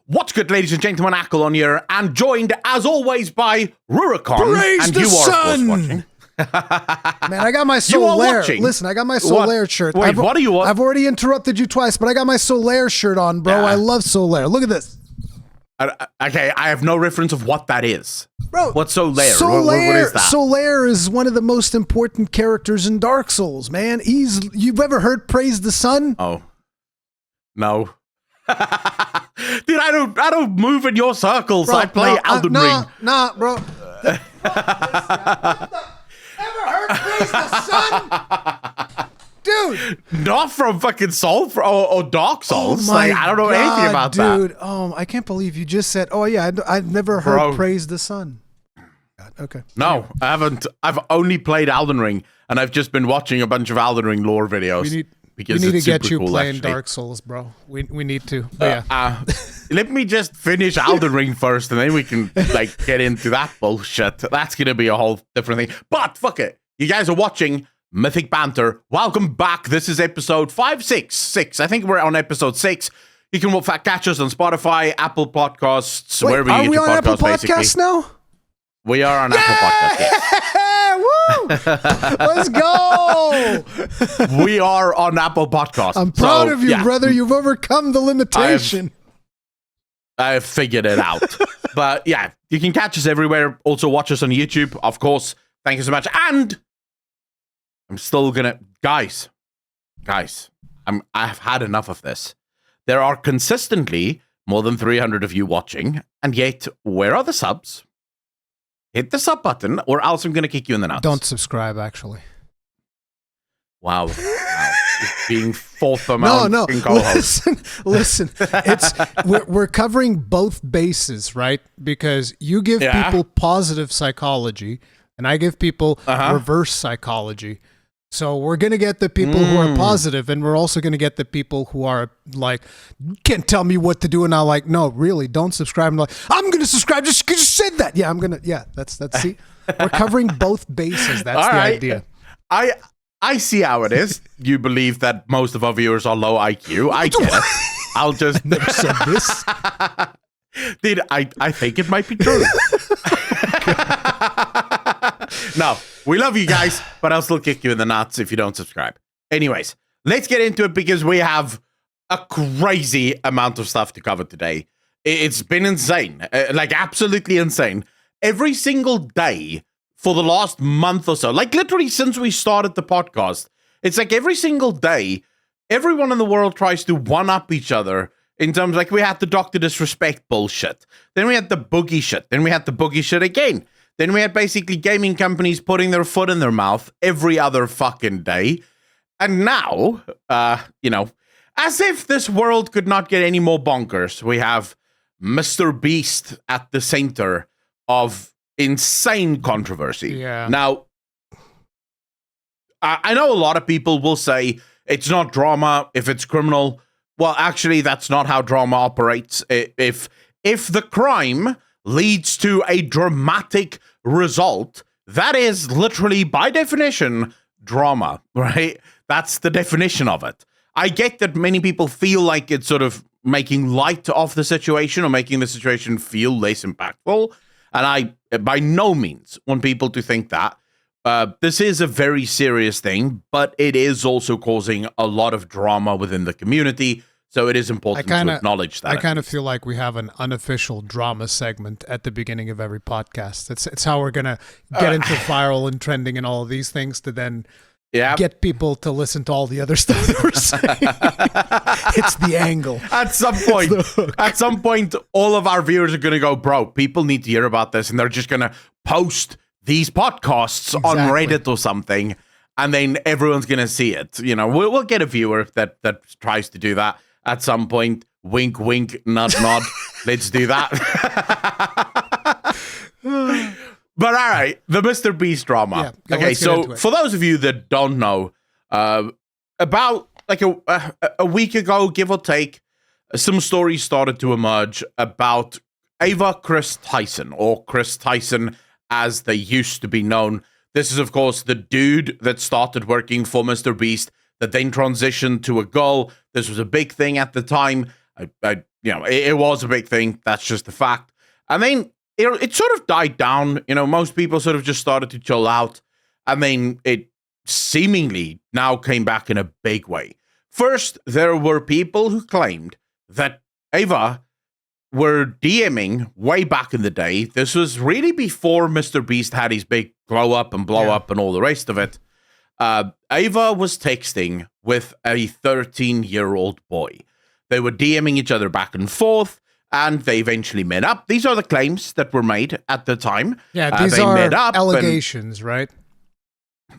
What's good, ladies and gentlemen? Ackle on here, and joined, as always, by Rurikon. Praise and the you sun! are, of course, watching. Man, I got my Solaire. Listen, I got my Solaire shirt. Wait, what do you want? I've already interrupted you twice, but I got my Solaire shirt on, bro. Yeah. I love Solaire. Look at this. Okay, I have no reference of what that is. Bro, what's Solaire? Solaire, what is that? Solaire is one of the most important characters in Dark Souls, man. You've ever heard Praise the Sun? Oh. No. Dude, I don't move in your circles. Bro, I play Elden Ring. Nah, bro. Ever heard Praise the Sun? Dude. Not from fucking Soul or Dark Souls. Oh my I don't know anything about dude. that. Oh, I can't believe you just said, oh yeah, I've never heard Bro. Praise the Sun. God, okay. No, I haven't. I've only played Elden Ring, and I've just been watching a bunch of Elden Ring lore videos. We need to get you playing Dark Souls, bro. We need to. Let me just finish Elden Ring first, and then we can get into that bullshit. That's gonna be a whole different thing. But fuck it, you guys are watching Mythic Banter. Welcome back. This is episode 6. I think we're on episode 6. You can catch us on Spotify, Apple Podcasts, wherever you get your podcasts. Apple Podcasts basically. Now? We are on Apple Podcasts. Yes. Woo! Let's go! We are on Apple Podcasts. I'm proud of you, brother. You've overcome the limitation. I have figured it out. But yeah, you can catch us everywhere. Also watch us on YouTube, of course. Thank you so much. And I'm still gonna... Guys, I've had enough of this. There are consistently more than 300 of you watching, and yet, where are the subs? Hit the sub button, or else I'm going to kick you in the nuts. Don't subscribe, actually. Wow. Just being fourth amount in co-host. Listen. We're covering both bases, right? Because you give people positive psychology, and I give people reverse psychology. So we're going to get the people who are positive, and we're also going to get the people who are like, can't tell me what to do. And I'm like, no, really, don't subscribe. And I'm like, I'm going to subscribe just because you said that. Yeah, I'm going to. Yeah, that's see, we're covering both bases. That's the idea. I see how it is. You believe that most of our viewers are low IQ. I get it. I'll just never said this. Dude, I think it might be true. No, we love you guys, but I'll still kick you in the nuts if you don't subscribe. Anyways, let's get into it because we have a crazy amount of stuff to cover today. It's been insane, absolutely insane. Every single day for the last month or so, literally since we started the podcast, it's every single day, everyone in the world tries to one-up each other in terms we had the Dr. Disrespect bullshit. Then we had the Boogie shit. Then we had the Boogie shit again. Then we had basically gaming companies putting their foot in their mouth every other fucking day. And now, as if this world could not get any more bonkers, we have MrBeast at the center of insane controversy. Yeah. Now, I know a lot of people will say it's not drama if it's criminal. Well, actually, that's not how drama operates. If the crime leads to a dramatic result, that is literally, by definition, drama, right? That's the definition of it. I get that many people feel like it's sort of making light of the situation or making the situation feel less impactful, and I, by no means, want people to think that. This is a very serious thing, but it is also causing a lot of drama within the community. So it is important to acknowledge that. I kind of feel like we have an unofficial drama segment at the beginning of every podcast. It's how we're going to get into viral and trending and all of these things to then get people to listen to all the other stuff that we're saying. It's the angle. At some point, all of our viewers are going to go, bro, people need to hear about this. And they're just going to post these podcasts on Reddit or something. And then everyone's going to see it. We'll get a viewer that tries to do that. At some point, wink, wink, nod, nod. Let's do that. But all right, the MrBeast drama. Yeah, okay, so for those of you that don't know, about a week ago, give or take, some stories started to emerge about Kris Tyson, or Kris Tyson as they used to be known. This is, of course, the dude that started working for MrBeast that then transitioned to a girl. This was a big thing at the time. it was a big thing. That's just the fact. And then it sort of died down. Most people sort of just started to chill out. And then it seemingly now came back in a big way. First, there were people who claimed that Ava were DMing way back in the day. This was really before MrBeast had his big glow up and blow up and all the rest of it. Ava was texting with a 13-year-old boy. They were DMing each other back and forth, and they eventually met up. These are the claims that were made at the time. Yeah, these are allegations, right?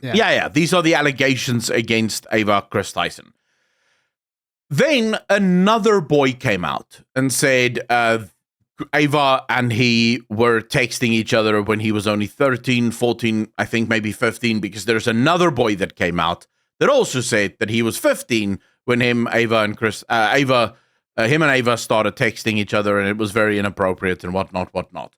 Yeah. These are the allegations against Ava Kris Tyson. Then another boy came out and said Ava and he were texting each other when he was only 13, 14, I think maybe 15, because there's another boy that came out that also said that he was 15 when him and Ava started texting each other, and it was very inappropriate and whatnot.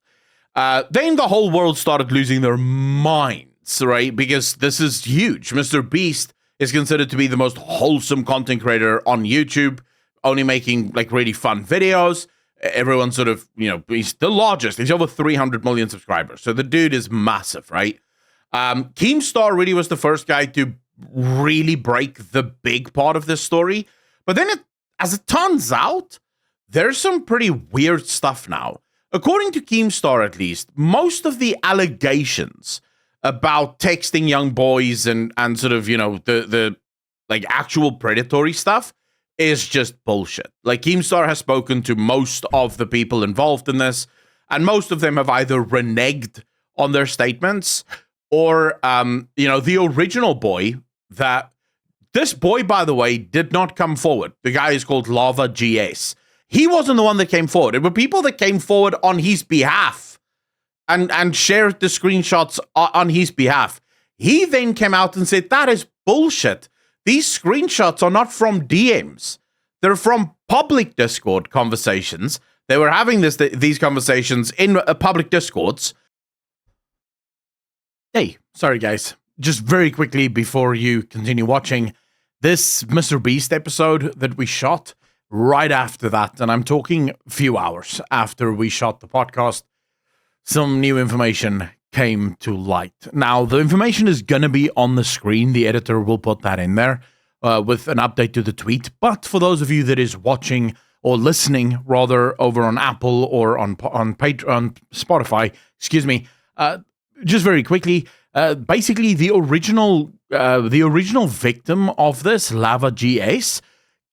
Then the whole world started losing their minds, right? Because this is huge. MrBeast is considered to be the most wholesome content creator on YouTube, only making like really fun videos. Everyone sort of, he's the largest. He's over 300 million subscribers. So the dude is massive, right? Keemstar really was the first guy to really break the big part of this story. But then as it turns out, there's some pretty weird stuff now. According to Keemstar, at least, most of the allegations about texting young boys and sort of, the like actual predatory stuff is just bullshit. Like, Keemstar has spoken to most of the people involved in this, and most of them have either reneged on their statements or, the original boy this boy, by the way, did not come forward. The guy is called Lava GS. He wasn't the one that came forward. It were people that came forward on his behalf and shared the screenshots on his behalf. He then came out and said, that is bullshit. These screenshots are not from DMs. They're from public Discord conversations. They were having these conversations in public Discords. Hey, sorry guys. Just very quickly before you continue watching, this MrBeast episode that we shot right after that, and I'm talking a few hours after we shot the podcast, some new information came to light. Now, the information is going to be on the screen. The editor will put that in there with an update to the tweet. But for those of you that is watching or listening, rather, over on Apple or on Spotify, just very quickly, basically the original victim of this, Lava GS,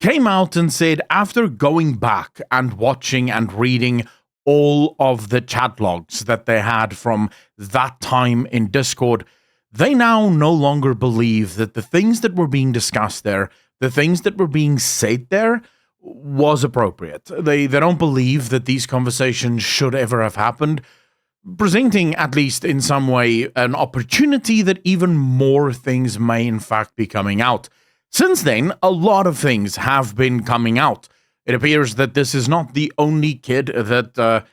came out and said, after going back and watching and reading all of the chat logs that they had from that time in Discord, they now no longer believe that the things that were being discussed there, the things that were being said there, was appropriate. They don't believe that these conversations should ever have happened, presenting, at least in some way, an opportunity that even more things may in fact be coming out. Since then, a lot of things have been coming out. It appears that this is not the only kid that,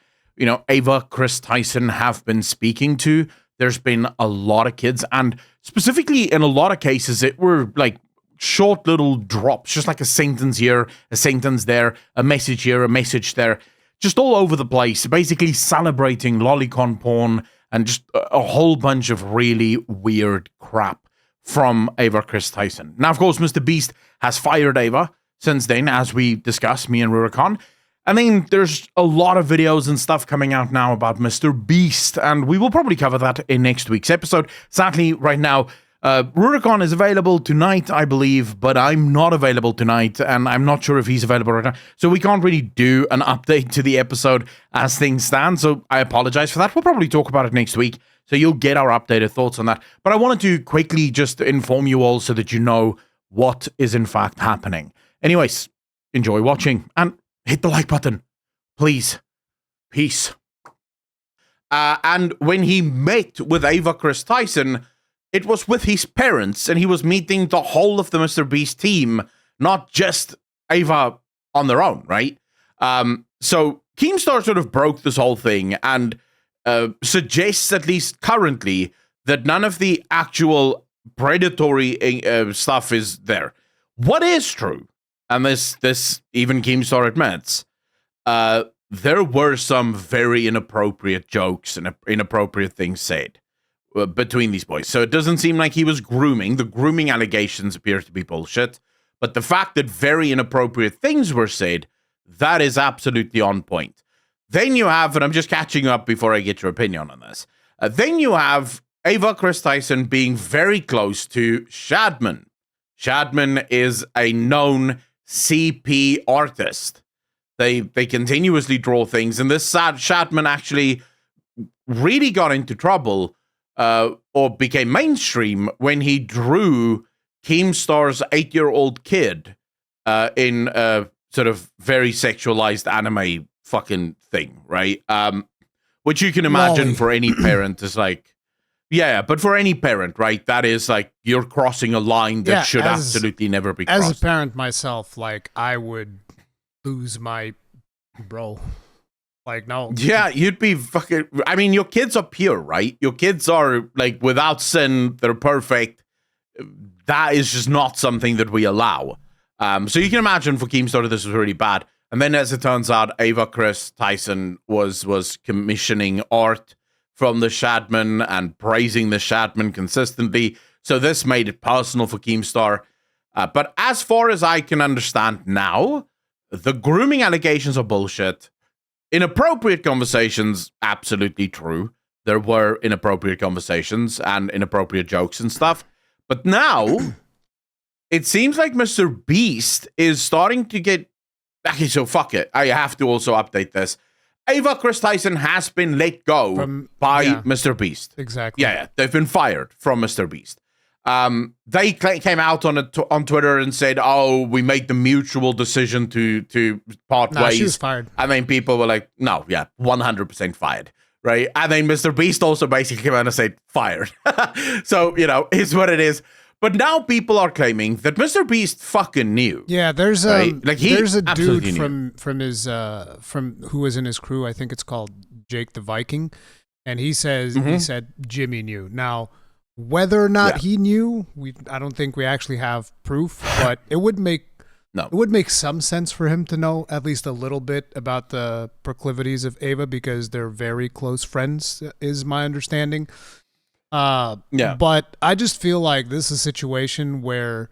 Ava Kris Tyson have been speaking to. There's been a lot of kids, and specifically in a lot of cases, it were like short little drops, just like a sentence here, a sentence there, a message here, a message there, just all over the place, basically celebrating lolicon porn and just a whole bunch of really weird crap from Ava Kris Tyson. Now, of course, MrBeast has fired Ava since then, as we discussed, me and Rurikon. And then there's a lot of videos and stuff coming out now about MrBeast, and we will probably cover that in next week's episode. Sadly, right now, Rurikon is available tonight, I believe, but I'm not available tonight, and I'm not sure if he's available right now. So we can't really do an update to the episode as things stand, so I apologize for that. We'll probably talk about it next week, so you'll get our updated thoughts on that. But I wanted to quickly just inform you all so that you know what is in fact happening. Anyways, enjoy watching, and hit the like button, please. Peace. And when he met with Ava Kris Tyson, it was with his parents, and he was meeting the whole of the MrBeast team, not just Ava on their own, right? So Keemstar sort of broke this whole thing and suggests, at least currently, that none of the actual predatory stuff is there. What is true, and this even Keemstar admits, there were some very inappropriate jokes and inappropriate things said between these boys. So it doesn't seem like he was grooming. The grooming allegations appear to be bullshit. But the fact that very inappropriate things were said, that is absolutely on point. Then you have, and I'm just catching up before I get your opinion on this. Then you have Ava Kris Tyson being very close to Shadman. Shadman is a known CP artist. They continuously draw things, and this Shadman actually really got into trouble or became mainstream when he drew Keemstar's 8-year-old kid in a sort of very sexualized anime fucking thing, right? Which you can imagine for any parent is like, yeah, but for any parent, right? That is like, you're crossing a line that should absolutely never be crossed. As a parent myself, like, I would lose my bro. Like, no. Yeah, you'd be fucking, I mean, your kids are pure, right? Your kids are like without sin, they're perfect. That is just not something that we allow. So you can imagine for Keemstar, this was really bad. And then as it turns out, Ava Kris Tyson was commissioning art from the Shadman and praising the Shadman consistently. So this made it personal for Keemstar. But as far as I can understand now, the grooming allegations are bullshit. Inappropriate conversations, absolutely true. There were inappropriate conversations and inappropriate jokes and stuff. But now, it seems like MrBeast is starting to get... Okay, so fuck it. I have to also update this. Ava Kris Tyson has been let go by MrBeast. Exactly. Yeah, they've been fired from MrBeast. They came out on Twitter and said, "Oh, we made the mutual decision to part ways." She was fired. And then people were like, "No, yeah, 100% fired." Right? And then MrBeast also basically came out and said, "Fired." So, you know, it's what it is. But now people are claiming that MrBeast fucking knew. Yeah, there's right? Like there's a dude from his who was in his crew. I think it's called Jake the Viking, and he says he said Jimmy knew. Now, whether or not he knew, I don't think we actually have proof, but it would make some sense for him to know at least a little bit about the proclivities of Ava because they're very close friends, is my understanding. But I just feel like this is a situation where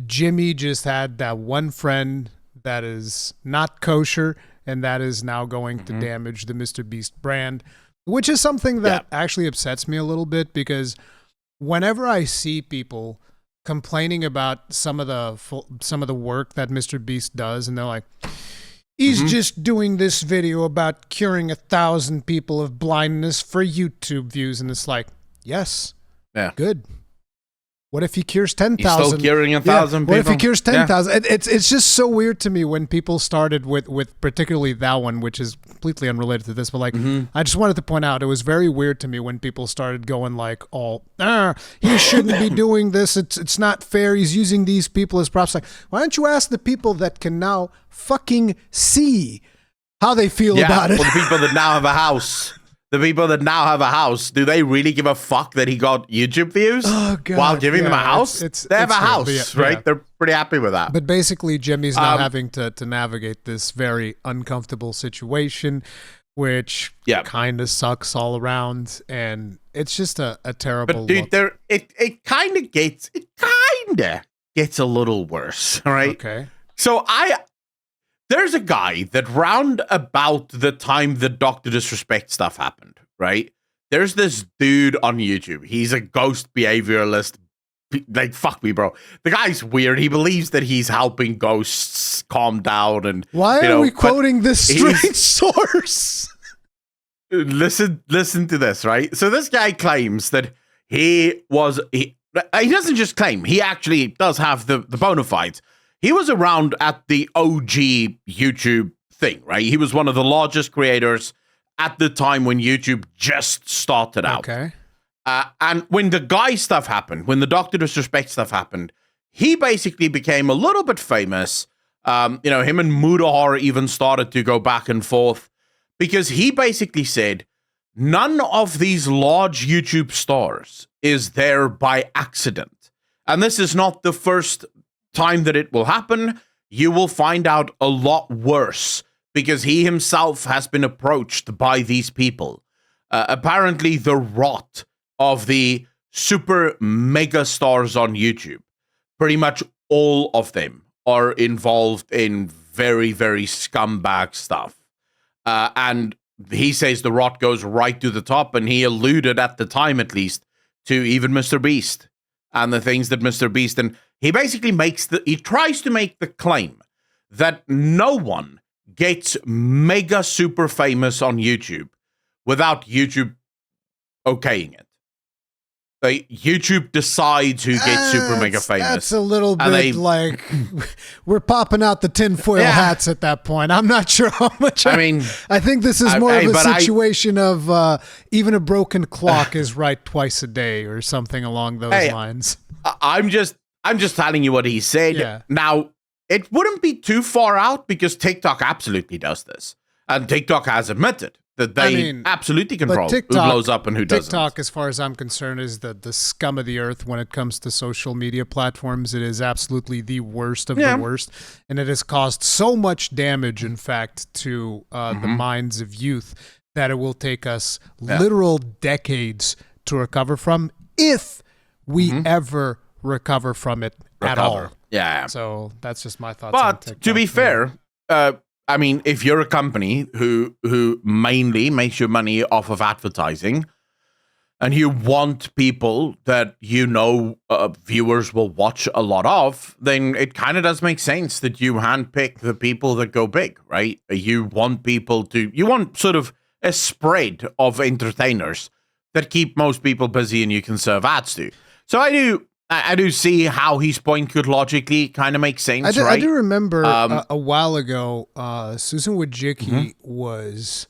Jimmy just had that one friend that is not kosher, and that is now going to damage the MrBeast brand, which is something that actually upsets me a little bit because whenever I see people complaining about some of the work that MrBeast does, and they're like, he's just doing this video about curing 1,000 people of blindness for YouTube views, and it's like, yes. Yeah. Good. What if he cures 10,000? He's still curing 1,000 people. What if he cures 10,000? Yeah. It's just so weird to me when people started with particularly that one, which is completely unrelated to this, but like, I just wanted to point out, it was very weird to me when people started going like, he shouldn't be doing this. It's not fair. He's using these people as props. Like, why don't you ask the people that can now fucking see how they feel about it? For the people that now have a house. The people that now have a house, do they really give a fuck that he got YouTube views while giving them a house? They have a house, right? They're pretty happy with that. But basically, Jimmy's now having to navigate this very uncomfortable situation, which kind of sucks all around, and it's just a terrible. But dude, it kind of gets a little worse, right? Okay. So there's a guy that round about the time the Dr. Disrespect stuff happened, right? There's this dude on YouTube. He's a ghost behavioralist. Like, fuck me, bro. The guy's weird. He believes that he's helping ghosts calm down. And why are we quoting this strange source? Listen to this, right? So this guy claims that he doesn't just claim. He actually does have the bona fides. He was around at the OG YouTube thing, right? He was one of the largest creators at the time when YouTube just started out. Okay. And when the guy stuff happened, when the Dr. Disrespect stuff happened, he basically became a little bit famous. Him and Mudahar even started to go back and forth because he basically said, none of these large YouTube stars is there by accident. And this is not the first time that it will happen. You will find out a lot worse because he himself has been approached by these people. Apparently, the rot of the super mega stars on YouTube, pretty much all of them are involved in very, very scumbag stuff. And he says the rot goes right to the top, and he alluded at the time, at least, to even MrBeast and the things that MrBeast, and he basically he tries to make the claim that no one gets mega super famous on YouTube without YouTube okaying it. YouTube decides who gets super mega famous. That's a little bit like we're popping out the tinfoil hats at that point. I'm not sure how much. I think this is more of a situation of even a broken clock is right twice a day or something along those lines. I'm just telling you what he said. Yeah. Now, it wouldn't be too far out because TikTok absolutely does this, and TikTok has admitted that they absolutely control who blows up and who doesn't. TikTok, as far as I'm concerned, is the scum of the earth when it comes to social media platforms. It is absolutely the worst of the worst, and it has caused so much damage, in fact, to the minds of youth that it will take us literal decades to recover from, if we ever recover from it at all. Yeah. So that's just my thoughts on TikTok. But to be fair, if you're a company who mainly makes your money off of advertising, and you want people that viewers will watch a lot of, then it kind of does make sense that you handpick the people that go big, right? You want sort of a spread of entertainers that keep most people busy and you can serve ads to. So I do see how his point could logically kind of make sense, right? I do remember a while ago, Susan Wojcicki was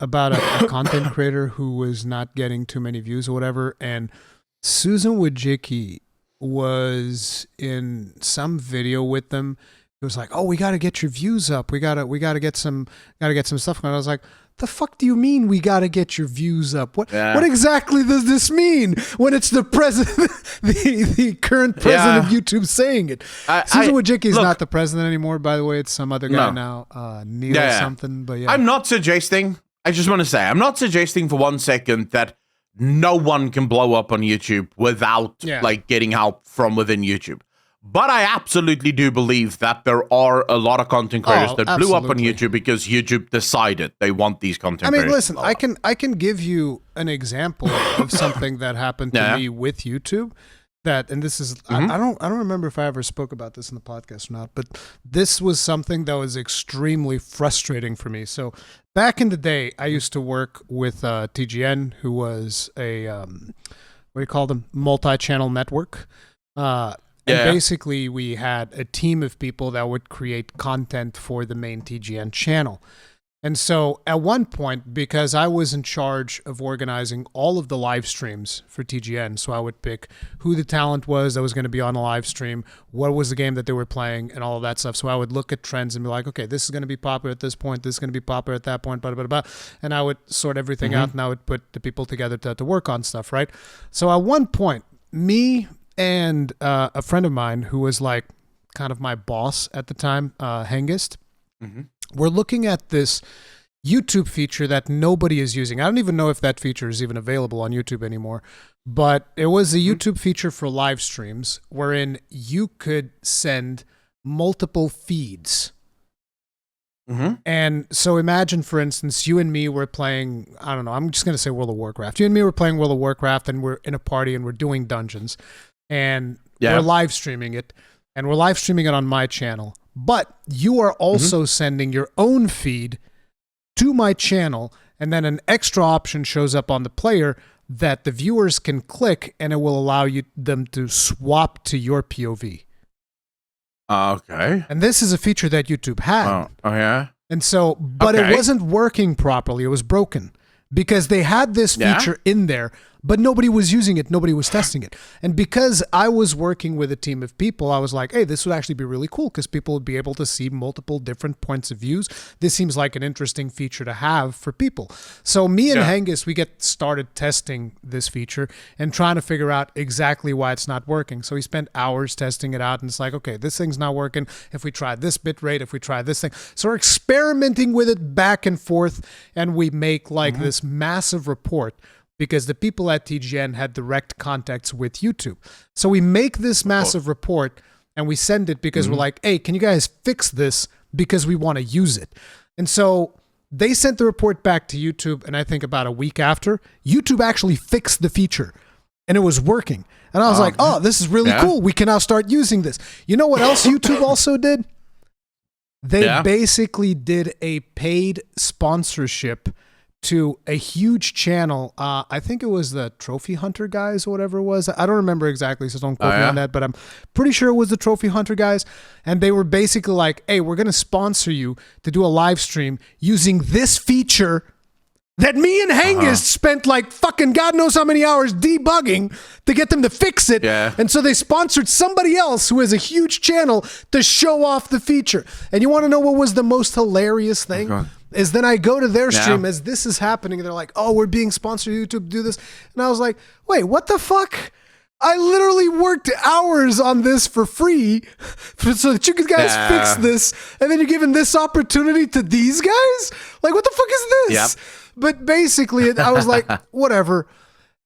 about a content creator who was not getting too many views or whatever, and Susan Wojcicki was in some video with them. It was like, "Oh, we got to get your views up. We got to get some stuff." And I was like, the fuck do you mean we got to get your views up? What exactly does this mean when it's the president, the current president of YouTube saying it? Susan Wojcicki is not the president anymore, by the way. It's some other guy now, Neil something. But I'm not suggesting, I just want to say, I'm not suggesting for 1 second that no one can blow up on YouTube without getting help from within YouTube. But I absolutely do believe that there are a lot of content creators that blew up on YouTube because YouTube decided they want these content creators. Listen, I can give you an example of something that happened to me with YouTube. And this is I don't remember if I ever spoke about this in the podcast or not, but this was something that was extremely frustrating for me. So back in the day, I used to work with TGN, who was a what do you call them, multi-channel network. And basically, we had a team of people that would create content for the main TGN channel. And so at one point, because I was in charge of organizing all of the live streams for TGN, so I would pick who the talent was that was going to be on a live stream, what was the game that they were playing, and all of that stuff. So I would look at trends and be like, okay, this is going to be popular at this point, this is going to be popular at that point, blah, blah, blah. And I would sort everything out, and I would put the people together to work on stuff, right? So at one point, me and a friend of mine who was like kind of my boss at the time, Hengist, we're looking at this YouTube feature that nobody is using. I don't even know if that feature is even available on YouTube anymore, but it was a YouTube feature for live streams wherein you could send multiple feeds. And so imagine, for instance, you and me were playing, I don't know, I'm just going to say World of Warcraft. You and me were playing World of Warcraft, and we're in a party and we're doing dungeons. And we're live streaming it, and we're live streaming it on my channel. But you are also sending your own feed to my channel, and then an extra option shows up on the player that the viewers can click, and it will allow them to swap to your POV. Okay. And this is a feature that YouTube had. Oh yeah? And so, but it wasn't working properly. It was broken. Because they had this feature in there, but nobody was using it. Nobody was testing it. And because I was working with a team of people, I was like, hey, this would actually be really cool because people would be able to see multiple different points of views. This seems like an interesting feature to have for people. So me and Hengist, we get started testing this feature and trying to figure out exactly why it's not working. So we spent hours testing it out, and it's like, okay, this thing's not working. If we try this bit rate, if we try this thing. So we're experimenting with it back and forth, and we make like this massive report because the people at TGN had direct contacts with YouTube. So we make this massive report and we send it because we're like, hey, can you guys fix this? Because we want to use it. And so they sent the report back to YouTube, and I think about a week after, YouTube actually fixed the feature and it was working. And I was like, oh, this is really cool. We can now start using this. You know what else YouTube also did? They basically did a paid sponsorship to a huge channel. I think it was the Trophy Hunter guys or whatever it was. I don't remember exactly, so don't quote me on that, but I'm pretty sure it was the Trophy Hunter guys. And they were basically like, hey, we're going to sponsor you to do a live stream using this feature that me and Hengist spent like fucking God knows how many hours debugging to get them to fix it. Yeah. And so they sponsored somebody else who has a huge channel to show off the feature. And you want to know what was the most hilarious thing? Is then I go to their stream as this is happening, and they're like, oh, we're being sponsored YouTube to do this. And I was like, wait, what the fuck? I literally worked hours on this for free so that you guys fix this, and then you're giving this opportunity to these guys? Like, what the fuck is this? Yep. But basically, I was like, whatever.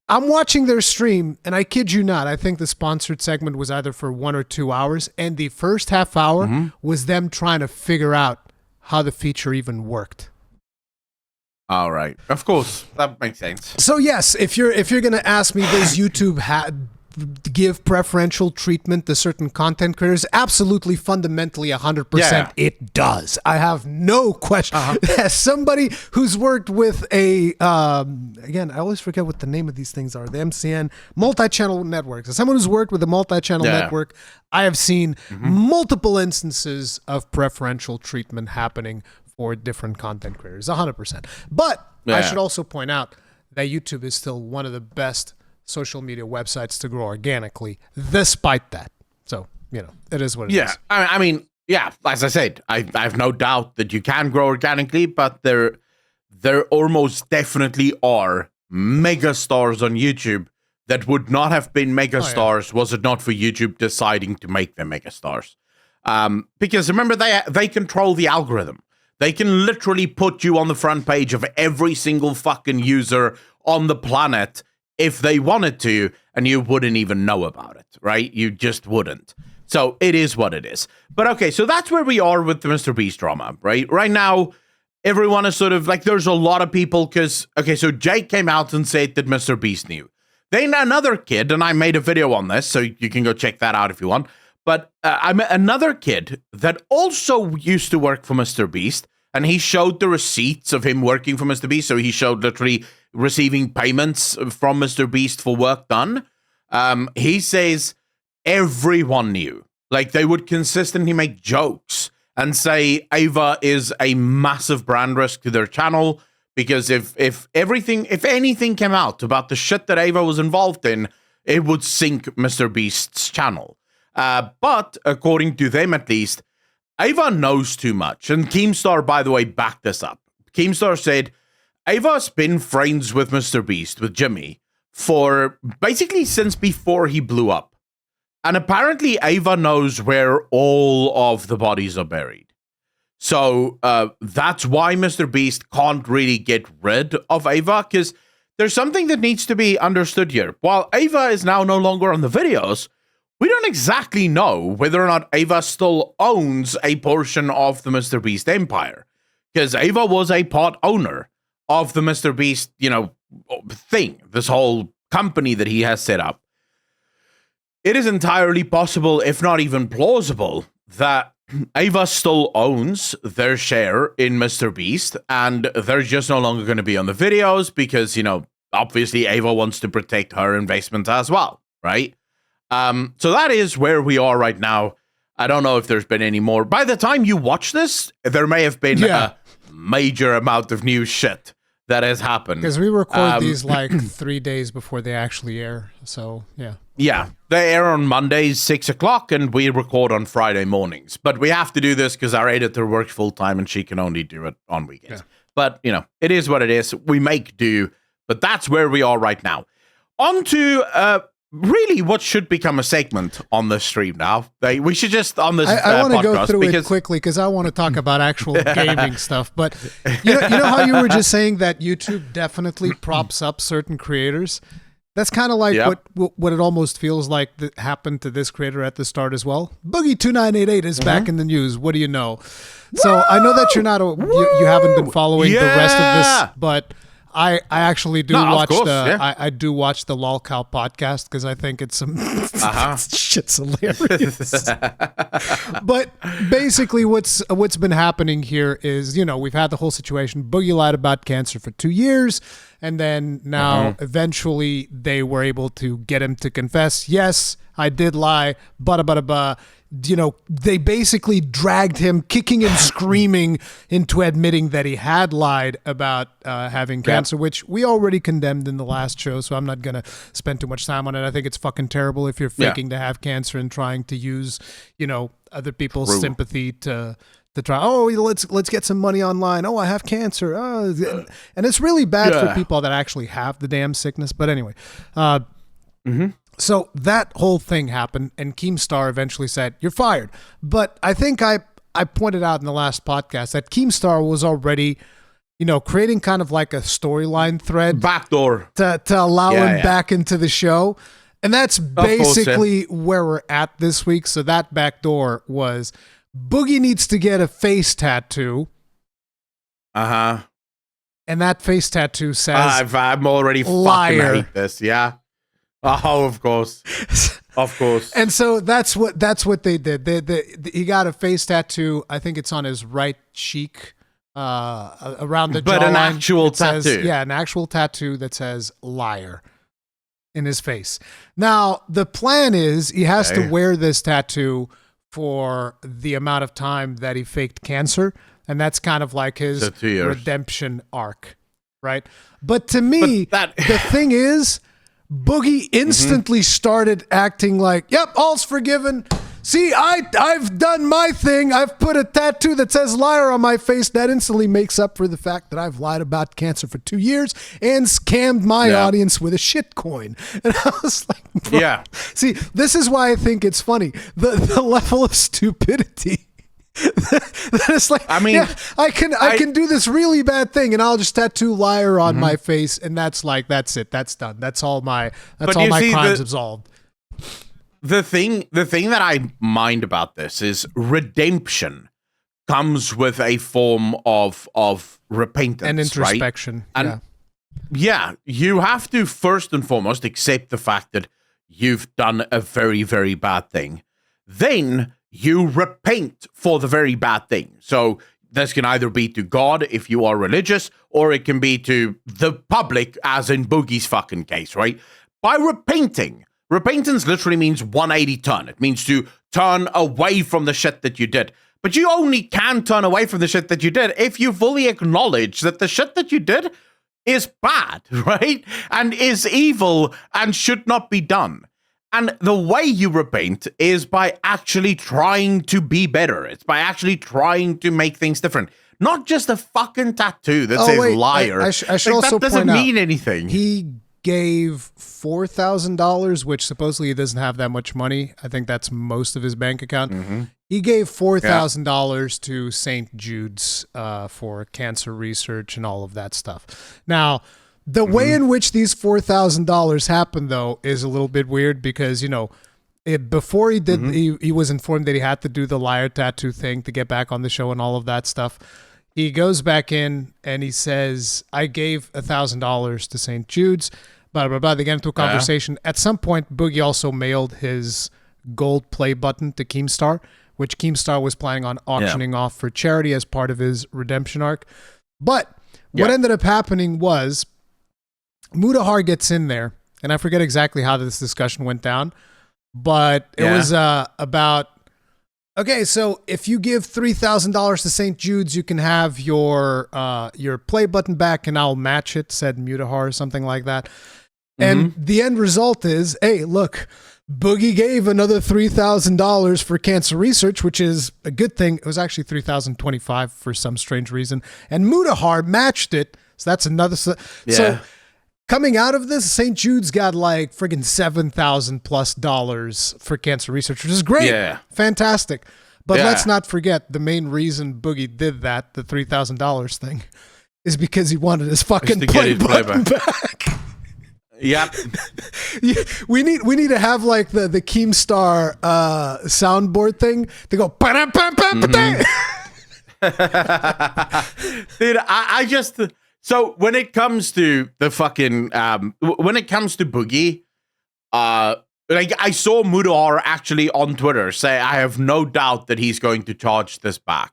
I'm watching their stream, and I kid you not, I think the sponsored segment was either for 1 or 2 hours, and the first half hour was them trying to figure out how the feature even worked. All right, of course, that makes sense. So yes, if you're gonna ask me, does YouTube give preferential treatment to certain content creators? Absolutely, fundamentally, 100%, it does. I have no question. As somebody who's worked with a again, I always forget what the name of these things are. The MCN multi-channel networks. As someone who's worked with a multi-channel network, I have seen multiple instances of preferential treatment happening for different content creators, 100%. But I should also point out that YouTube is still one of the best social media websites to grow organically, despite that. So, you know, it is what it is. I mean, as I said, I have no doubt that you can grow organically, but there almost definitely are mega stars on YouTube that would not have been mega stars was it not for YouTube deciding to make them mega stars. Because remember, they control the algorithm. They can literally put you on the front page of every single fucking user on the planet if they wanted to, and you wouldn't even know about it, right? You just wouldn't. So it is what it is. But okay, so that's where we are with the MrBeast drama, right? Right now, everyone is sort of like, there's a lot of people because, okay, so Jake came out and said that MrBeast knew. Then another kid, and I made a video on this, so you can go check that out if you want. But I'm another kid that also used to work for MrBeast, and he showed the receipts of him working for MrBeast. So he showed literally receiving payments from MrBeast for work done. He says everyone knew. Like, they would consistently make jokes and say Ava is a massive brand risk to their channel, because if anything came out about the shit that Ava was involved in, it would sink MrBeast's channel. But according to them, at least, Ava knows too much. And Keemstar, by the way, backed this up. Keemstar said Ava's been friends with MrBeast, with Jimmy, for basically since before he blew up. And apparently Ava knows where all of the bodies are buried. So that's why MrBeast can't really get rid of Ava, because there's something that needs to be understood here. While Ava is now no longer on the videos, we don't exactly know whether or not Ava still owns a portion of the MrBeast empire, because Ava was a part owner of the MrBeast, thing, this whole company that he has set up. It is entirely possible, if not even plausible, that Ava still owns their share in MrBeast, and they're just no longer going to be on the videos because, obviously Ava wants to protect her investment as well, right? So that is where we are right now. I don't know if there's been any more. By the time you watch this, there may have been a major amount of new shit that has happened. Because we record these like 3 days before they actually air. So, yeah. Yeah, they air on Mondays, 6 o'clock, and we record on Friday mornings. But we have to do this because our editor works full-time and she can only do it on weekends. Yeah. But, it is what it is. We make do, but that's where we are right now. On to really what should become a segment on the stream now. We should just, on this I want to go through it quickly because I want to talk about actual gaming stuff. But you know how you were just saying that YouTube definitely props up certain creators? That's kind of like what it almost feels like that happened to this creator at the start as well. Boogie2988 is back in the news. What do you know? So I know that you're not you haven't been following the rest of this, but I actually do watch I do watch the LolCow podcast because I think it's some shit's hilarious. But basically, what's been happening here is we've had the whole situation. Boogie lied about cancer for 2 years, and then now eventually they were able to get him to confess. Yes, I did lie. They basically dragged him kicking and screaming into admitting that he had lied about having cancer, which we already condemned in the last show, so I'm not going to spend too much time on it. I think it's fucking terrible if you're faking to have cancer and trying to use, other people's sympathy to try, let's get some money online. Oh, I have cancer. And it's really bad for people that actually have the damn sickness. But anyway, so that whole thing happened, and Keemstar eventually said, "You're fired." But I think I pointed out in the last podcast that Keemstar was already, creating kind of like a storyline thread backdoor to allow him back into the show. And that's basically where we're at this week. So that backdoor was Boogie needs to get a face tattoo. And that face tattoo says, I'm already liar. Fucking hate this. Yeah. Oh, of course. Of course. And so that's what they did. He got a face tattoo. I think it's on his right cheek, around the jawline. But an actual tattoo. An actual tattoo that says liar in his face. Now, the plan is he has to wear this tattoo for the amount of time that he faked cancer. And that's kind of like his redemption arc, right? But to me, the thing is, Boogie instantly started acting like, yep, all's forgiven. See, I've done my thing. I've put a tattoo that says liar on my face. That instantly makes up for the fact that I've lied about cancer for 2 years and scammed my audience with a shit coin. And I was like, bro. See, this is why I think it's funny. The level of stupidity. It's like, I mean, I can do this really bad thing and I'll just tattoo liar on my face, and that's it, that's done, that's all my crimes absolved. The thing that I mind about this is redemption comes with a form of repentance and introspection, right? And you have to first and foremost accept the fact that you've done a very, very bad thing. Then you repent for the very bad thing. So this can either be to God if you are religious, or it can be to the public, as in Boogie's fucking case, right? By repenting, repentance literally means 180 turn. It means to turn away from the shit that you did. But you only can turn away from the shit that you did if you fully acknowledge that the shit that you did is bad, right? And is evil and should not be done. And the way you repent is by actually trying to be better. It's by actually trying to make things different. Not just a fucking tattoo that says liar. I should also that doesn't mean anything. He gave $4,000, which supposedly he doesn't have that much money. I think that's most of his bank account. He gave $4,000 to St. Jude's for cancer research and all of that stuff. Now, the way in which these $4,000 happened, though, is a little bit weird because, before he did, he was informed that he had to do the liar tattoo thing to get back on the show and all of that stuff. He goes back in and he says, I gave $1,000 to St. Jude's, blah, blah, blah. They get into a conversation. At some point, Boogie also mailed his gold play button to Keemstar, which Keemstar was planning on auctioning off for charity as part of his redemption arc. But what ended up happening was Mudahar gets in there, and I forget exactly how this discussion went down, but it was about Okay, so if you give $3,000 to St. Jude's, you can have your play button back, and I'll match it. Said Mutahar or something like that. And the end result is, hey, look, Boogie gave another $3,000 for cancer research, which is a good thing. It was actually $3,025 for some strange reason, and Mutahar matched it. So that's another. So coming out of this, St. Jude's got like friggin' $7,000+ for cancer research, which is great. Yeah. Fantastic. But let's not forget the main reason Boogie did that, the $3,000 thing, is because he wanted his fucking play button back. Yep. we need to have like the Keemstar soundboard thing to go. Dude, I just. So when it comes to the fucking, when it comes to Boogie, like I saw Mutahar actually on Twitter say, I have no doubt that he's going to charge this back.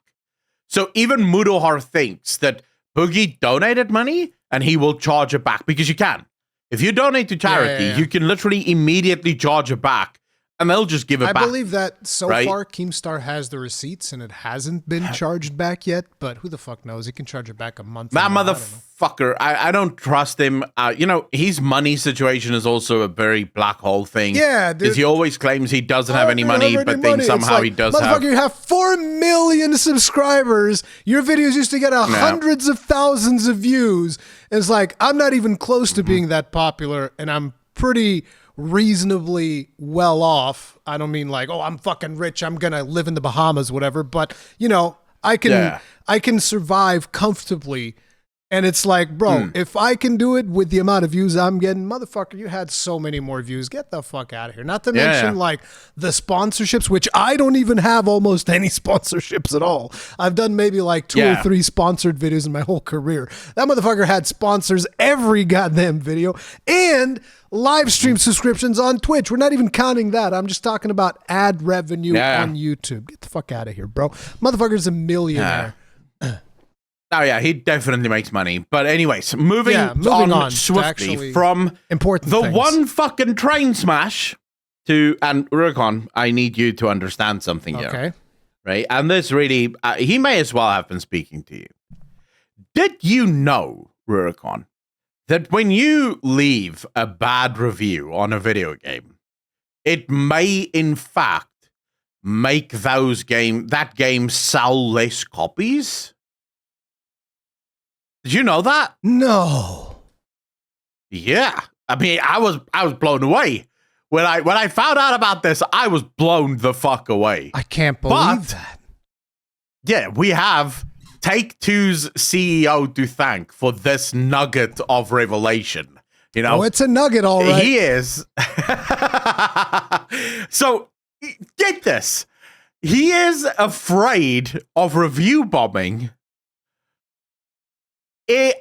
So even Mutahar thinks that Boogie donated money and he will charge it back because you can. If you donate to charity, you can literally immediately charge it back. And they'll just give it back. I believe that so far Keemstar has the receipts and it hasn't been charged back yet, but who the fuck knows? He can charge it back a month. That motherfucker, I don't trust him. You know, his money situation is also a very black hole thing. Yeah, dude. Because he always claims he doesn't have any money, but then somehow he does have. Motherfucker, you have 4 million subscribers. Your videos used to get hundreds of thousands of views. It's like, I'm not even close to being that popular, and I'm pretty reasonably well off. I don't mean like, oh, I'm fucking rich, I'm gonna live in the Bahamas, whatever, but you know, I can survive comfortably. And it's like, bro, if I can do it with the amount of views I'm getting, motherfucker, you had so many more views. Get the fuck out of here. Not to mention like the sponsorships, which I don't even have almost any sponsorships at all. I've done maybe like 2 or 3 sponsored videos in my whole career. That motherfucker had sponsors every goddamn video and live stream subscriptions on Twitch. We're not even counting that. I'm just talking about ad revenue on YouTube. Get the fuck out of here, bro. Motherfucker's a millionaire. Oh yeah, he definitely makes money. But anyways, moving on swiftly from important things. One fucking train smash to, and Rurikon, I need you to understand something here. Okay. Right? And this really, he may as well have been speaking to you. Did you know, Rurikon, that when you leave a bad review on a video game, it may in fact make that game sell less copies? Did you know that? No. Yeah. I mean, I was blown away. When I found out about this, I was blown the fuck away. I can't believe that. Yeah, we have Take-Two's CEO to thank for this nugget of revelation. You know? Oh, it's a nugget, all right. He is. So, get this. He is afraid of review bombing in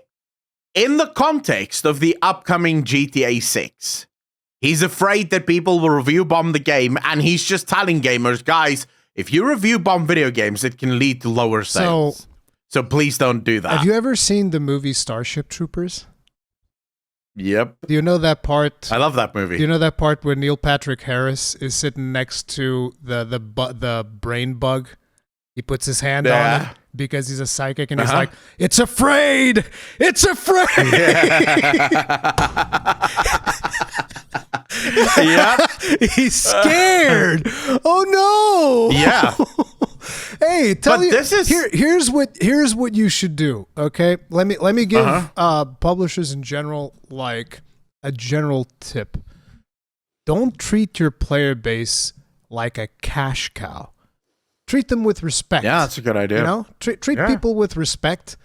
the context of the upcoming GTA 6. He's afraid that people will review bomb the game, and he's just telling gamers, guys, if you review bomb video games, it can lead to lower sales. So please don't do that. Have you ever seen the movie Starship Troopers? Yep. Do you know that part? I love that movie. Do you know that part where Neil Patrick Harris is sitting next to the brain bug? He puts his hand on it because he's a psychic, and he's like, "It's afraid! It's afraid!" He's scared. Oh no! Yeah. Hey, here's what you should do. Okay, let me give publishers in general like a general tip. Don't treat your player base like a cash cow. Treat them with respect. Yeah, that's a good idea. You know, treat people with respect.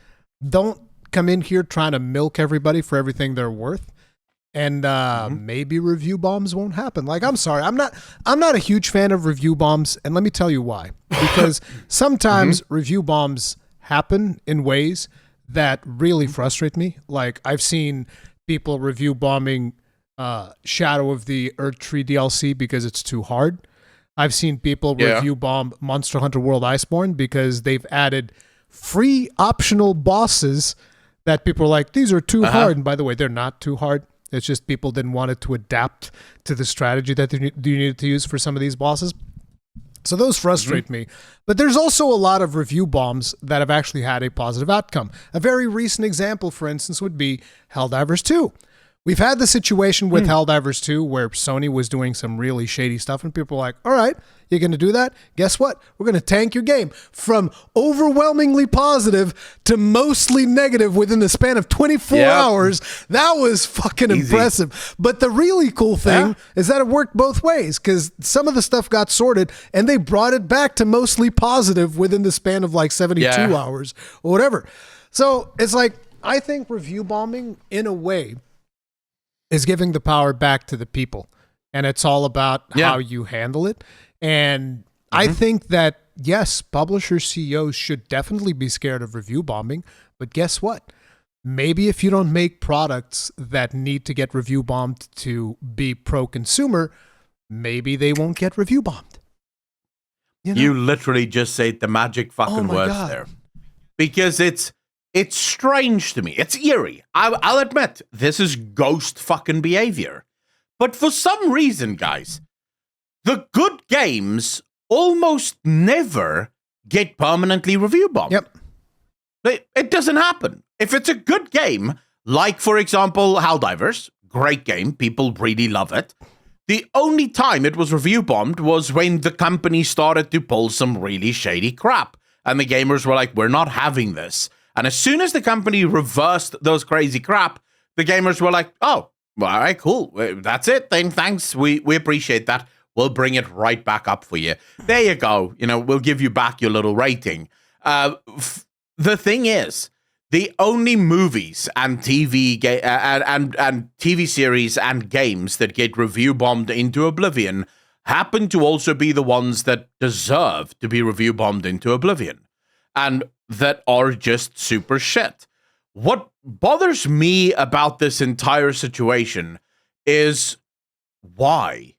Don't come in here trying to milk everybody for everything they're worth. And maybe review bombs won't happen. Like, I'm sorry, I'm not a huge fan of review bombs, and let me tell you why. Because sometimes review bombs happen in ways that really frustrate me. Like, I've seen people review bombing Shadow of the Erdtree DLC because it's too hard. I've seen people review bomb Monster Hunter World Iceborne because they've added free optional bosses that people are like, these are too hard. And by the way, they're not too hard. It's just people didn't want it to adapt to the strategy that you needed to use for some of these bosses. So those frustrate me. But there's also a lot of review bombs that have actually had a positive outcome. A very recent example, for instance, would be Helldivers 2. We've had the situation with Helldivers 2 where Sony was doing some really shady stuff and people were like, all right, you're going to do that? Guess what? We're going to tank your game from overwhelmingly positive to mostly negative within the span of 24 hours. That was fucking impressive. But the really cool thing is that it worked both ways because some of the stuff got sorted and they brought it back to mostly positive within the span of like 72 hours or whatever. So it's like, I think review bombing in a way is giving the power back to the people. And it's all about how you handle it. And I think that, yes, publishers, CEOs should definitely be scared of review bombing. But guess what? Maybe if you don't make products that need to get review bombed to be pro-consumer, maybe they won't get review bombed. You literally just said the magic fucking words there. Because it's strange to me. It's eerie. I'll admit, this is ghost fucking behavior. But for some reason, guys, the good games almost never get permanently review bombed. Yep. It doesn't happen. If it's a good game, like, for example, Helldivers, great game, people really love it. The only time it was review bombed was when the company started to pull some really shady crap. And the gamers were like, we're not having this. And as soon as the company reversed those crazy crap, the gamers were like, oh, well, all right, cool. That's it then. Thanks. We appreciate that. We'll bring it right back up for you. There you go. We'll give you back your little rating. The thing is, the only movies and TV and TV series and games that get review bombed into oblivion happen to also be the ones that deserve to be review bombed into oblivion. And that are just super shit. What bothers me about this entire situation is why.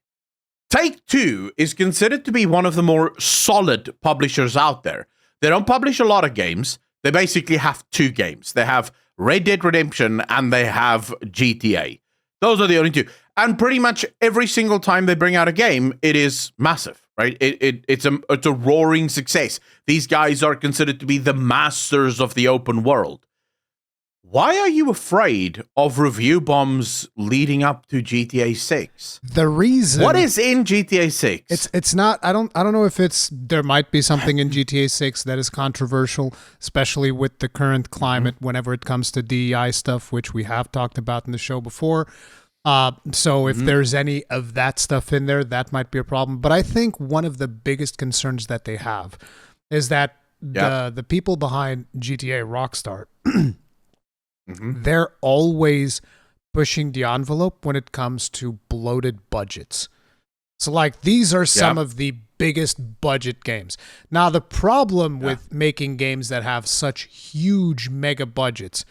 Take-Two is considered to be one of the more solid publishers out there. They don't publish a lot of games. They basically have two games. They have Red Dead Redemption and they have GTA. Those are the only two. And pretty much every single time they bring out a game, it is massive. Right, it's a roaring success. These guys are considered to be the masters of the open world. Why are you afraid of review bombs leading up to GTA 6? The reason, what is in GTA 6? It's not. I don't know if there might be something in GTA 6 that is controversial, especially with the current climate. Whenever it comes to DEI stuff, which we have talked about in the show before. So if there's any of that stuff in there, that might be a problem. But I think one of the biggest concerns that they have is that the people behind GTA Rockstar, they're always pushing the envelope when it comes to bloated budgets. So like these are some of the biggest budget games. Now the problem with making games that have such huge mega budgets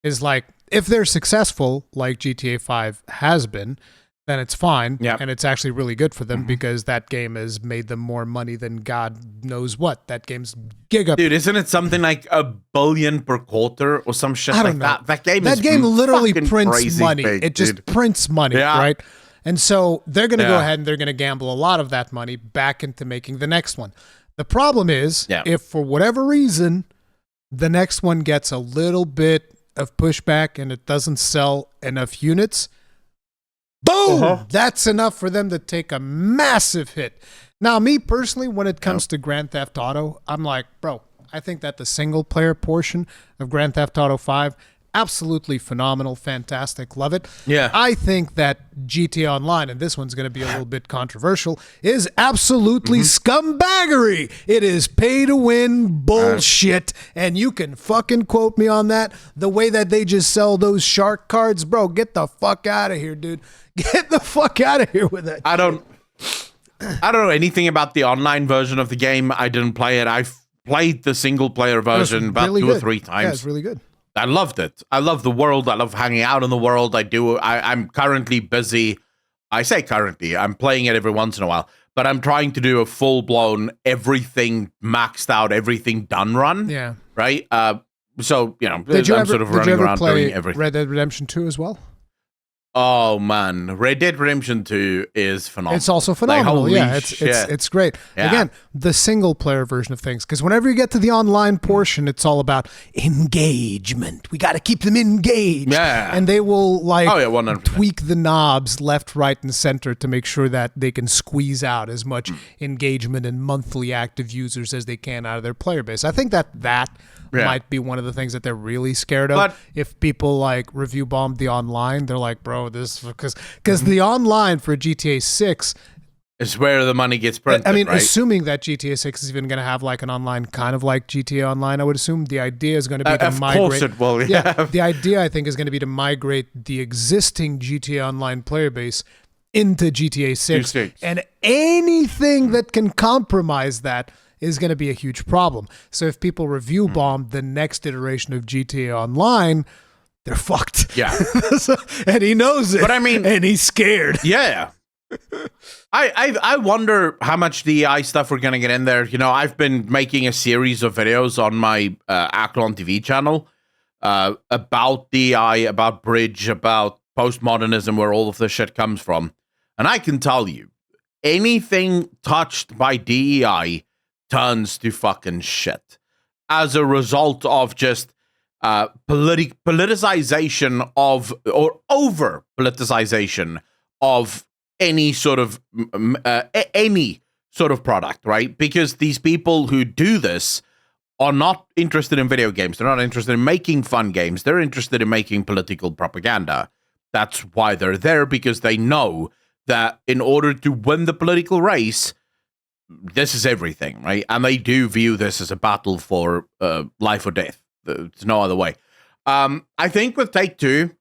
is like, if they're successful, like GTA 5 has been, then it's fine. And it's actually really good for them because that game has made them more money than God knows what. That game's giga. Dude, isn't it something like $1 billion per quarter or some shit like that? That game literally prints money. Big, it just prints money, right? And so they're going to go ahead and they're going to gamble a lot of that money back into making the next one. The problem is, if for whatever reason, the next one gets a little bit of pushback and it doesn't sell enough units, boom, that's enough for them to take a massive hit. Now, me personally, when it comes to Grand Theft Auto, I'm like, bro, I think that the single player portion of Grand Theft Auto 5, absolutely phenomenal, fantastic, love it. I think that GTA Online, and this one's going to be a little bit controversial, is absolutely scumbaggery. It is pay to win bullshit, and you can fucking quote me on that. The way that they just sell those shark cards, bro, get the fuck out of here, dude. Get the fuck out of here with that. I don't know anything about the online version of the game. I didn't play it. I've played the single player version about really 2 or 3 times. Yeah, it's really good. I loved it. I love the world. I love hanging out in the world. I'm currently busy. I say currently. I'm playing it every once in a while. But I'm trying to do a full-blown, everything maxed out, everything done run. Yeah. Right? So, I'm sort of running around doing everything. Red Dead Redemption 2 as well? Oh man, Red Dead Redemption 2 is phenomenal. It's also phenomenal. Like, yeah, it's great. Yeah. Again, the single player version of things, because whenever you get to the online portion, it's all about engagement. We got to keep them engaged. Yeah. And they will like tweak the knobs left, right, and center to make sure that they can squeeze out as much engagement and monthly active users as they can out of their player base. I think that might be one of the things that they're really scared of. But if people like review bomb the online, they're like, bro, this because the online for GTA 6 is where the money gets printed. I mean, right? assuming that GTA 6 is even going to have like an online kind of like GTA Online, I would assume the idea is going to be to migrate. Of course it will. Yeah. The idea I think is going to be to migrate the existing GTA Online player base into GTA 6, and anything that can compromise that is going to be a huge problem. So if people review bomb the next iteration of GTA Online, they're fucked. Yeah. And he knows it. But I mean, and he's scared. Yeah. I wonder how much DEI stuff we're going to get in there. You know, I've been making a series of videos on my Acklon TV channel about DEI, about Bridge, about postmodernism, where all of this shit comes from. And I can tell you, anything touched by DEI turns to fucking shit as a result of just politicization of, or over politicization of any sort of product, right? Because these people who do this are not interested in video games. They're not interested in making fun games. They're interested in making political propaganda. That's why they're there, because they know that in order to win the political race, this is everything, right? And they do view this as a battle for life or death. There's no other way. I think with Take-Two,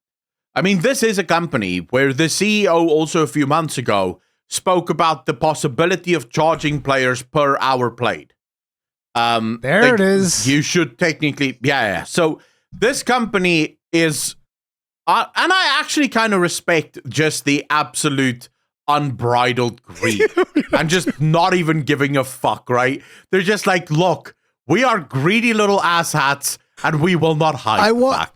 I mean, this is a company where the CEO also a few months ago spoke about the possibility of charging players per hour played. It is. You should technically, yeah. So this company is, and I actually kind of respect just the absolute unbridled greed and just not even giving a fuck, right? They're just like, look, we are greedy little asshats, and we will not hide. I want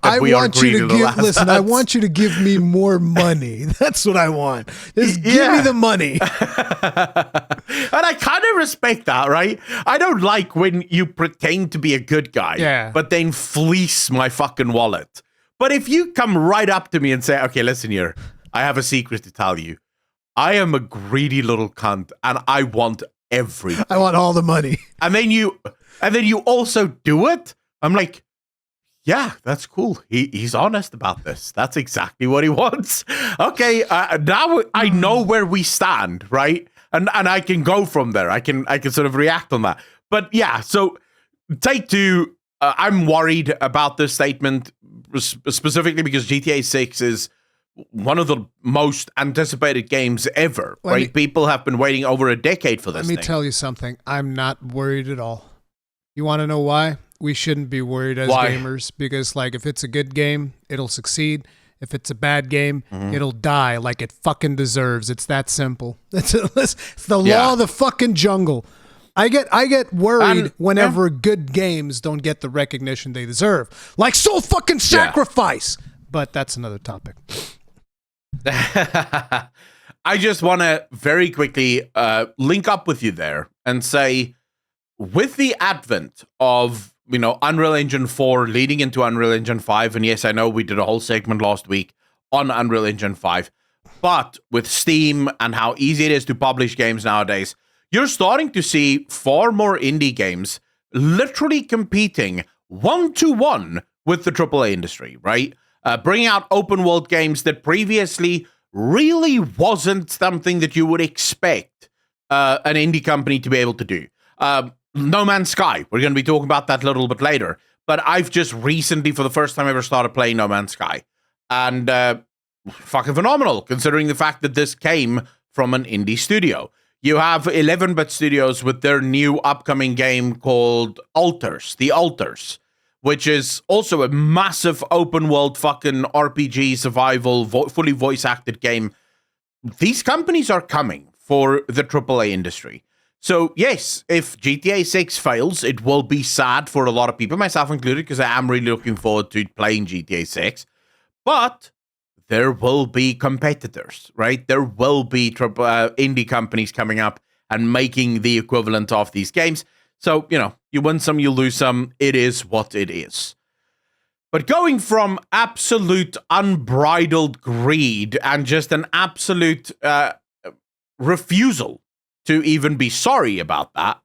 you to give me more money. That's what I want. Just give me the money. And I kind of respect that, right? I don't like when you pretend to be a good guy, but then fleece my fucking wallet. But if you come right up to me and say, okay, listen here, I have a secret to tell you. I am a greedy little cunt, and I want everything. I want all the money. And then you also do it. I'm like, yeah, that's cool. He's honest about this. That's exactly what he wants. Okay, now I know where we stand, right? And I can go from there. I can sort of react on that. But yeah, so Take-Two, I'm worried about this statement specifically because GTA 6 is one of the most anticipated games ever, right? People have been waiting over a decade for this thing. Let me tell you something. I'm not worried at all. You want to know why? We shouldn't be worried as gamers, because like if it's a good game, it'll succeed. If it's a bad game, it'll die like it fucking deserves. It's that simple. It's the law of the fucking jungle. I get worried whenever good games don't get the recognition they deserve. Like Soul fucking Sacrifice. But that's another topic. I just want to very quickly link up with you there and say, with the advent of, you know, Unreal Engine 4 leading into Unreal Engine 5, and yes, I know we did a whole segment last week on Unreal Engine 5, but with Steam and how easy it is to publish games nowadays, you're starting to see far more indie games literally competing one-to-one with the AAA industry, right? Bringing out open world games that previously really wasn't something that you would expect an indie company to be able to do. No Man's Sky, we're going to be talking about that a little bit later, but I've just recently, for the first time ever, started playing No Man's Sky. And fucking phenomenal, considering the fact that this came from an indie studio. You have 11-bit studios with their new upcoming game called The Alters, which is also a massive open world fucking RPG survival, fully voice acted game. These companies are coming for the AAA industry. So yes, if GTA 6 fails, it will be sad for a lot of people, myself included, because I am really looking forward to playing GTA 6. But there will be competitors, right? There will be indie companies coming up and making the equivalent of these games. So, you win some, you lose some. It is what it is. But going from absolute unbridled greed and just an absolute refusal to even be sorry about that,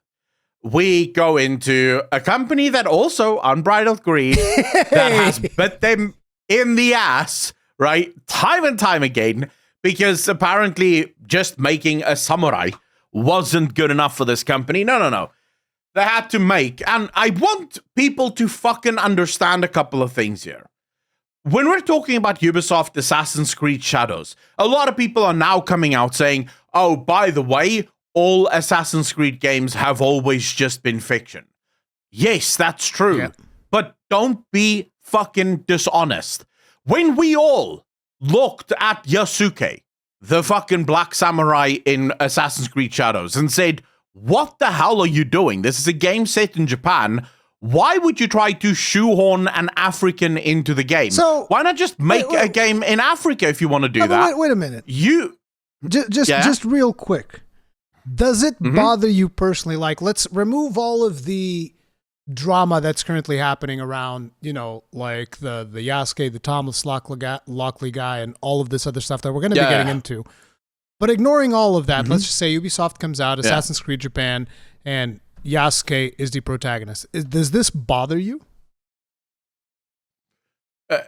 we go into a company that also unbridled greed that has bit them in the ass, right? Time and time again, because apparently just making a samurai wasn't good enough for this company. No. They had to make, and I want people to fucking understand a couple of things here. When we're talking about Ubisoft Assassin's Creed Shadows, a lot of people are now coming out saying, oh, by the way, all Assassin's Creed games have always just been fiction. Yes, that's true. Yeah. But don't be fucking dishonest. When we all looked at Yasuke, the fucking black samurai in Assassin's Creed Shadows, and said, what the hell are you doing? This is a game set in Japan. Why would you try to shoehorn an African into the game? So, why not just make a game in Africa if you want to do that? Wait a minute. Just real quick. Does it bother you personally? Like, let's remove all of the drama that's currently happening around, like the Yasuke, the Thomas Lockley guy, and all of this other stuff that we're going to be getting into. But ignoring all of that, let's just say Ubisoft comes out, Assassin's Creed Japan, and Yasuke is the protagonist. Does this bother you?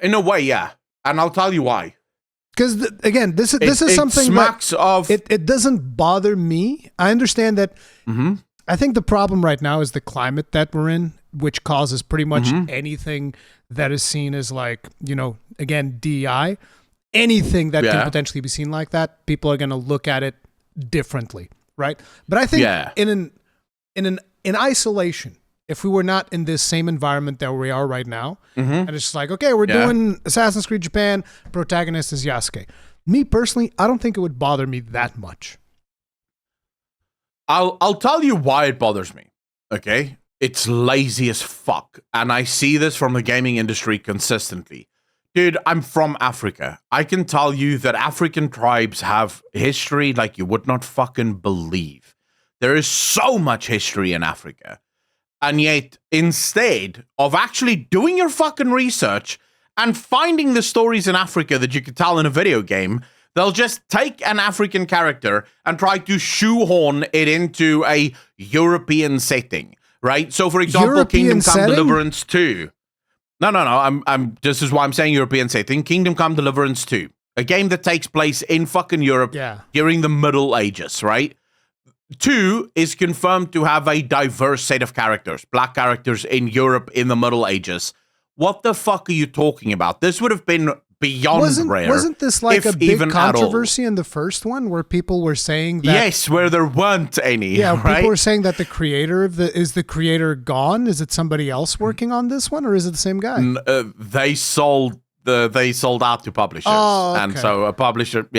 In a way, yeah. And I'll tell you why. Because, again, this is something it doesn't bother me. I understand that. I think the problem right now is the climate that we're in, which causes pretty much anything that is seen as like, again, DEI. Anything that can potentially be seen like that, people are going to look at it differently, right? But I think in isolation, if we were not in this same environment that we are right now, and it's just like, okay, we're doing Assassin's Creed Japan, protagonist is Yasuke. Me personally, I don't think it would bother me that much. I'll tell you why it bothers me, okay? It's lazy as fuck, and I see this from the gaming industry consistently. Dude, I'm from Africa. I can tell you that African tribes have history like you would not fucking believe. There is so much history in Africa. And yet, instead of actually doing your fucking research and finding the stories in Africa that you could tell in a video game, they'll just take an African character and try to shoehorn it into a European setting, right? So, for example, Kingdom Come Deliverance 2. No. This is why I'm saying European setting. Kingdom Come Deliverance 2, a game that takes place in fucking Europe during the Middle Ages, right? 2 is confirmed to have a diverse set of characters, black characters in Europe in the Middle Ages. What the fuck are you talking about? This would have been beyond rare. Wasn't this like a big controversy in the first one where people were saying that... Yes, where there weren't any. Yeah, right? People were saying that the creator is the creator gone? Is it somebody else working on this one, or is it the same guy? They sold out to publishers. Oh, okay. And so a publisher,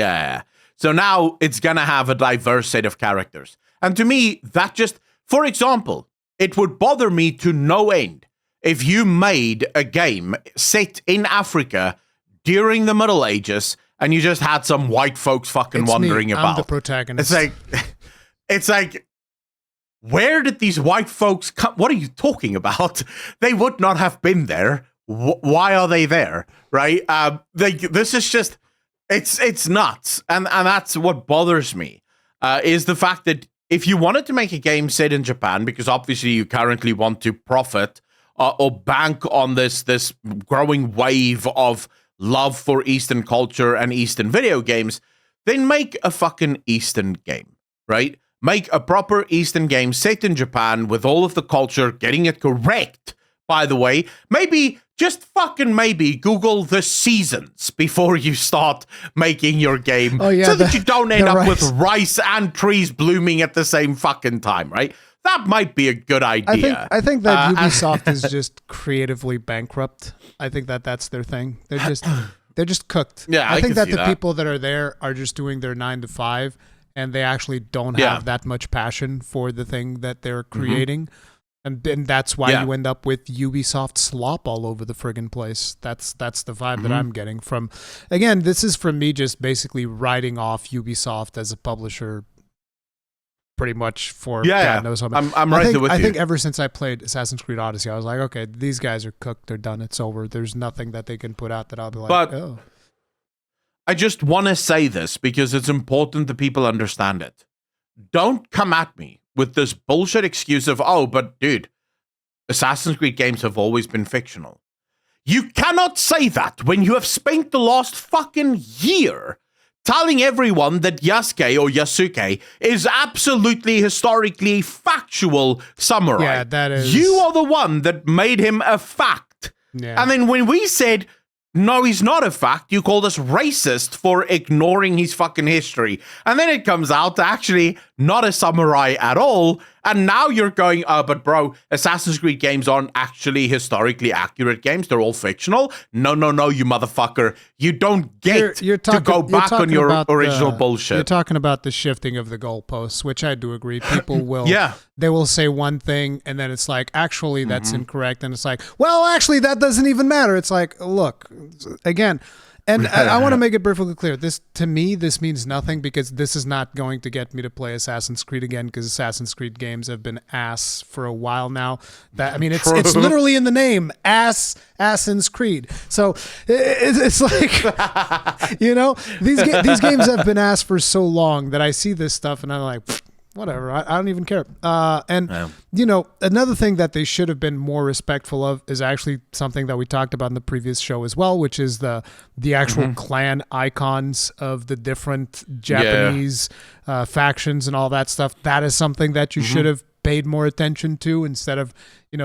So now it's gonna have a diverse set of characters. And to me, that just, for example, it would bother me to no end if you made a game set in Africa during the Middle Ages, and you just had some white folks fucking wandering about. I'm the protagonist. It's like, where did these white folks come? What are you talking about? They would not have been there. Why are they there? Right? This is just, it's nuts, and that's what bothers me. Is the fact that if you wanted to make a game set in Japan, because obviously you currently want to profit or bank on this growing wave of love for Eastern culture and Eastern video games, then make a fucking Eastern game, right? Make a proper Eastern game set in Japan with all of the culture, getting it correct, by the way. Maybe, just fucking maybe, Google the seasons before you start making your game, so that you don't end up with rice and trees blooming at the same fucking time, right? That might be a good idea. I think that Ubisoft is just creatively bankrupt. I think that's their thing. They're just cooked. Yeah, I think that the people that are there are just doing their 9 to 5, and they actually don't have that much passion for the thing that they're creating. And that's why you end up with Ubisoft slop all over the friggin' place. That's the vibe that I'm getting from. Again, this is from me just basically writing off Ubisoft as a publisher, pretty much for God knows how much. I'm right there with you. I think ever since I played Assassin's Creed Odyssey, I was like, okay, these guys are cooked. They're done. It's over. There's nothing that they can put out that I'll be like, oh. I just want to say this because it's important that people understand it. Don't come at me with this bullshit excuse of, oh, but dude, Assassin's Creed games have always been fictional. You cannot say that when you have spent the last fucking year telling everyone that Yasuke is absolutely historically factual samurai. Yeah, that is. You are the one that made him a fact. Yeah. And then when we said, no, he's not a fact, you called us racist for ignoring his fucking history. And then it comes out to actually not a samurai at all. And now you're going, but bro, Assassin's Creed games aren't actually historically accurate games. They're all fictional. No, you motherfucker. You don't get to go back on your original bullshit. You're talking about the shifting of the goalposts, which I do agree. People will, yeah. They will say one thing and then it's like, actually, that's incorrect. And it's like, well, actually, that doesn't even matter. It's like, look, again, and I want to make it perfectly clear. This, to me, this means nothing because this is not going to get me to play Assassin's Creed again because Assassin's Creed games have been ass for a while now. It's literally in the name, Assassin's Creed. So it's like, these games have been ass for so long that I see this stuff and I'm like, whatever, I don't even care. Another thing that they should have been more respectful of is actually something that we talked about in the previous show as well, which is the actual clan icons of the different Japanese factions and all that stuff. That is something that you should have paid more attention to instead of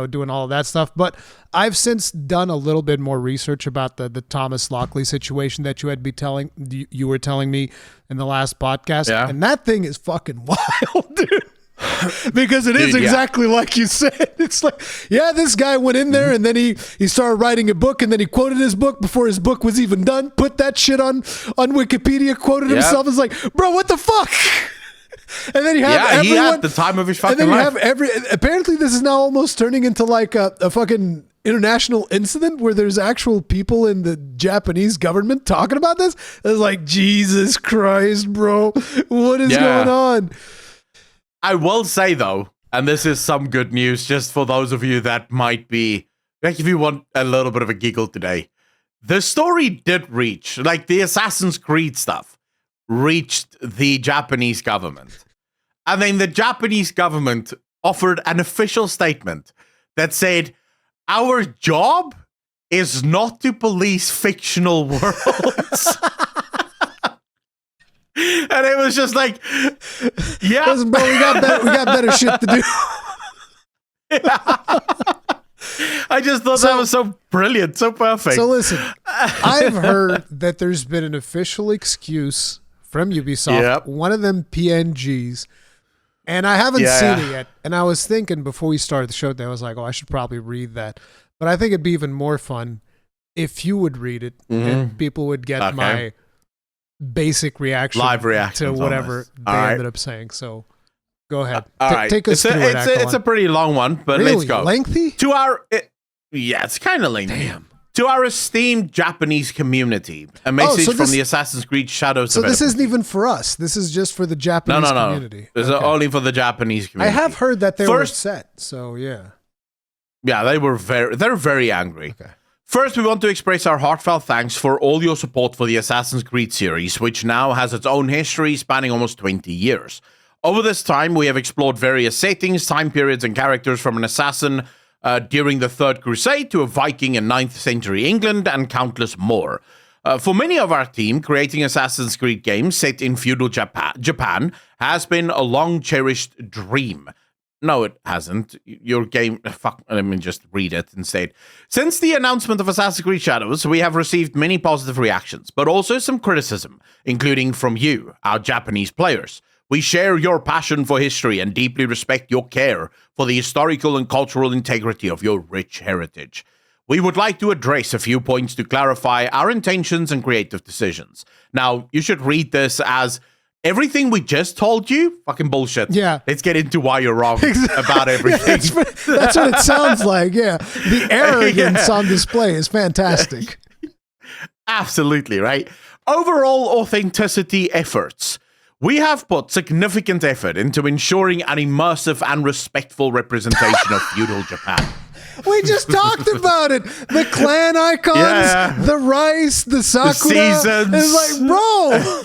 doing all of that stuff. But I've since done a little bit more research about the Thomas Lockley situation that you were telling me in the last podcast, and that thing is fucking wild, dude. Because it is exactly like you said. It's like, this guy went in there and then he started writing a book and then he quoted his book before his book was even done, put that shit on Wikipedia, quoted himself. It's like, bro, what the fuck? And then you have everyone, he had the time of his fucking life. Apparently this is now almost turning into like a fucking international incident where there's actual people in the Japanese government talking about this. It's like, Jesus Christ, bro. What is going on? I will say though, and this is some good news just for those of you that might be, like if you want a little bit of a giggle today, the story did reach, like the Assassin's Creed stuff, reached the Japanese government. And then the Japanese government offered an official statement that said, our job is not to police fictional worlds. And it was just like, listen, bro, we got better shit to do. I just thought that was so brilliant, so perfect. So listen, I've heard that there's been an official excuse from Ubisoft, one of them PNGs, and I haven't seen it yet. And I was thinking before we started the show today, I was like, I should probably read that. But I think it'd be even more fun if you would read it and people would get my basic reaction, live reaction to whatever they ended up saying. So go ahead. Take us through it. It's a pretty long one, but really? Let's go. Lengthy? It's kind of lengthy. Damn. To our esteemed Japanese community, a message from the Assassin's Creed Shadows. So this isn't even for us. This is just for the Japanese community. This is only for the Japanese community. I have heard that they were upset. So yeah, they're very angry. Okay. First, we want to express our heartfelt thanks for all your support for the Assassin's Creed series, which now has its own history spanning almost 20 years. Over this time, we have explored various settings, time periods, and characters from an assassin during the Third Crusade to a Viking in 9th century England and countless more. For many of our team, creating Assassin's Creed games set in feudal Japan has been a long-cherished dream. No, it hasn't. Your game... Fuck, let me just read it instead. Since the announcement of Assassin's Creed Shadows, we have received many positive reactions, but also some criticism, including from you, our Japanese players. We share your passion for history and deeply respect your care for the historical and cultural integrity of your rich heritage. We would like to address a few points to clarify our intentions and creative decisions. Now, you should read this as everything we just told you, fucking bullshit. Yeah. Let's get into why you're wrong about everything. That's what it sounds like, yeah. The arrogance on display is fantastic. Absolutely, right? Overall authenticity efforts. We have put significant effort into ensuring an immersive and respectful representation of feudal Japan. We just talked about it. The clan icons, the rice, the sakura. The seasons. It's like, bro.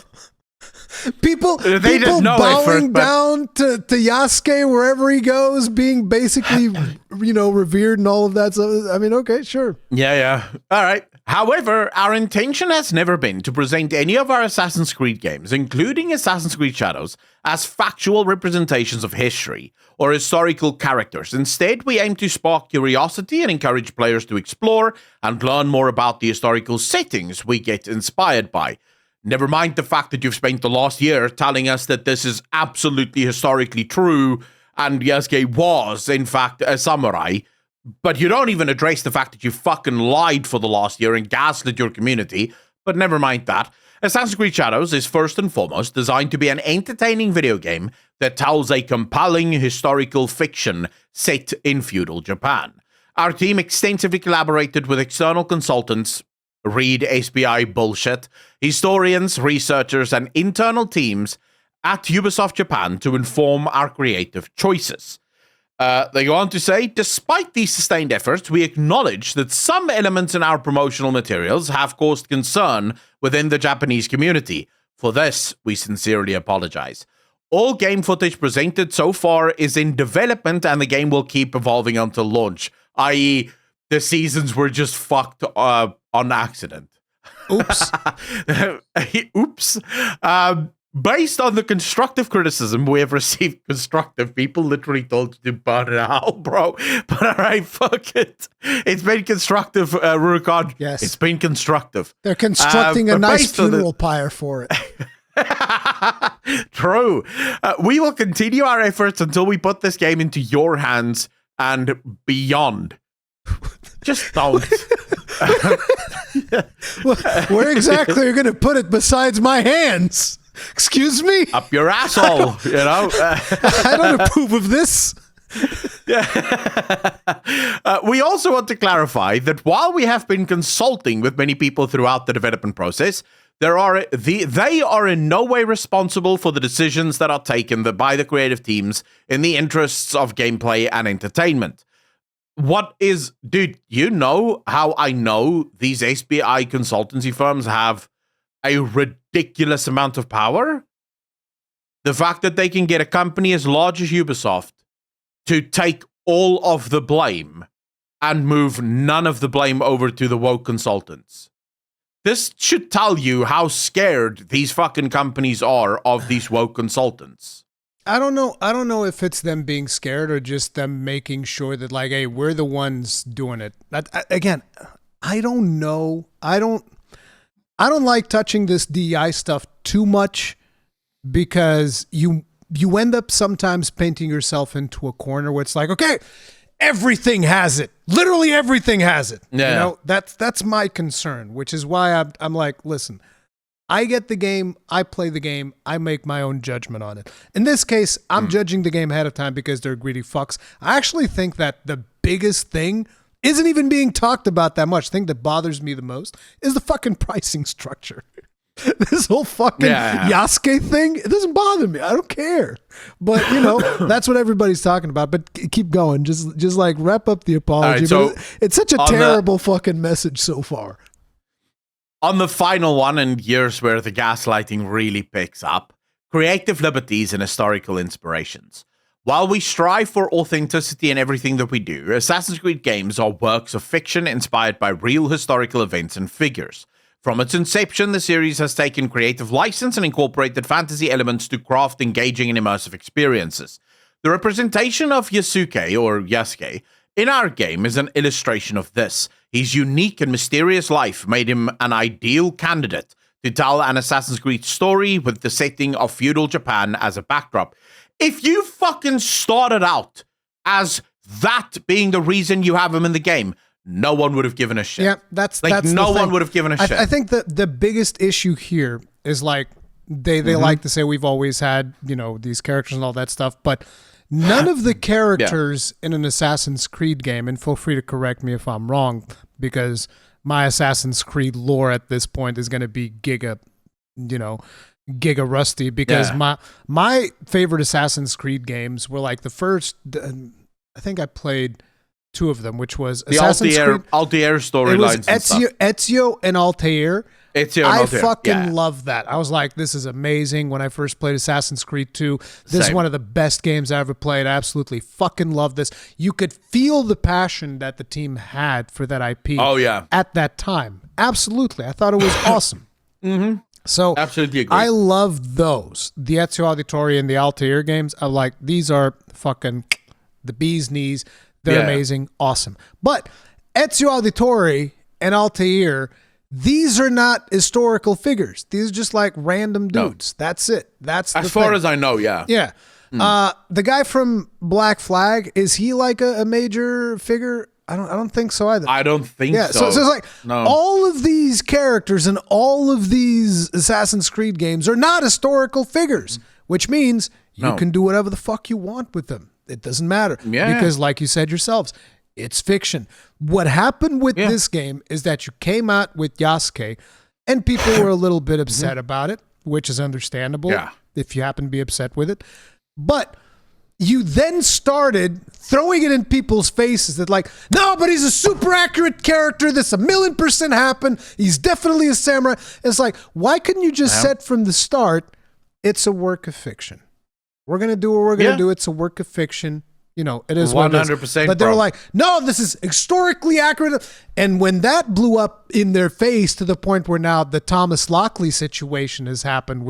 People bowing down to Yasuke wherever he goes, being basically, revered and all of that. So, I mean, okay, sure. Yeah. All right. However, our intention has never been to present any of our Assassin's Creed games, including Assassin's Creed Shadows, as factual representations of history or historical characters. Instead, we aim to spark curiosity and encourage players to explore and learn more about the historical settings we get inspired by. Never mind the fact that you've spent the last year telling us that this is absolutely historically true and Yasuke was, in fact, a samurai. But you don't even address the fact that you fucking lied for the last year and gaslit your community. But never mind that. Assassin's Creed Shadows is first and foremost designed to be an entertaining video game that tells a compelling historical fiction set in feudal Japan. Our team extensively collaborated with external consultants, read SPI bullshit, historians, researchers, and internal teams at Ubisoft Japan to inform our creative choices. They go on to say, despite these sustained efforts, we acknowledge that some elements in our promotional materials have caused concern within the Japanese community. For this, we sincerely apologize. All game footage presented so far is in development and the game will keep evolving until launch, i.e., the seasons were just fucked on accident. Oops. Oops. Based on the constructive criticism we have received, people literally told you to burn it out, bro. But all right, fuck it. It's been constructive, Rurikon. Yes. It's been constructive. They're constructing a nice funeral pyre for it. True. We will continue our efforts until we put this game into your hands and beyond. Just don't. Where exactly are you going to put it besides my hands? Excuse me? Up your asshole, I don't approve of this. We also want to clarify that while we have been consulting with many people throughout the development process, they are in no way responsible for the decisions that are taken by the creative teams in the interests of gameplay and entertainment. Dude, you know how I know these SBI consultancy firms have a ridiculous amount of power? The fact that they can get a company as large as Ubisoft to take all of the blame and move none of the blame over to the woke consultants. This should tell you how scared these fucking companies are of these woke consultants. I don't know if it's them being scared or just them making sure that, like, hey, we're the ones doing it. Again, I don't know. I don't like touching this DEI stuff too much because you end up sometimes painting yourself into a corner where it's like, okay, everything has it. Literally everything has it. Yeah. That's my concern, which is why I'm like, listen, I get the game, I play the game, I make my own judgment on it. In this case, I'm judging the game ahead of time because they're greedy fucks. I actually think that the biggest thing isn't even being talked about that much. The thing that bothers me the most is the fucking pricing structure. This whole fucking Yasuke thing, it doesn't bother me. I don't care. But, that's what everybody's talking about. But keep going. Just like wrap up the apology. Right, so it's such a terrible fucking message so far. On the final one, and here's where the gaslighting really picks up, creative liberties and historical inspirations. While we strive for authenticity in everything that we do, Assassin's Creed games are works of fiction inspired by real historical events and figures. From its inception, the series has taken creative license and incorporated fantasy elements to craft engaging and immersive experiences. The representation of Yasuke in our game is an illustration of this. His unique and mysterious life made him an ideal candidate to tell an Assassin's Creed story with the setting of feudal Japan as a backdrop. If you fucking started out as that being the reason you have him in the game, no one would have given a shit. Yeah, that's no one would have given a shit. I think that the biggest issue here is like They like to say we've always had, these characters and all that stuff, but none of the characters in an Assassin's Creed game, and feel free to correct me if I'm wrong, because my Assassin's Creed lore at this point is going to be giga rusty, because my favorite Assassin's Creed games were like the first, I think I played 2 of them, which was the Assassin's Creed. Altair storylines. It was Ezio and Altair. I fucking love that. I was like, this is amazing. When I first played Assassin's Creed 2, this is one of the best games I ever played. I absolutely fucking love this. You could feel the passion that the team had for that IP at that time. Absolutely. I thought it was awesome. So absolutely agree. I love those. The Ezio Auditore and the Altair games. I'm like, these are fucking the bee's knees. They're amazing. Awesome. But Ezio Auditore and Altair, these are not historical figures. These are just like random dudes. That's it. That's as far as I know. Yeah. Yeah. The guy from Black Flag, is he like a major figure? I don't think so either. I don't think so. So it's like all of these characters and all of these Assassin's Creed games are not historical figures, which means you can do whatever the fuck you want with them. It doesn't matter. Yeah. Because like you said yourselves, it's fiction. What happened with this game is that you came out with Yasuke, and people were a little bit upset about it, which is understandable if you happen to be upset with it. But you then started throwing it in people's faces that like, no, but he's a super accurate character. This 1,000,000% happened. He's definitely a samurai. It's like, why couldn't you just said from the start, it's a work of fiction. We're going to do what we're going to do. It's a work of fiction. It is 100%. But they were like, no, this is historically accurate. And when that blew up in their face to the point where now the Thomas Lockley situation has happened,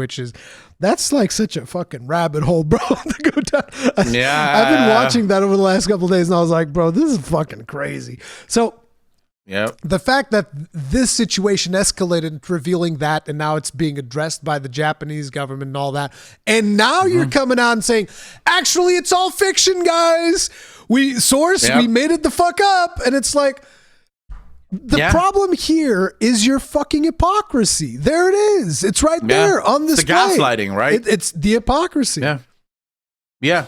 that's like such a fucking rabbit hole, bro. To go down. I've been watching that over the last couple of days, and I was like, bro, this is fucking crazy. So the fact that this situation escalated, revealing that, and now it's being addressed by the Japanese government and all that, and now you're coming out and saying, actually, it's all fiction, guys. We made it the fuck up, and it's like, the problem here is your fucking hypocrisy. There it is. It's right there on this. The gaslighting, right? It's the hypocrisy. Yeah.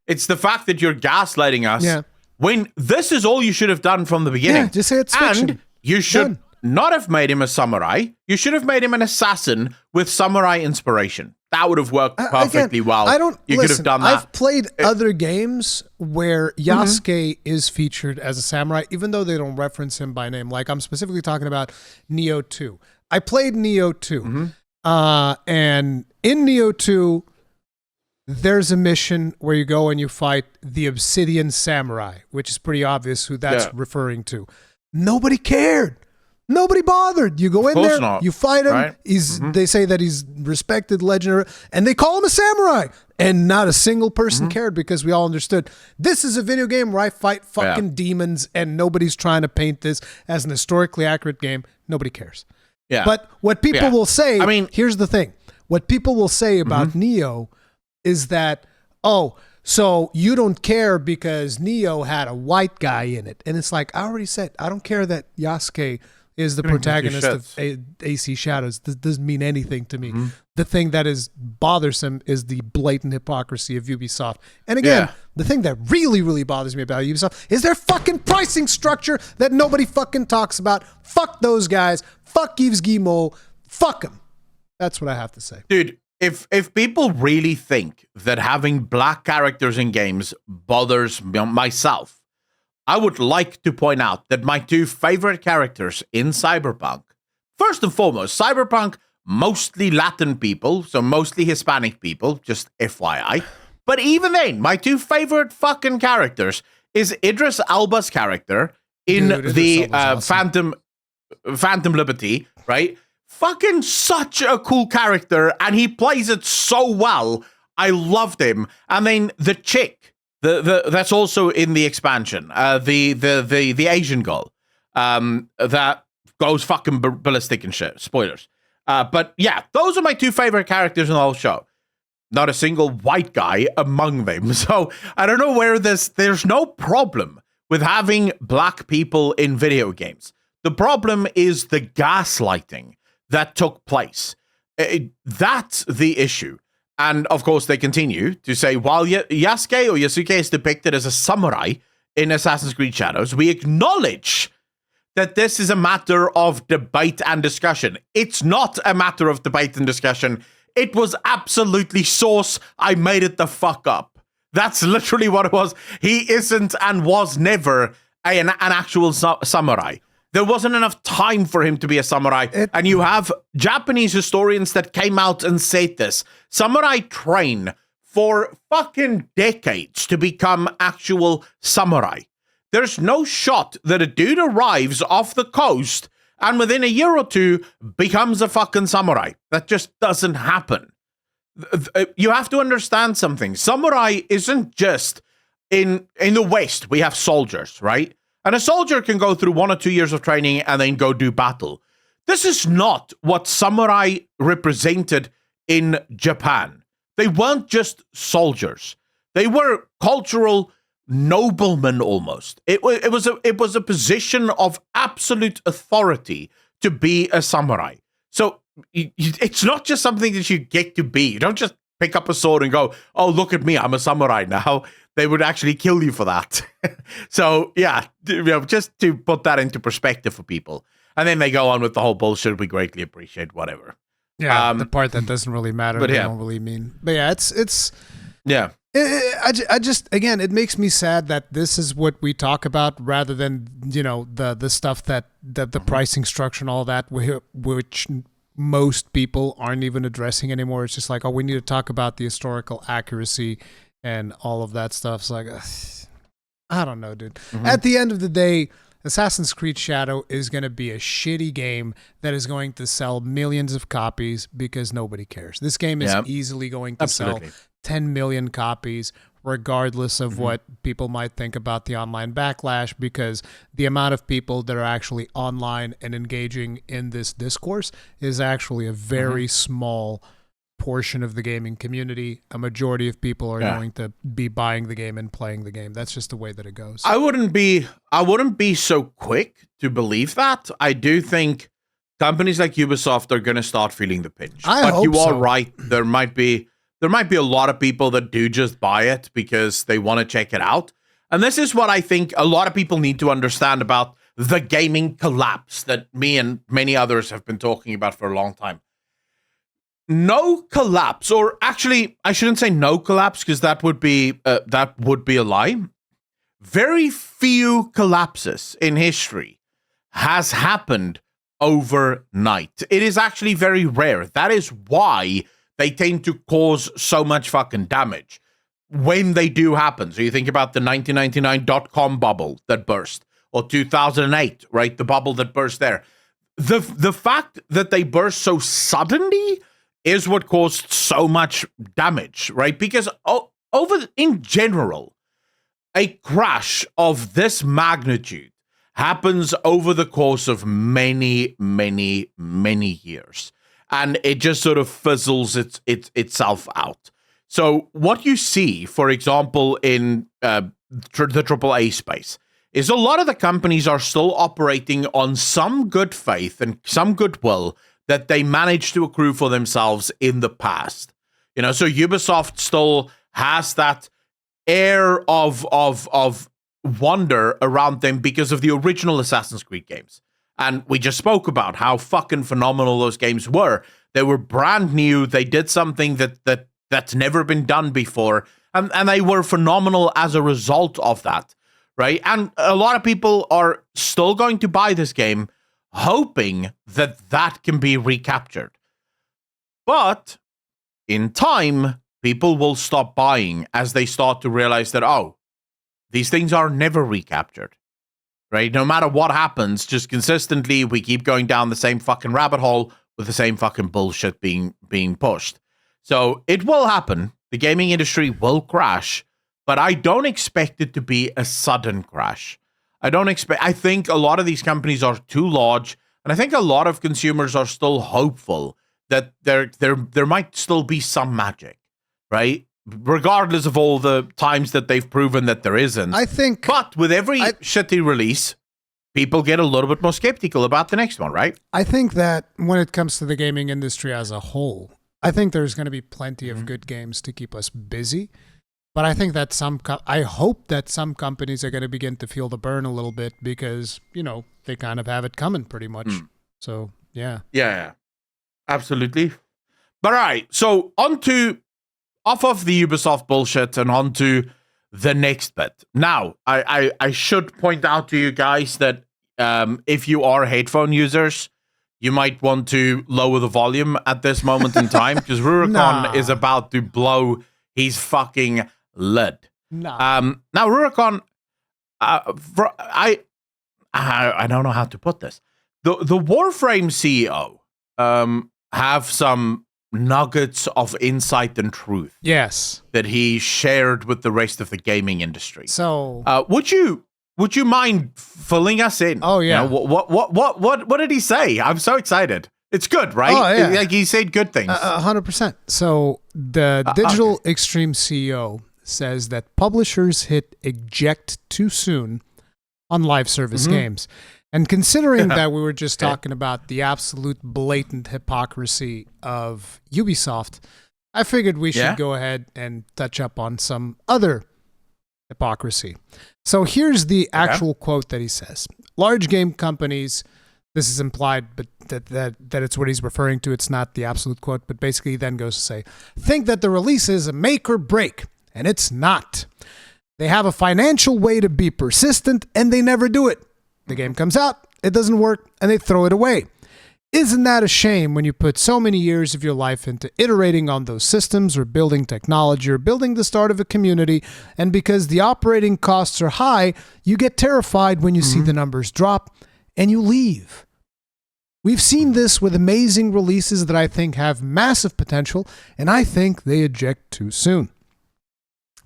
It's the fact that you're gaslighting us. Yeah. When this is all you should have done from the beginning. Yeah, just say it's fiction. And you should not have made him a samurai. You should have made him an assassin with samurai inspiration. That would have worked perfectly well. You could have done that. I've played other games where Yasuke is featured as a samurai, even though they don't reference him by name. Like, I'm specifically talking about Neo 2. I played Neo 2. And in Neo 2, there's a mission where you go and you fight the Obsidian Samurai, which is pretty obvious who that's referring to. Nobody cared. Nobody bothered. You go in there, you fight him. Right? They say that he's respected, legendary, and they call him a samurai. And not a single person cared, because we all understood this is a video game where I fight fucking demons, and nobody's trying to paint this as an historically accurate game. Nobody cares. Yeah. But what people will say, here's the thing. What people will say about Neo is that, so you don't care because Neo had a white guy in it. And it's like, I already said, I don't care that Yasuke is the protagonist of AC Shadows. This doesn't mean anything to me. The thing that is bothersome is the blatant hypocrisy of Ubisoft. And again, the thing that really, really bothers me about Ubisoft is their fucking pricing structure that nobody fucking talks about. Fuck those guys. Fuck Yves Guillemot. Fuck them. That's what I have to say. Dude, if people really think that having black characters in games bothers myself, I would like to point out that my 2 favorite characters in Cyberpunk, first and foremost, Cyberpunk, mostly Latin people, so mostly Hispanic people, just FYI. But even then, my 2 favorite fucking characters is Idris Elba's character in the awesome. Phantom Liberty, right? Fucking such a cool character, and he plays it so well. I loved him. And then the chick, that's also in the expansion, the Asian girl, that goes fucking ballistic and shit. Spoilers. But yeah, those are my 2 favorite characters in the whole show. Not a single white guy among them. So I don't know where there's no problem with having black people in video games. The problem is the gaslighting that took place. That's the issue. And of course, they continue to say, while Yasuke or Yasuke is depicted as a samurai in Assassin's Creed Shadows, we acknowledge that this is a matter of debate and discussion. It's not a matter of debate and discussion. It was absolutely source. I made it the fuck up. That's literally what it was. He isn't and was never an actual samurai. There wasn't enough time for him to be a samurai. And you have Japanese historians that came out and said this. Samurai train for fucking decades to become actual samurai. There's no shot that a dude arrives off the coast and within a year or two becomes a fucking samurai. That just doesn't happen. You have to understand something. Samurai isn't just in the West. We have soldiers, right? And a soldier can go through 1 or 2 years of training and then go do battle. This is not what samurai represented in Japan. They weren't just soldiers. They were cultural noblemen almost. It was a position of absolute authority to be a samurai. So it's not just something that you get to be. You don't just pick up a sword and go, oh, look at me, I'm a samurai now. They would actually kill you for that. So, yeah, just to put that into perspective for people. And then they go on with the whole bullshit, we greatly appreciate, whatever. Yeah, the part that doesn't really matter, but they don't really mean. But yeah, it's yeah. I just, again, it makes me sad that this is what we talk about rather than, the stuff that the pricing structure and all that, which most people aren't even addressing anymore. It's just like, oh, we need to talk about the historical accuracy and all of that stuff. It's like, I don't know, dude. Mm-hmm. At the end of the day, Assassin's Creed Shadow is going to be a shitty game that is going to sell millions of copies because nobody cares. This game is easily going to sell 10 million copies, regardless of what people might think about the online backlash, because the amount of people that are actually online and engaging in this discourse is actually a very small portion of the gaming community. A majority of people are going to be buying the game and playing the game. That's just the way that it goes. I wouldn't be so quick to believe that. I do think companies like Ubisoft are going to start feeling the pinch. But you are right. There might be a lot of people that do just buy it because they want to check it out. And this is what I think a lot of people need to understand about the gaming collapse that me and many others have been talking about for a long time. No collapse, or actually, I shouldn't say no collapse because that would be a lie. Very few collapses in history has happened overnight. It is actually very rare. That is why they tend to cause so much fucking damage when they do happen. So you think about the 1999 .com bubble that burst, or 2008, right? The bubble that burst there. The fact that they burst so suddenly is what caused so much damage, right? Because in general, a crash of this magnitude happens over the course of many, many, many years. And it just sort of fizzles itself out. So what you see, for example, in the AAA space, is a lot of the companies are still operating on some good faith and some goodwill that they managed to accrue for themselves in the past. So Ubisoft still has that air of wonder around them because of the original Assassin's Creed games. And we just spoke about how fucking phenomenal those games were. They were brand new. They did something that's never been done before. And they were phenomenal as a result of that, right? And a lot of people are still going to buy this game hoping that can be recaptured. But in time, people will stop buying as they start to realize that, these things are never recaptured. Right? No matter what happens, just consistently, we keep going down the same fucking rabbit hole with the same fucking bullshit being pushed. So it will happen. The gaming industry will crash, but I don't expect it to be a sudden crash. I think a lot of these companies are too large, and I think a lot of consumers are still hopeful that there might still be some magic, right? Regardless of all the times that they've proven that there isn't. I think, but with every shitty release, people get a little bit more skeptical about the next one, right? I think that when it comes to the gaming industry as a whole, I think there's going to be plenty of good games to keep us busy. But I think that I hope that some companies are going to begin to feel the burn a little bit because, they kind of have it coming pretty much. So, yeah. Yeah, absolutely. But all right, so off of the Ubisoft bullshit and onto the next bit. Now, I should point out to you guys that if you are headphone users, you might want to lower the volume at this moment in time because Rurikon is about to blow his fucking lid. Now, Rurikon, I don't know how to put this. The Warframe CEO have some nuggets of insight and truth. Yes, that he shared with the rest of the gaming industry. So, would you mind filling us in? Oh yeah. What did he say? I'm so excited. It's good, right? Oh, yeah. Like he said good things. 100%. So the Digital Extreme CEO says that publishers hit eject too soon on live service games. And considering that we were just talking about the absolute blatant hypocrisy of Ubisoft, I figured we should go ahead and touch up on some other hypocrisy. So here's the actual quote that he says. Large game companies, this is implied, but that it's what he's referring to. It's not the absolute quote, but basically he then goes to say, think that the release is a make or break, and it's not. They have a financial way to be persistent, and they never do it. The game comes out, it doesn't work, and they throw it away. Isn't that a shame when you put so many years of your life into iterating on those systems or building technology or building the start of a community, and because the operating costs are high, you get terrified when you see the numbers drop and you leave? We've seen this with amazing releases that I think have massive potential, and I think they eject too soon.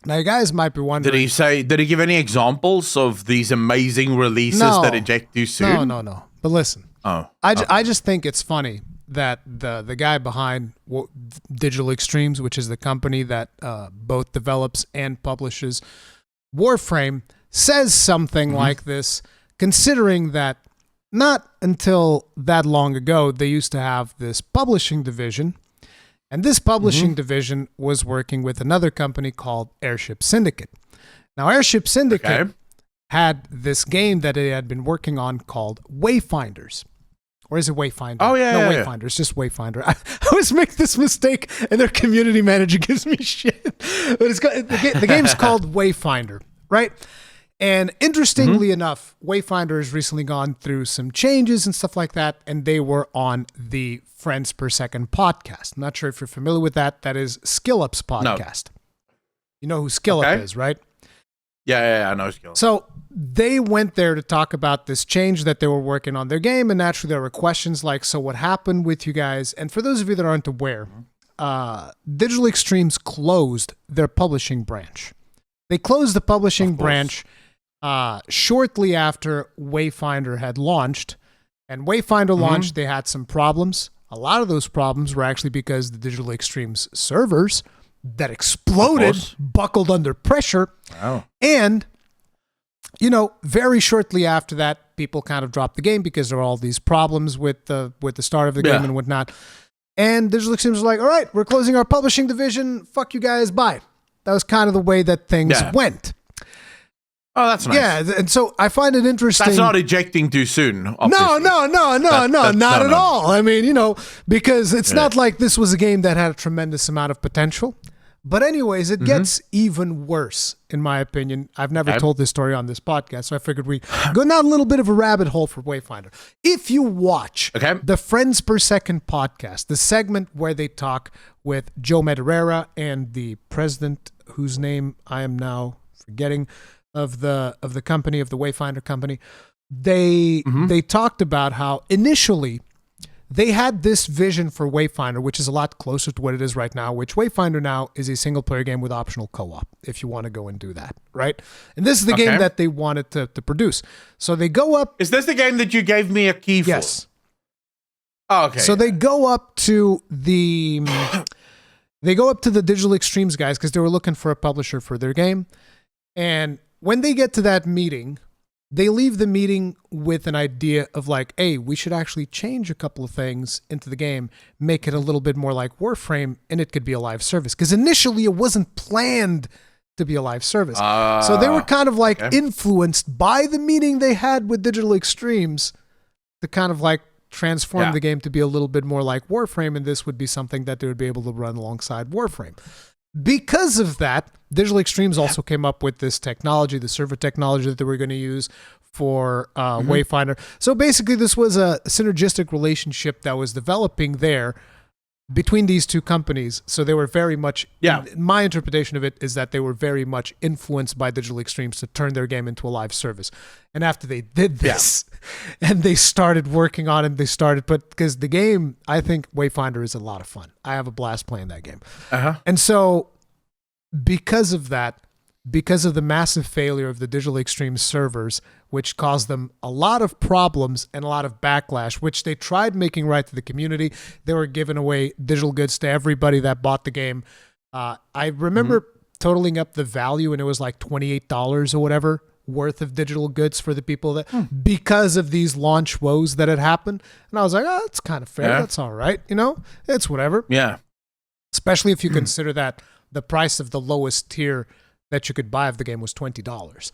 Now, you guys might be wondering... Did he give any examples of these amazing releases that eject too soon? No. But listen, I just think it's funny that the guy behind Digital Extremes, which is the company that both develops and publishes Warframe, says something like this, considering that not until that long ago, they used to have this publishing division. And this publishing division was working with another company called Airship Syndicate. Now, Airship Syndicate had this game that they had been working on called Wayfinders. Or is it Wayfinder? Oh, yeah. No, Wayfinder. It's just Wayfinder. I always make this mistake, and their community manager gives me shit. But the game's called Wayfinder, right? And interestingly enough, Wayfinder has recently gone through some changes and stuff like that, and they were on the Friends Per Second podcast. I'm not sure if you're familiar with that. That is SkillUp's podcast. No. You know who SkillUp is, right? Yeah, I know SkillUp. So they went there to talk about this change that they were working on their game, and naturally there were questions like, so what happened with you guys? And for those of you that aren't aware, Digital Extremes closed their publishing branch. They closed the publishing branch shortly after Wayfinder had launched. And Wayfinder launched, they had some problems. A lot of those problems were actually because the Digital Extremes servers that exploded buckled under pressure. Wow. And, very shortly after that, people kind of dropped the game because there were all these problems with the start of the game and whatnot. And Digital Extremes was like, all right, we're closing our publishing division. Fuck you guys, bye. That was kind of the way that things went. Oh, that's nice. Yeah, and so I find it interesting. That's not ejecting too soon. Obviously. No, not at all. I mean, because it's not like this was a game that had a tremendous amount of potential. But anyways, it gets even worse, in my opinion. I've never told this story on this podcast, so I figured we go down a little bit of a rabbit hole for Wayfinder. If you watch the Friends Per Second podcast, the segment where they talk with Joe Madureira and the president, whose name I am now forgetting, of the company, of the Wayfinder company, they talked about how initially they had this vision for Wayfinder, which is a lot closer to what it is right now, which Wayfinder now is a single-player game with optional co-op, if you want to go and do that, right? And this is the game that they wanted to produce. So they go up... Is this the game that you gave me a key for? Yes. Oh, okay. So they go up to the... They go up to the Digital Extremes guys because they were looking for a publisher for their game. And when they get to that meeting, they leave the meeting with an idea of like, hey, we should actually change a couple of things into the game, make it a little bit more like Warframe, and it could be a live service. Because initially it wasn't planned to be a live service. So they were kind of like influenced by the meeting they had with Digital Extremes to kind of like transform the game to be a little bit more like Warframe, and this would be something that they would be able to run alongside Warframe. Because of that, Digital Extremes also came up with this technology, the server technology that they were going to use for Wayfinder. So basically, this was a synergistic relationship that was developing there between these two companies. So they were very much, my interpretation of it is that they were very much influenced by Digital Extremes to turn their game into a live service. And after they did this and they started working on it, because the game, I think Wayfinder is a lot of fun. I have a blast playing that game. And so because of that, because of the massive failure of the Digital Extremes servers, which caused them a lot of problems and a lot of backlash, which they tried making right to the community. They were giving away digital goods to everybody that bought the game. I remember totaling up the value, and it was like $28 or whatever worth of digital goods for the people that, because of these launch woes that had happened. And I was like, oh, that's kind of fair. That's all right. You know, it's whatever. Yeah. Especially if you consider that the price of the lowest tier that you could buy of the game was $20.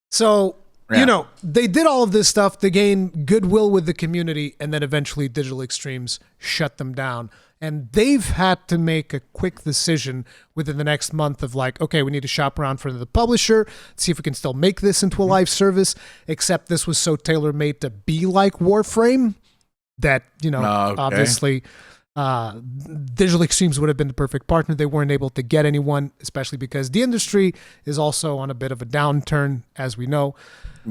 So, you know, they did all of this stuff to gain goodwill with the community, and then eventually Digital Extremes shut them down. And they've had to make a quick decision within the next month of like, okay, we need to shop around for the publisher, see if we can still make this into a live service, except this was so tailor-made to be like Warframe that, you know, obviously... Digital Extremes would have been the perfect partner. They weren't able to get anyone, especially because the industry is also on a bit of a downturn, as we know.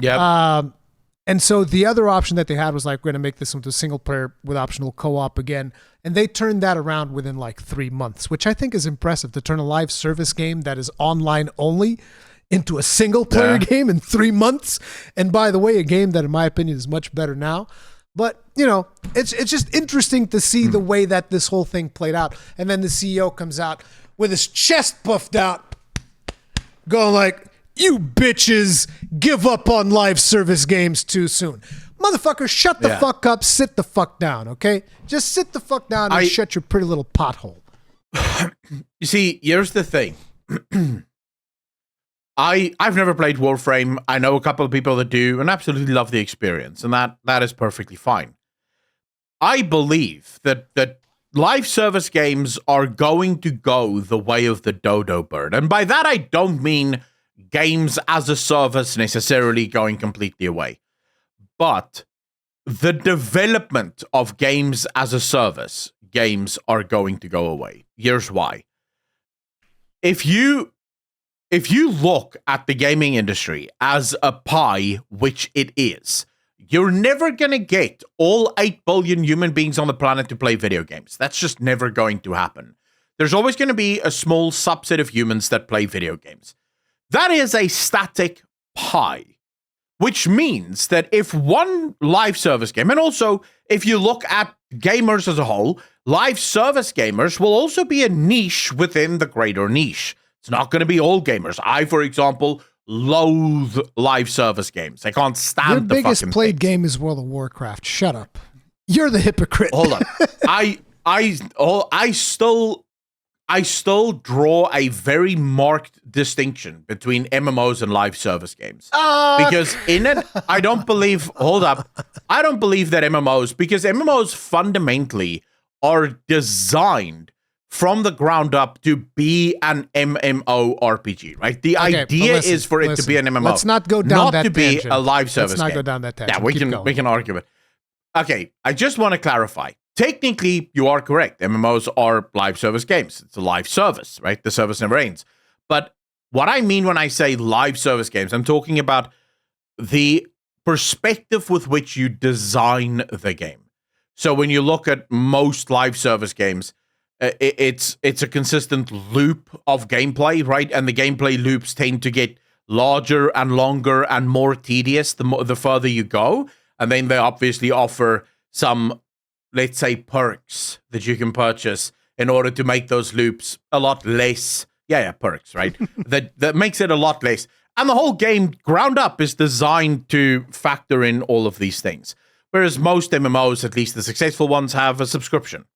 And so the other option that they had was like, we're going to make this into a single player with optional co-op again. And they turned that around within like 3 months, which I think is impressive, to turn a live service game that is online only into a single player game in 3 months. And by the way, a game that in my opinion is much better now. But, you know, it's just interesting to see the way that this whole thing played out. And then the CEO comes out with his chest puffed out, going like, you bitches give up on live service games too soon. Motherfucker, shut the fuck up, sit the fuck down, okay? Just sit the fuck down and shut your pretty little pothole. You see, here's the thing. I've never played Warframe. I know a couple of people that do and absolutely love the experience, and that is perfectly fine. I believe that live service games are going to go the way of the dodo bird. And by that, I don't mean games as a service necessarily going completely away. But the development of games as a service, games are going to go away. Here's why. If you look at the gaming industry as a pie, which it is, you're never going to get all 8 billion human beings on the planet to play video games. That's just never going to happen. There's always going to be a small subset of humans that play video games. That is a static pie, which means that if one live service game, and also if you look at gamers as a whole, live service gamers will also be a niche within the greater niche. It's not going to be all gamers. I, for example, loathe live service games. I can't stand Your the fucking biggest played things. game is World of Warcraft. Shut up. You're the hypocrite. Hold on. I still draw a very marked distinction between MMOs and live service games. Because in it, I don't believe that MMOs, because MMOs fundamentally are designed from the ground up to be an MMO RPG, right? The idea is for it to be an MMO. Let's not go down that tangent. Not to be a live service Let's not game. go down that tangent. Yeah, we can argue it. Okay, I just want to clarify. Technically, you are correct. MMOs are live service games. It's a live service, right? The service never ends. But what I mean when I say live service games, I'm talking about the perspective with which you design the game. So when you look at most live service games, it's a consistent loop of gameplay, right? And the gameplay loops tend to get larger and longer and more tedious the further you go. And then they obviously offer some, let's say, perks that you can purchase in order to make those loops a lot less. Yeah, perks, right? that makes it a lot less. And the whole game, ground up, is designed to factor in all of these things. Whereas most MMOs, at least the successful ones, have a subscription.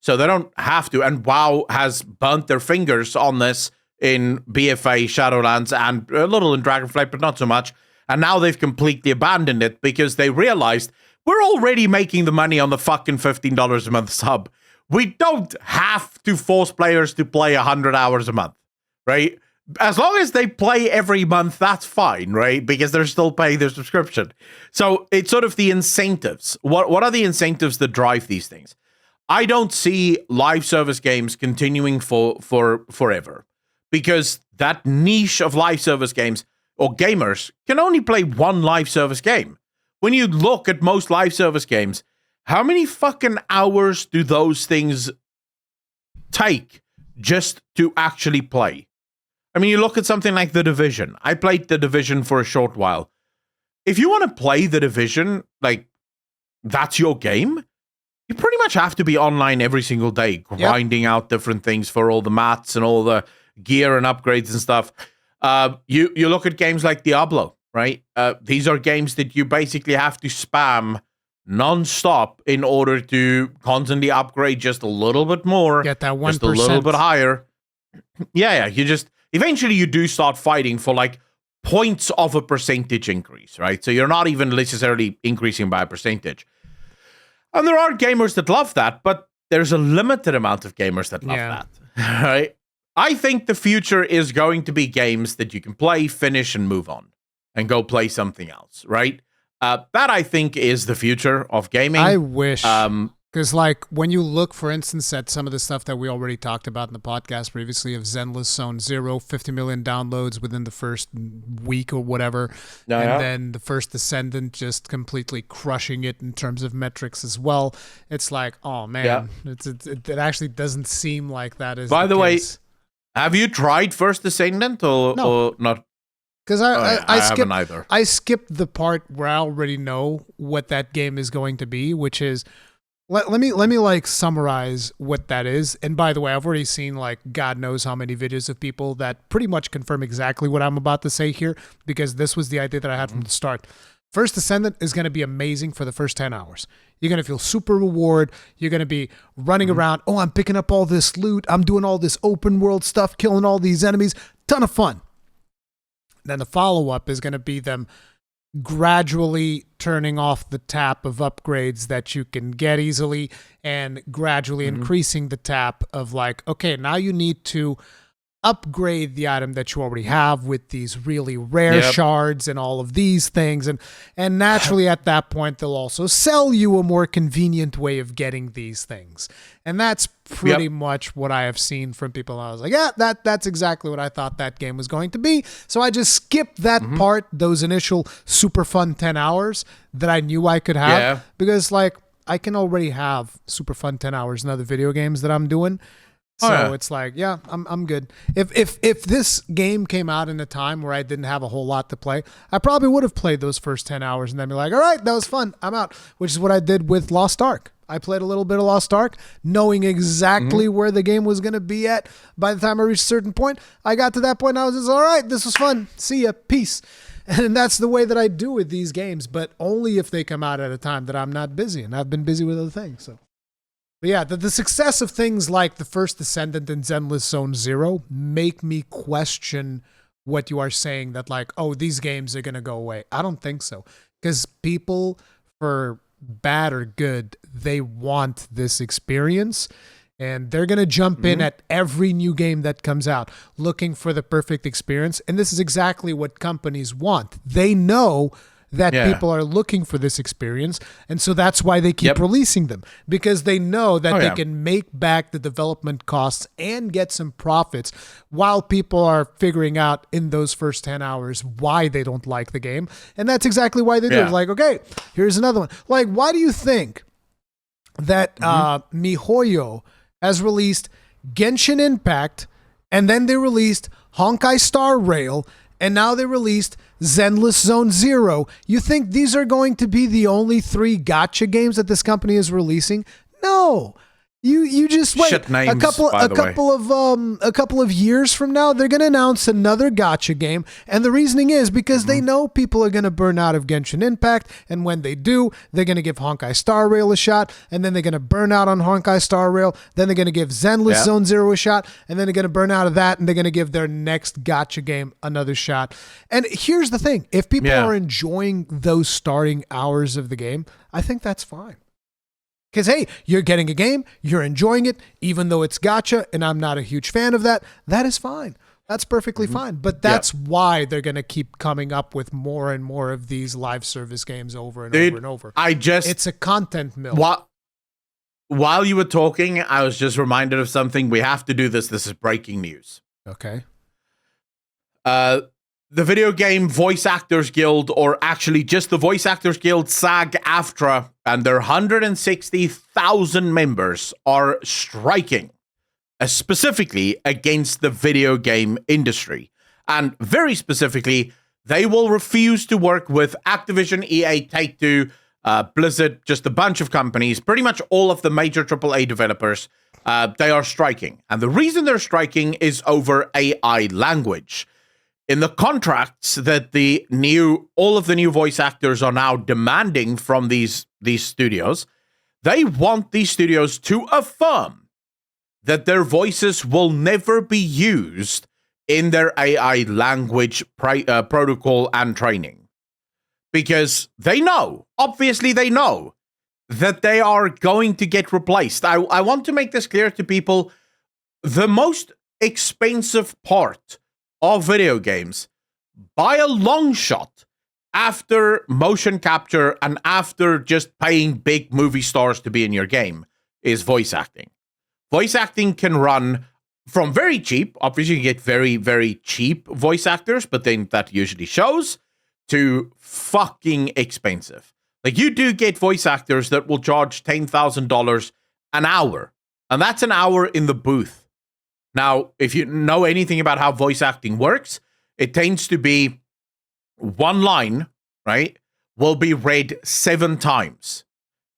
So they don't have to. And WoW has burnt their fingers on this in BFA, Shadowlands, and a little in Dragonflight, but not so much. And now they've completely abandoned it because they realized we're already making the money on the fucking $15 a month sub. We don't have to force players to play 100 hours a month, right? As long as they play every month, that's fine, right? Because they're still paying their subscription. So it's sort of the incentives. What are the incentives that drive these things? I don't see live service games continuing for forever, because that niche of live service games or gamers can only play one live service game. When you look at most live service games, how many fucking hours do those things take just to actually play? I mean, you look at something like The Division. I played The Division for a short while. If you want to play The Division, like, that's your game, you pretty much have to be online every single day, grinding out different things for all the mats and all the gear and upgrades and stuff. You look at games like Diablo, right? These are games that you basically have to spam non-stop in order to constantly upgrade just a little bit more. Get that 1%. Just a little bit higher. Yeah, eventually you do start fighting for like points of a percentage increase, right? So you're not even necessarily increasing by a percentage. And there are gamers that love that, but there's a limited amount of gamers that love that, right? I think the future is going to be games that you can play, finish, and move on, and go play something else, right? That, I think, is the future of gaming. I wish, because like when you look, for instance, at some of the stuff that we already talked about in the podcast previously of Zenless Zone Zero, 50 million downloads within the first week or whatever, and then the first Descendant just completely crushing it in terms of metrics as well. It's like, oh man, it actually doesn't seem like that is. By the way, have you tried First Descendant or not? Because I skipped the part where I already know what that game is going to be, which is let me like summarize what that is. And by the way, I've already seen like God knows how many videos of people that pretty much confirm exactly what I'm about to say here, because this was the idea that I had from the start. First Descendant is going to be amazing for the first 10 hours. You're going to feel super reward. You're going to be running around. Oh, I'm picking up all this loot. I'm doing all this open world stuff, killing all these enemies. Ton of fun. Then the follow-up is going to be them gradually turning off the tap of upgrades that you can get easily and gradually increasing the tap of like, okay, now you need to upgrade the item that you already have with these really rare shards and all of these things. And naturally at that point, they'll also sell you a more convenient way of getting these things. And that's pretty much what I have seen from people. I was like, yeah, that's exactly what I thought that game was going to be. So I just skipped that part, those initial super fun 10 hours that I knew I could have because like I can already have super fun 10 hours in other video games that I'm doing. So it's like, yeah, I'm good. If this game came out in a time where I didn't have a whole lot to play, I probably would have played those first 10 hours and then be like, all right, that was fun, I'm out, which is what I did with Lost Ark. I played a little bit of Lost Ark, knowing exactly where the game was going to be at. By the time I reached a certain point, I got to that point and I was just, all right, this was fun. See ya, peace. And that's the way that I do with these games, but only if they come out at a time that I'm not busy, and I've been busy with other things, so. But yeah, the success of things like the First Descendant and Zenless Zone Zero make me question what you are saying that like, oh, these games are going to go away. I don't think so. Because people, for bad or good, they want this experience. And they're going to jump in at every new game that comes out looking for the perfect experience. And this is exactly what companies want. They know that people are looking for this experience. And so that's why they keep releasing them, because they know that they can make back the development costs and get some profits while people are figuring out in those first 10 hours why they don't like the game. And that's exactly why they do it. Like, okay, here's another one. Like, why do you think that MiHoYo has released Genshin Impact, and then they released Honkai Star Rail, and now they released Zenless Zone Zero? You think these are going to be the only 3 gacha games that this company is releasing? No. You just wait. Shit names, a couple of years from now, they're going to announce another gacha game, and the reasoning is because they know people are going to burn out of Genshin Impact, and when they do, they're going to give Honkai Star Rail a shot, and then they're going to burn out on Honkai Star Rail, then they're going to give Zenless Zone Zero a shot, and then they're going to burn out of that, and they're going to give their next gacha game another shot. And here's the thing: if people are enjoying those starting hours of the game, I think that's fine. Because, hey, you're getting a game, you're enjoying it, even though it's gacha, and I'm not a huge fan of that. That is fine. That's perfectly fine. But that's why they're going to keep coming up with more and more of these live service games over and over and over. It's a content mill. While you were talking, I was just reminded of something. We have to do this. This is breaking news. Okay. The Video Game Voice Actors Guild, or actually just the Voice Actors Guild, SAG-AFTRA, and their 160,000 members are striking, specifically against the video game industry. And very specifically, they will refuse to work with Activision, EA, Take-Two, Blizzard, just a bunch of companies, pretty much all of the major AAA developers. They are striking. And the reason they're striking is over AI language. In the contracts that all of the new voice actors are now demanding from these studios, they want these studios to affirm that their voices will never be used in their AI language protocol and training. Because obviously they know, that they are going to get replaced. I want to make this clear to people. The most expensive part of video games, by a long shot, after motion capture and after just paying big movie stars to be in your game, is voice acting. Voice acting can run from very cheap, obviously you get very, very cheap voice actors, but then that usually shows, to fucking expensive. Like, you do get voice actors that will charge $10,000 an hour, and that's an hour in the booth. Now, if you know anything about how voice acting works, it tends to be one line, right, will be read 7 times.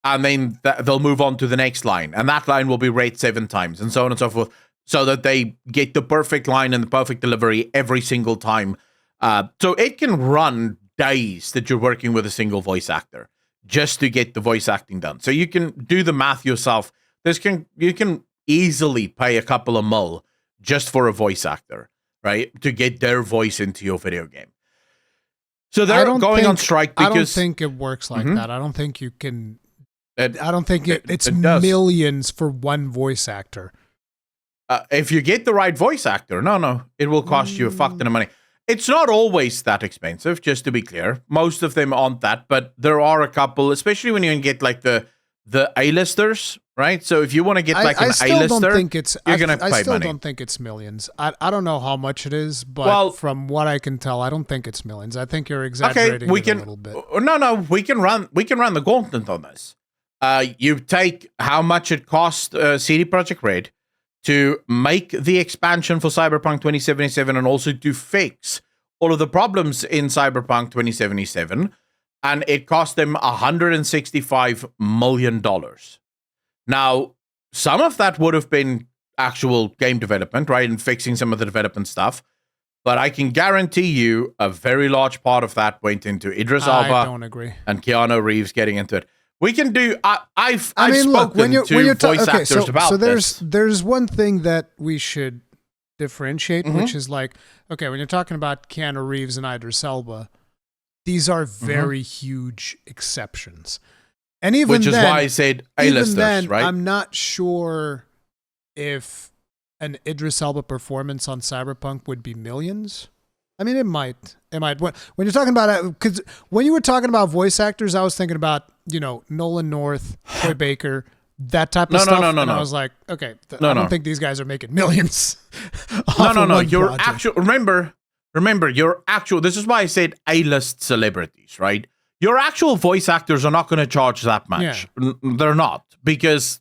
And then they'll move on to the next line. And that line will be read 7 times, and so on and so forth, so that they get the perfect line and the perfect delivery every single time. So it can run days that you're working with a single voice actor just to get the voice acting done. So you can do the math yourself. You can easily pay a couple of mil just for a voice actor, right? To get their voice into your video game. So they're going on strike because... I don't think it works like that. I don't think you can... I don't think it's millions for one voice actor. If you get the right voice actor, no, it will cost you a fuck ton of money. It's not always that expensive, just to be clear. Most of them aren't that, but there are a couple, especially when you can get like the A-listers, right? So if you want to get like an A-lister, you're going to pay money. I still don't think it's millions. I don't know how much it is, but from what I can tell, I don't think it's millions. I think you're exaggerating a little bit. No, we can run the gauntlet on this. You take how much it cost CD Projekt Red to make the expansion for Cyberpunk 2077 and also to fix all of the problems in Cyberpunk 2077, and it cost them $165 million. Now, some of that would have been actual game development, right, and fixing some of the development stuff, but I can guarantee you a very large part of that went into Idris Elba I don't agree. And Keanu Reeves getting into it. We can do. I've spoken to voice actors about this. There's one thing that we should differentiate, which is like, okay, when you're talking about Keanu Reeves and Idris Elba, these are very huge exceptions, and even which is why I said A-listers, right? I'm not sure if an Idris Elba performance on Cyberpunk would be millions. I mean, it might. When you're talking about, because when you were talking about voice actors, I was thinking about, Nolan North, Troy Baker, that type of stuff. No. I was like, okay, I don't think these guys are making millions. No. Your actual, remember, your actual, this is why I said A-list celebrities, right? Your actual voice actors are not going to charge that much. Yeah. They're not, because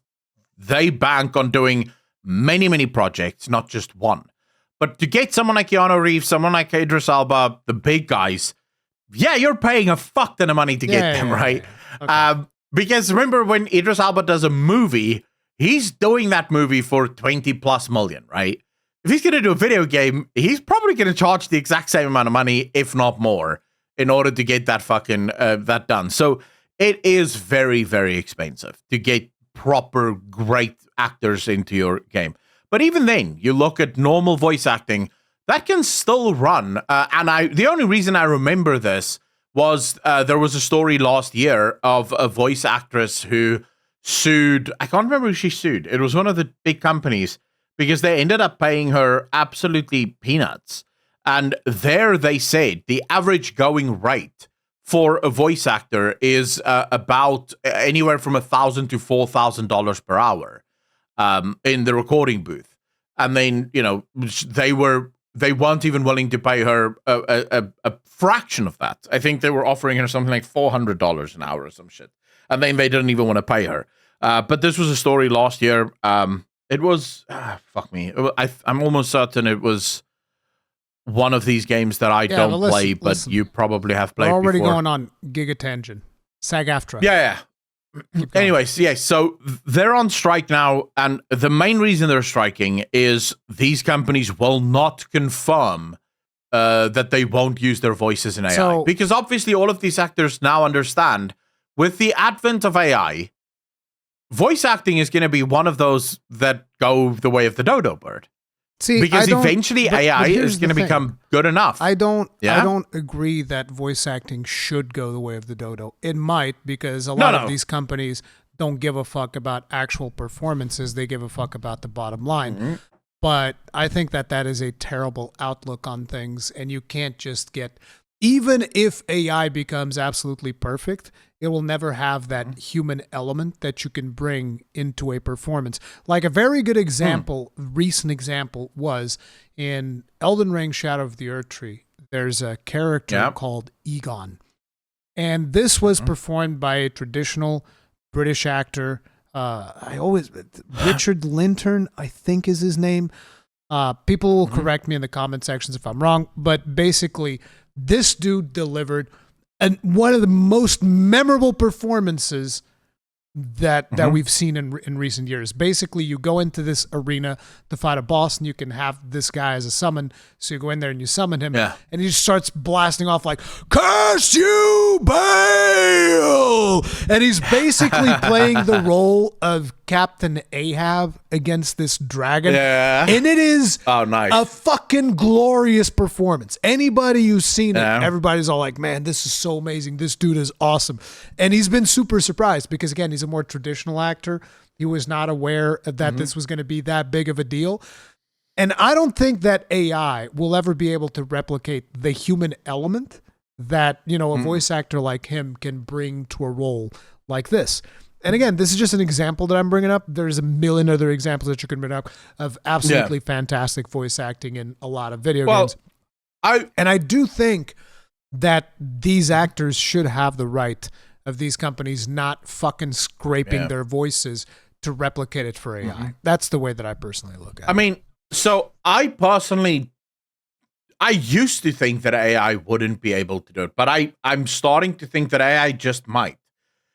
they bank on doing many, many projects, not just one. But to get someone like Keanu Reeves, someone like Idris Elba, the big guys, you're paying a fuck ton of money to get them, right? Okay. Because remember, when Idris Elba does a movie, he's doing that movie for 20 plus million, right? If he's going to do a video game, he's probably going to charge the exact same amount of money, if not more, in order to get that fucking that done. So it is very, very expensive to get proper great actors into your game. But even then, you look at normal voice acting, that can still run. And the only reason I remember this was there was a story last year of a voice actress who sued. I can't remember who she sued. It was one of the big companies because they ended up paying her absolutely peanuts. And there they said the average going rate for a voice actor is about anywhere from $1,000 to $4,000 per hour in the recording booth. And then, you know, they weren't even willing to pay her a fraction of that. I think they were offering her something like $400 an hour or some shit. And then they didn't even want to pay her. But this was a story last year. It was, fuck me. I'm almost certain it was one of these games that I don't play, but you probably have played before. We're already going on Gigatangent. SAG-AFTRA. Yeah. Anyways, yeah, so they're on strike now, and the main reason they're striking is these companies will not confirm that they won't use their voices in AI. Because obviously all of these actors now understand, with the advent of AI, voice acting is going to be one of those that go the way of the dodo bird. See, because eventually AI is going to become good enough. I don't agree that voice acting should go the way of the dodo. It might, because a lot of these companies don't give a fuck about actual performances. They give a fuck about the bottom line. Mm-hmm. But I think that is a terrible outlook on things, and you can't just get... Even if AI becomes absolutely perfect, it will never have that human element that you can bring into a performance. Like a very good example, recent example, was in Elden Ring Shadow of the Erdtree. There's a character called Egon. And this was performed by a traditional British actor. Richard Linton, I think is his name. People will correct me in the comment sections if I'm wrong. But basically... this dude delivered one of the most memorable performances that we've seen in recent years. Basically, you go into this arena to fight a boss, and you can have this guy as a summon. So you go in there and you summon him, and he just starts blasting off like, "Curse you, Bale!" And he's basically playing the role of Captain Ahab against this dragon. Yeah. And it is a fucking glorious performance. Anybody who's seen it, everybody's all like, "Man, this is so amazing. This dude is awesome." And he's been super surprised because, again, he's a more traditional actor. He was not aware that this was going to be that big of a deal. And I don't think that AI will ever be able to replicate the human element that, you know, a voice actor like him can bring to a role like this. And again, this is just an example that I'm bringing up. There's a million other examples that you can bring up of absolutely fantastic voice acting in a lot of video games. I do think that these actors should have the right of these companies not fucking scraping their voices to replicate it for AI. That's the way that I personally look at it. I mean, so I used to think that AI wouldn't be able to do it, but I'm starting to think that AI just might.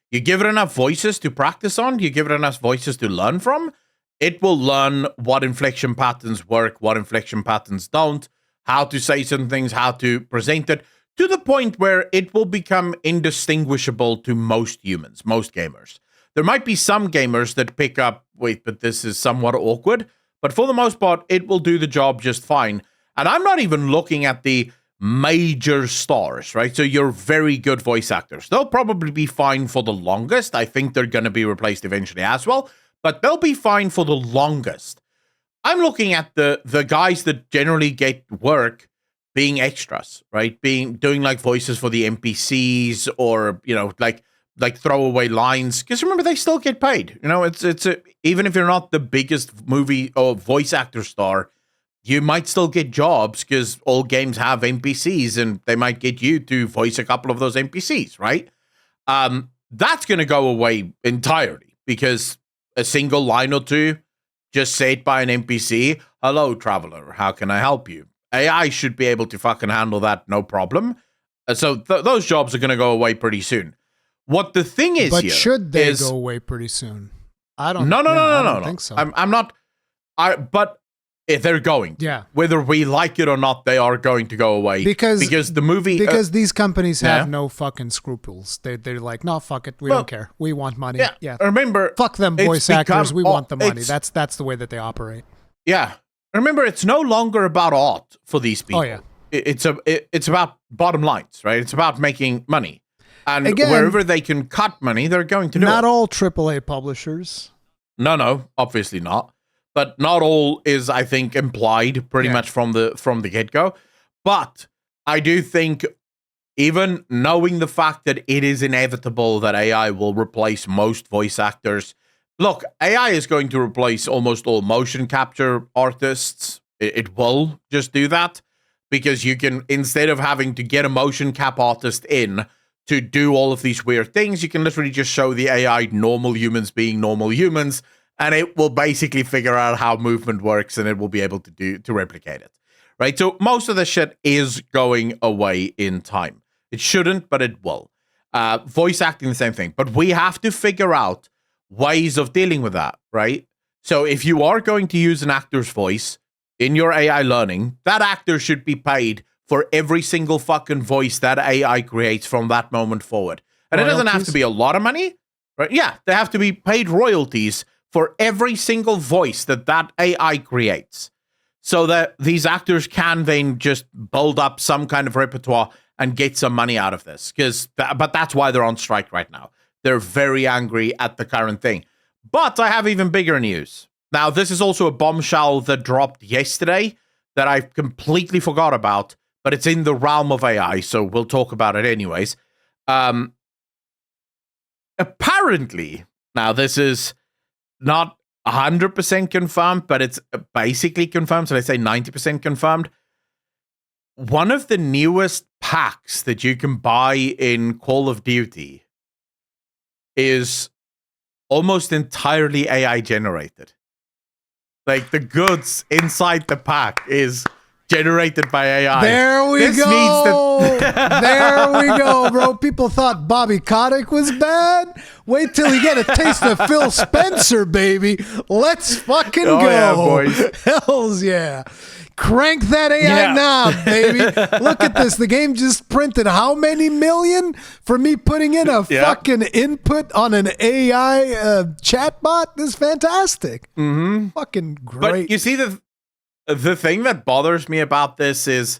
You give it enough voices to practice on, you give it enough voices to learn from, it will learn what inflection patterns work, what inflection patterns don't, how to say certain things, how to present it, to the point where it will become indistinguishable to most humans, most gamers. There might be some gamers that pick up, wait, but this is somewhat awkward, but for the most part, it will do the job just fine. And I'm not even looking at the major stars, right? So your very good voice actors. They'll probably be fine for the longest. I think they're going to be replaced eventually as well, but they'll be fine for the longest. I'm looking at the guys that generally get work being extras, right? Doing like voices for the NPCs, or, you know, like throwaway lines. Because remember, they still get paid. You know, it's even if you're not the biggest movie or voice actor star, you might still get jobs because all games have NPCs, and they might get you to voice a couple of those NPCs, right? That's going to go away entirely because a single line or two just said by an NPC, "Hello, traveler, how can I help you?" AI should be able to fucking handle that, no problem. So those jobs are going to go away pretty soon. What the thing is, but should they go away pretty soon? I don't. No. I don't think so. I'm not. But they're going. Yeah. Whether we like it or not, they are going to go away because the movie these companies have no fucking scruples. They're like, no, fuck it, we don't care. We want money. Yeah. Remember, fuck them voice actors. We want the money. That's the way that they operate. Yeah. Remember, it's no longer about art for these people. Oh yeah. It's about bottom lines, right? It's about making money. And again, wherever they can cut money, they're going to do it. Not all AAA publishers. No, obviously not. But not all is, I think, implied pretty much from the get-go. But I do think, even knowing the fact that it is inevitable that AI will replace most voice actors, look, AI is going to replace almost all motion capture artists. It will just do that because you can, instead of having to get a motion cap artist in to do all of these weird things, you can literally just show the AI normal humans being normal humans, and it will basically figure out how movement works, and it will be able to replicate it, right? So most of the shit is going away in time. It shouldn't, but it will. Voice acting, the same thing. But we have to figure out ways of dealing with that, right? So if you are going to use an actor's voice in your AI learning, that actor should be paid for every single fucking voice that AI creates from that moment forward. And royalties? It doesn't have to be a lot of money, right? Yeah, they have to be paid royalties for every single voice that AI creates, so that these actors can then just build up some kind of repertoire and get some money out of this. But that's why they're on strike right now. They're very angry at the current thing. But I have even bigger news. Now, this is also a bombshell that dropped yesterday that I completely forgot about, but it's in the realm of AI, so we'll talk about it anyways. Apparently, now this is not 100% confirmed, but it's basically confirmed. So let's say 90% confirmed. One of the newest packs that you can buy in Call of Duty is almost entirely AI generated. Like the goods inside the pack is generated by AI. There we go. There we go, bro. People thought Bobby Kotick was bad. Wait till you get a taste of Phil Spencer, baby. Let's fucking go. Yeah, boys. Hells yeah. Crank that AI knob, baby. Look at this. The game just printed how many million for me putting in a fucking input on an AI chatbot? This is fantastic. Mm-hmm. Fucking great. But you see, the thing that bothers me about this is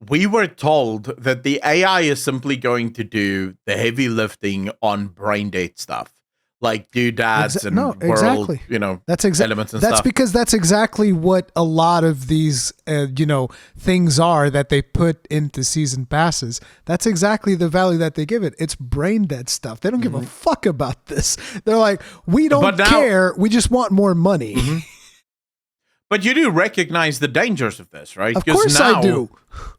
we were told that the AI is simply going to do the heavy lifting on brain dead stuff, like doodads and world, that's elements and that's stuff. Because that's exactly what a lot of these, things are that they put into season passes. That's exactly the value that they give it. It's brain dead stuff. They don't give a fuck about this. They're like, we don't care. We just want more money. Mm-hmm. But you do recognize the dangers of this, right? Of course I do.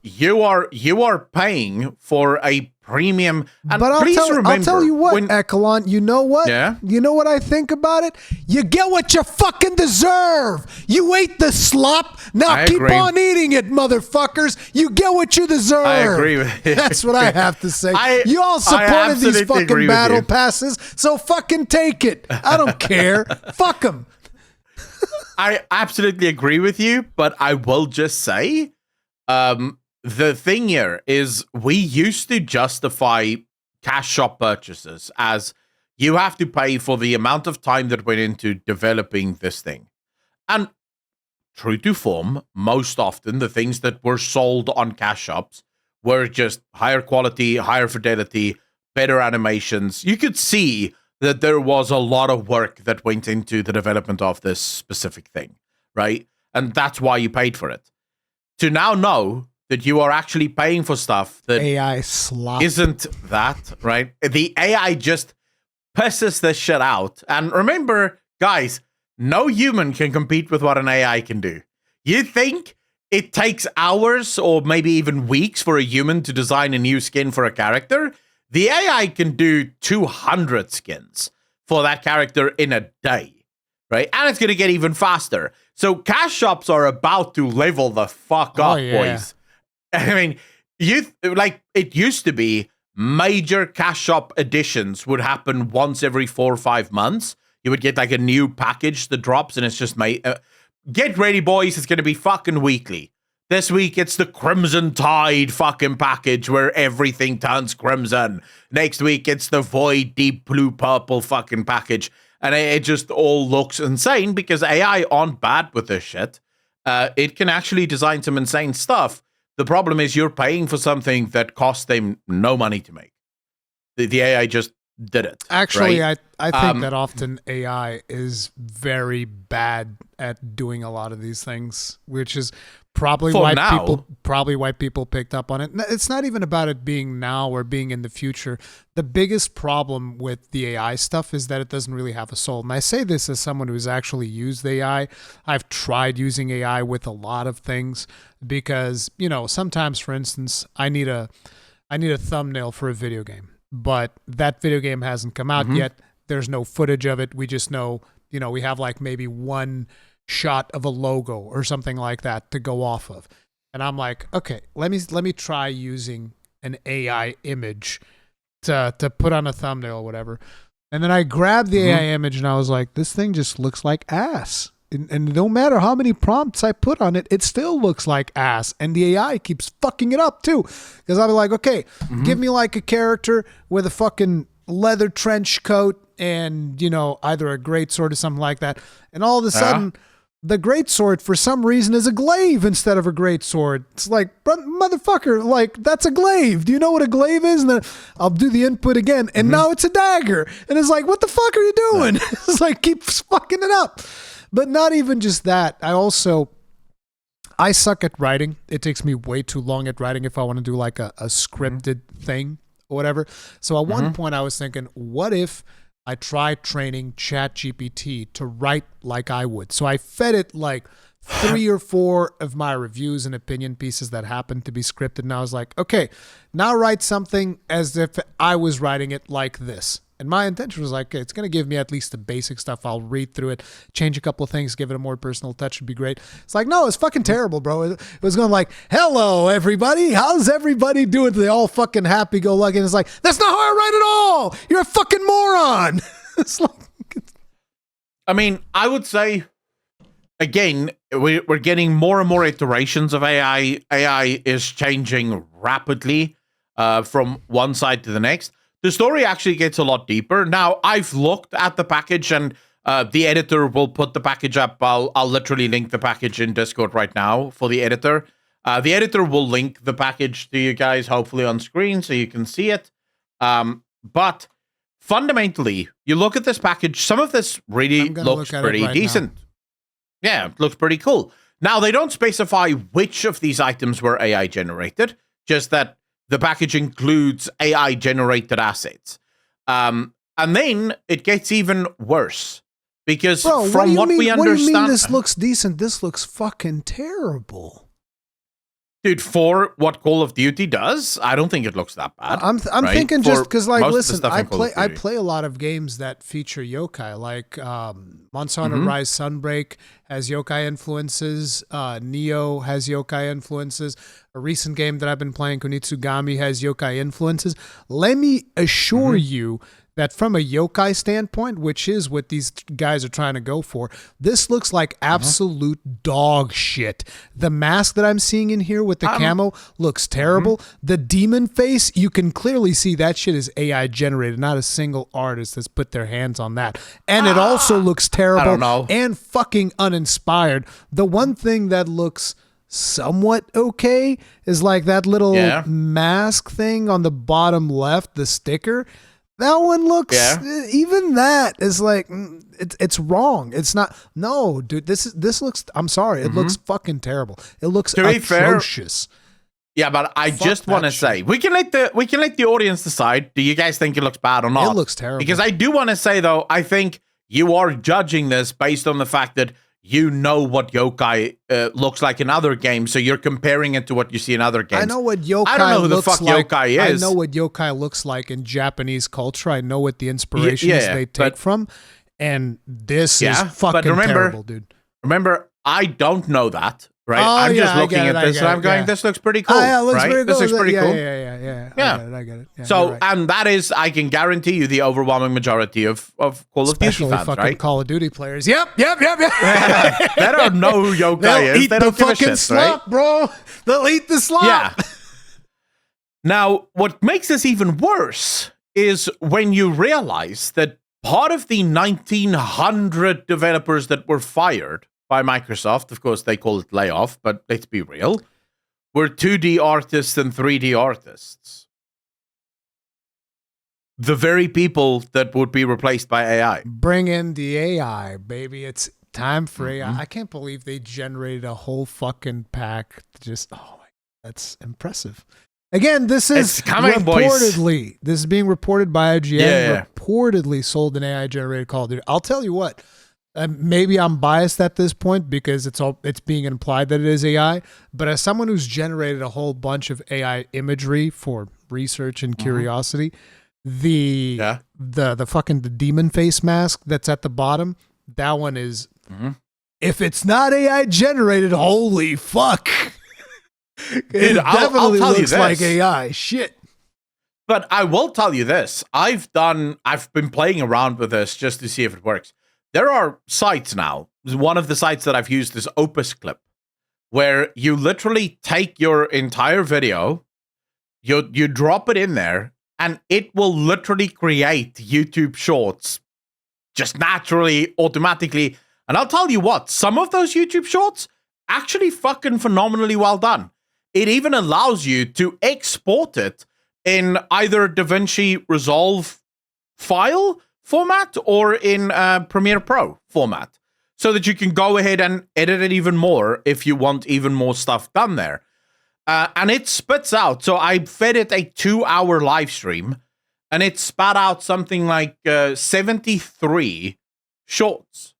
You are paying for a premium. And but I'll tell you what, Echelon, you know what? Yeah? You know what I think about it? You get what you fucking deserve. You ate the slop. Now keep on eating it, motherfuckers. You get what you deserve. I agree with you. That's what I have to say. You all supported these fucking battle passes, so fucking take it. I don't care. Fuck them. I absolutely agree with you, but I will just say, the thing here is we used to justify cash shop purchases as you have to pay for the amount of time that went into developing this thing. And true to form, most often the things that were sold on cash shops were just higher quality, higher fidelity, better animations. You could see that there was a lot of work that went into the development of this specific thing, right? And that's why you paid for it. To now know that you are actually paying for stuff that AI slop isn't that, right? The AI just pisses this shit out. And remember, guys, no human can compete with what an AI can do. You think it takes hours or maybe even weeks for a human to design a new skin for a character? The AI can do 200 skins for that character in a day, right? And it's going to get even faster. So cash shops are about to level the fuck up, boys. I mean, it used to be major cash shop additions would happen once every 4 or 5 months. you would get like a new package that drops, and it's just get ready, boys. It's going to be fucking weekly. This week, it's the Crimson Tide fucking package where everything turns crimson. Next week, it's the Void Deep Blue Purple fucking package. And it just all looks insane because AI aren't bad with this shit. It can actually design some insane stuff. The problem is you're paying for something that cost them no money to make. The AI just did it. Actually, right? I think that often AI is very bad at doing a lot of these things, which is probably why people picked up on it. It's not even about it being now or being in the future. The biggest problem with the AI stuff is that it doesn't really have a soul. And I say this as someone who's actually used AI. I've tried using AI with a lot of things because, sometimes, for instance, I need a thumbnail for a video game, but that video game hasn't come out yet. There's no footage of it. We just know, we have like maybe one shot of a logo or something like that to go off of. And I'm like, okay, let me try using an AI image to put on a thumbnail or whatever. And then I grabbed the AI image and I was like, this thing just looks like ass. And no matter how many prompts I put on it, it still looks like ass. And the AI keeps fucking it up too. Because I'll be like, okay, give me like a character with a fucking leather trench coat and, either a greatsword or something like that. And all of a sudden, the greatsword, for some reason, is a glaive instead of a greatsword. It's like, motherfucker, like, that's a glaive. Do you know what a glaive is? And then I'll do the input again, and now it's a dagger. And it's like, what the fuck are you doing? It's like, keeps fucking it up. But not even just that. I suck at writing. It takes me way too long at writing if I want to do like a scripted thing or whatever. So at one point I was thinking, what if I tried training ChatGPT to write like I would? So I fed it like 3 or 4 of my reviews and opinion pieces that happened to be scripted. And I was like, okay, now write something as if I was writing it like this. And my intention was like, okay, it's going to give me at least the basic stuff. I'll read through it, change a couple of things, give it a more personal touch would be great. It's like, no, it's fucking terrible, bro. It was going like, hello, everybody. How's everybody doing? They all fucking happy-go-lucky. And it's like, that's not how I write at all. You're a fucking moron. It's like, I mean, I would say, again, we're getting more and more iterations of AI. AI is changing rapidly from one side to the next. The story actually gets a lot deeper. Now, I've looked at the package, and the editor will put the package up. I'll literally link the package in Discord right now for the editor. The editor will link the package to you guys, hopefully on screen, so you can see it. But fundamentally, you look at this package, some of this really looks pretty decent. Yeah, it looks pretty cool. Now, they don't specify which of these items were AI generated, just that the package includes AI-generated assets. And then it gets even worse. Because from what we understand... What do you mean this looks decent? This looks fucking terrible. Dude, for what Call of Duty does, I don't think it looks that bad. I'm thinking just because, like, listen, I play a lot of games that feature yokai, like Monster Hunter Rise Sunbreak has yokai influences, Neo has yokai influences, a recent game that I've been playing, Kunitsugami, has yokai influences. Let me assure you that from a yokai standpoint, which is what these guys are trying to go for, this looks like absolute dog shit. The mask that I'm seeing in here with the camo looks terrible. The demon face, you can clearly see that shit is AI generated. Not a single artist has put their hands on that. And it also looks terrible and fucking uninspired. The one thing that looks somewhat okay is like that little mask thing on the bottom left, the sticker. That one looks, even that is like, it's wrong. It's not, no, dude, this looks, I'm sorry, it looks fucking terrible. It looks atrocious. Yeah, but I just want to say, we can let the audience decide. Do you guys think it looks bad or not? It looks terrible. Because I do want to say, though, I think you are judging this based on the fact that you know what yokai looks like in other games, so you're comparing it to what you see in other games. I know what yokai looks like. I don't know who the fuck yokai is. I know what yokai looks like in Japanese culture. I know what the inspirations they take from, and this is fucking terrible, dude. Remember, I don't know that. right? I'm just looking at this and I'm going, this looks pretty cool. Yeah, it looks right? pretty cool. This looks pretty cool. Yeah. I get it. Yeah, so, and that is, I can guarantee you, the overwhelming majority of Call of Duty especially fans, fucking right? Call of Duty players. Yep. They don't know who Yokai is. They don't give a shit, slop, right? bro. They'll eat the slop. Yeah. Now, what makes this even worse is when you realize that part of the 1,900 developers that were fired by Microsoft, of course, they call it layoff, but let's be real, were 2D artists and 3D artists. The very people that would be replaced by AI. Bring in the AI, baby. It's time for AI. I can't believe they generated a whole fucking pack. That's impressive. Again, this is reportedly, this is being reported by IGN, reportedly sold an AI-generated Call of Duty. I'll tell you what, maybe I'm biased at this point because it's being implied that it is AI, but as someone who's generated a whole bunch of AI imagery for research and curiosity, the fucking the demon face mask that's at the bottom, that one is, if it's not AI-generated, holy fuck. It definitely looks like AI. Shit. But I will tell you this. I've been playing around with this just to see if it works. There are sites now. One of the sites that I've used is Opus Clip, where you literally take your entire video, you drop it in there, and it will literally create YouTube shorts just naturally, automatically. And I'll tell you what, some of those YouTube shorts actually fucking phenomenally well done. It even allows you to export it in either DaVinci Resolve file format or in Premiere Pro format, so that you can go ahead and edit it even more if you want even more stuff done there. And it spits out. So I fed it a 2-hour live stream, and it spat out something like 73 shorts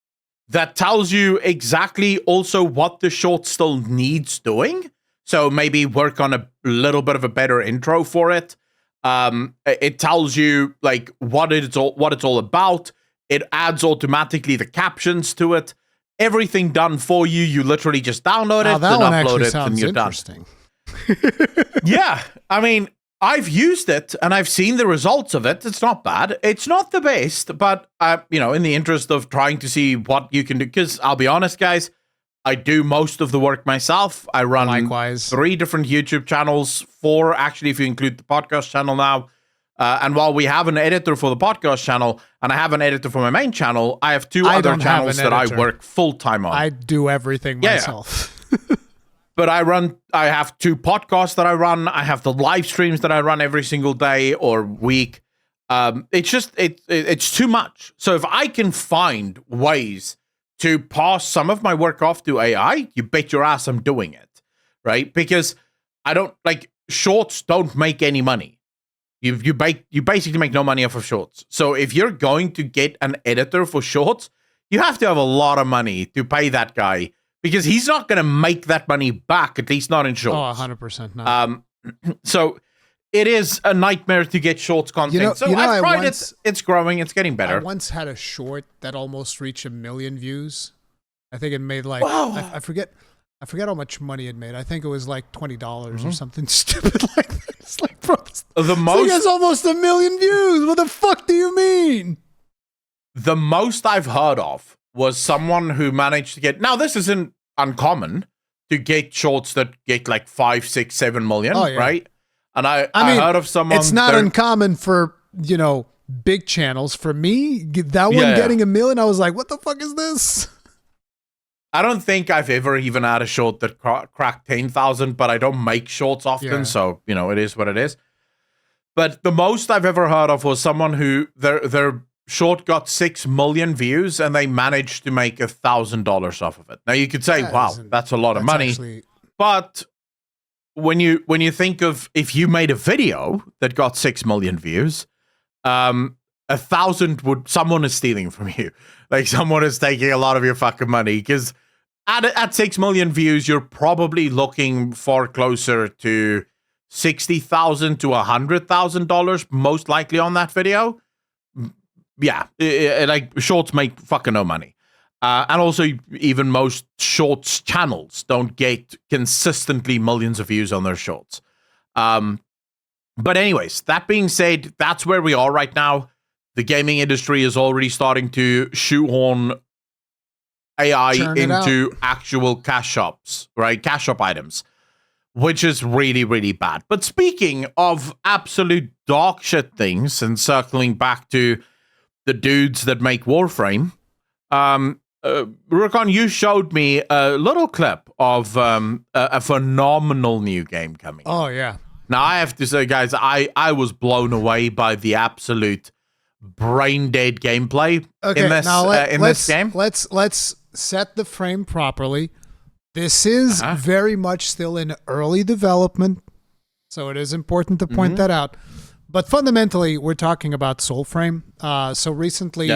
that tells you exactly also what the short still needs doing. So maybe work on a little bit of a better intro for it. It tells you like what it's all about. It adds automatically the captions to it. Everything done for you. You literally just download it, then upload it, and you're done. Yeah, I mean, I've used it and I've seen the results of it. It's not bad. It's not the best, but in the interest of trying to see what you can do, because I'll be honest, guys, I do most of the work myself. I run 3 different YouTube channels, 4 actually, if you include the podcast channel now. And while we have an editor for the podcast channel and I have an editor for my main channel, I have 2 other channels that I work full-time on. I do everything myself. Yeah. But I have 2 podcasts that I run. I have the live streams that I run every single day or week. It's too much. So if I can find ways to pass some of my work off to AI, you bet your ass I'm doing it, right? Because shorts don't make any money. You basically make no money off of shorts. So if you're going to get an editor for shorts, you have to have a lot of money to pay that guy, because he's not going to make that money back, at least not in shorts. 100% not. So it is a nightmare to get shorts content. I've tried it. It's growing. It's getting better. I once had a short that almost reached 1 million views. I think it made I forget how much money it made. I think it was like $20 or something stupid like that. It's like, bro, this thing has almost 1 million views. What the fuck do you mean? The most I've heard of was someone who managed to get. Now, this isn't uncommon to get shorts that get like 5, 6, 7 million, right? And I heard of someone. It's not uncommon for, big channels. For me, that one getting 1 million, I was like, what the fuck is this? I don't think I've ever even had a short that cracked 10,000, but I don't make shorts often. So, it is what it is. But the most I've ever heard of was someone who their short got 6 million views and they managed to make $1,000 off of it. Now you could say, wow, that's a lot of money. But when you think of if you made a video that got 6 million views, 1,000 someone is stealing from you. Like someone is taking a lot of your fucking money, because at 6 million views, you're probably looking far closer to $60,000 to $100,000, most likely on that video. Yeah, like shorts make fucking no money. And also, even most shorts channels don't get consistently millions of views on their shorts. But anyways, that being said, that's where we are right now. The gaming industry is already starting to shoehorn AI into actual cash shops, right? Cash shop items, which is really, really bad. But speaking of absolute dog shit things and circling back to the dudes that make Warframe, Rukon, you showed me a little clip of a phenomenal new game coming. Oh, yeah. Now, I have to say, guys, I was blown away by the absolute brain-dead gameplay in this game. Let's set the frame properly. This is very much still in early development, so it is important to point that out. But fundamentally, we're talking about Soulframe. So recently,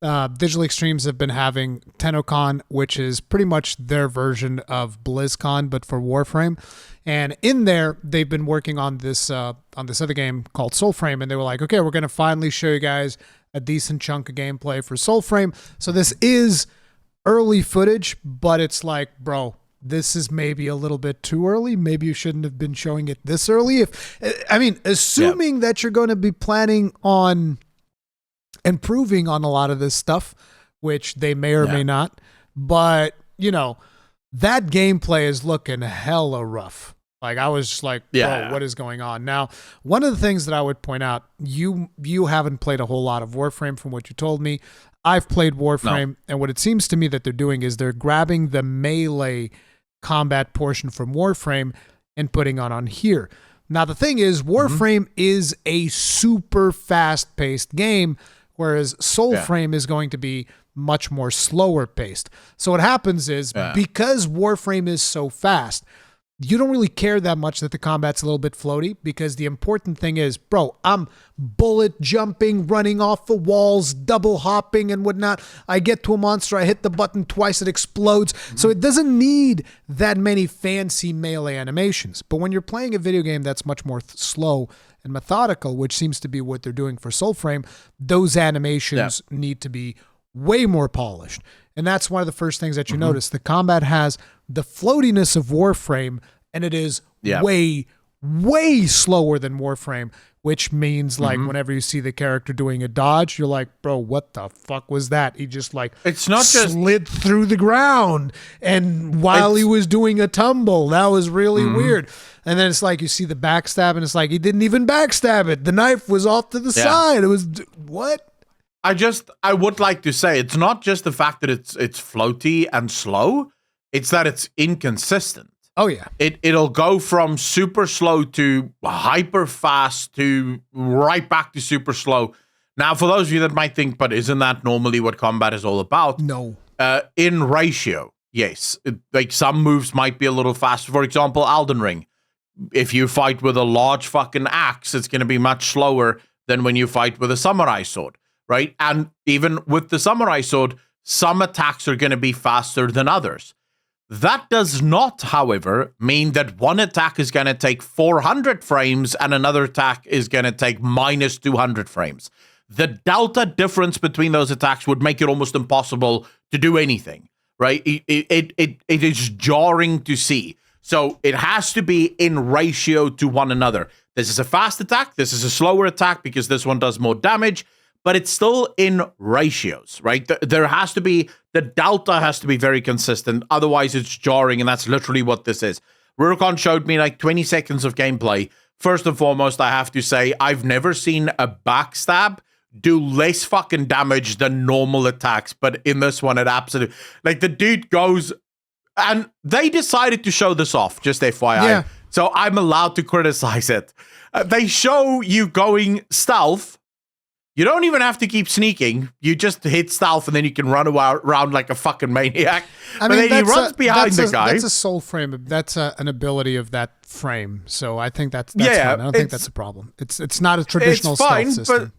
Digital Extremes have been having TennoCon, which is pretty much their version of BlizzCon, but for Warframe. And in there, they've been working on this other game called Soulframe, and they were like, okay, we're going to finally show you guys a decent chunk of gameplay for Soulframe. So this is early footage, but it's like, bro, this is maybe a little bit too early. Maybe you shouldn't have been showing it this early. Assuming that you're going to be planning on improving on a lot of this stuff, which they may or may not. But, that gameplay is looking hella rough. Like, I was just like, bro, what is going on? Now, one of the things that I would point out, you haven't played a whole lot of Warframe from what you told me. I've played Warframe, and what it seems to me that they're doing is they're grabbing the melee combat portion from Warframe and putting on here. Now, the thing is, Warframe is a super fast-paced game, whereas Soulframe is going to be much more slower paced. So what happens is, because Warframe is so fast, you don't really care that much that the combat's a little bit floaty, because the important thing is, bro, I'm bullet jumping, running off the walls, double hopping and whatnot. I get to a monster, I hit the button twice, it explodes. So it doesn't need that many fancy melee animations. But when you're playing a video game that's much more slow and methodical, which seems to be what they're doing for Soulframe, those animations need to be way more polished. And that's one of the first things that you notice. The combat has the floatiness of Warframe, and it is way, way slower than Warframe, which means like whenever you see the character doing a dodge, you're like, bro, what the fuck was that? He just it's not slid through the ground, and while he was doing a tumble, that was really weird. And then it's like you see the backstab, and it's like he didn't even backstab it. The knife was off to the side. It was what? I would like to say, it's not just the fact that it's floaty and slow, it's that it's inconsistent. Oh, yeah. It'll go from super slow to hyper fast to right back to super slow. Now, for those of you that might think, but isn't that normally what combat is all about? No. In ratio, yes. Like some moves might be a little faster. For example, Elden Ring. If you fight with a large fucking axe, it's going to be much slower than when you fight with a samurai sword. Right? And even with the samurai sword, some attacks are going to be faster than others. That does not, however, mean that one attack is going to take 400 frames and another attack is going to take minus 200 frames. The delta difference between those attacks would make it almost impossible to do anything, right? It is jarring to see. So it has to be in ratio to one another. This is a fast attack. This is a slower attack because this one does more damage. But it's still in ratios, right? There has to be, the delta has to be very consistent. Otherwise, it's jarring, and that's literally what this is. Rurikon showed me like 20 seconds of gameplay. First and foremost, I have to say, I've never seen a backstab do less fucking damage than normal attacks. But in this one, it absolutely, like the dude goes, and they decided to show this off, just FYI. Yeah. So I'm allowed to criticize it. They show you going stealth. You don't even have to keep sneaking. You just hit stealth, and then you can run around like a fucking maniac. But then he runs behind the guy. That's a soul frame. That's an ability of that frame. So I think that's fine. I don't think that's a problem. It's not a traditional stealth system.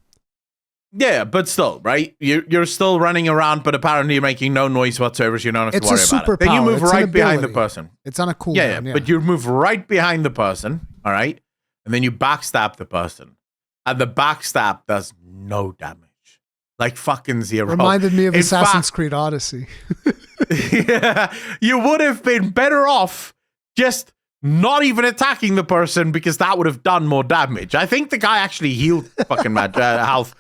But still, right? You're still running around, but apparently you're making no noise whatsoever, so you don't have to worry about it. Then you move right behind the person. It's on a cooldown. Yeah, but you move right behind the person, all right? And then you backstab the person. And the backstab does no damage. like fucking zero. Reminded me of Assassin's Creed Odyssey. Yeah, you would have been better off just not even attacking the person because that would have done more damage. I think the guy actually healed fucking health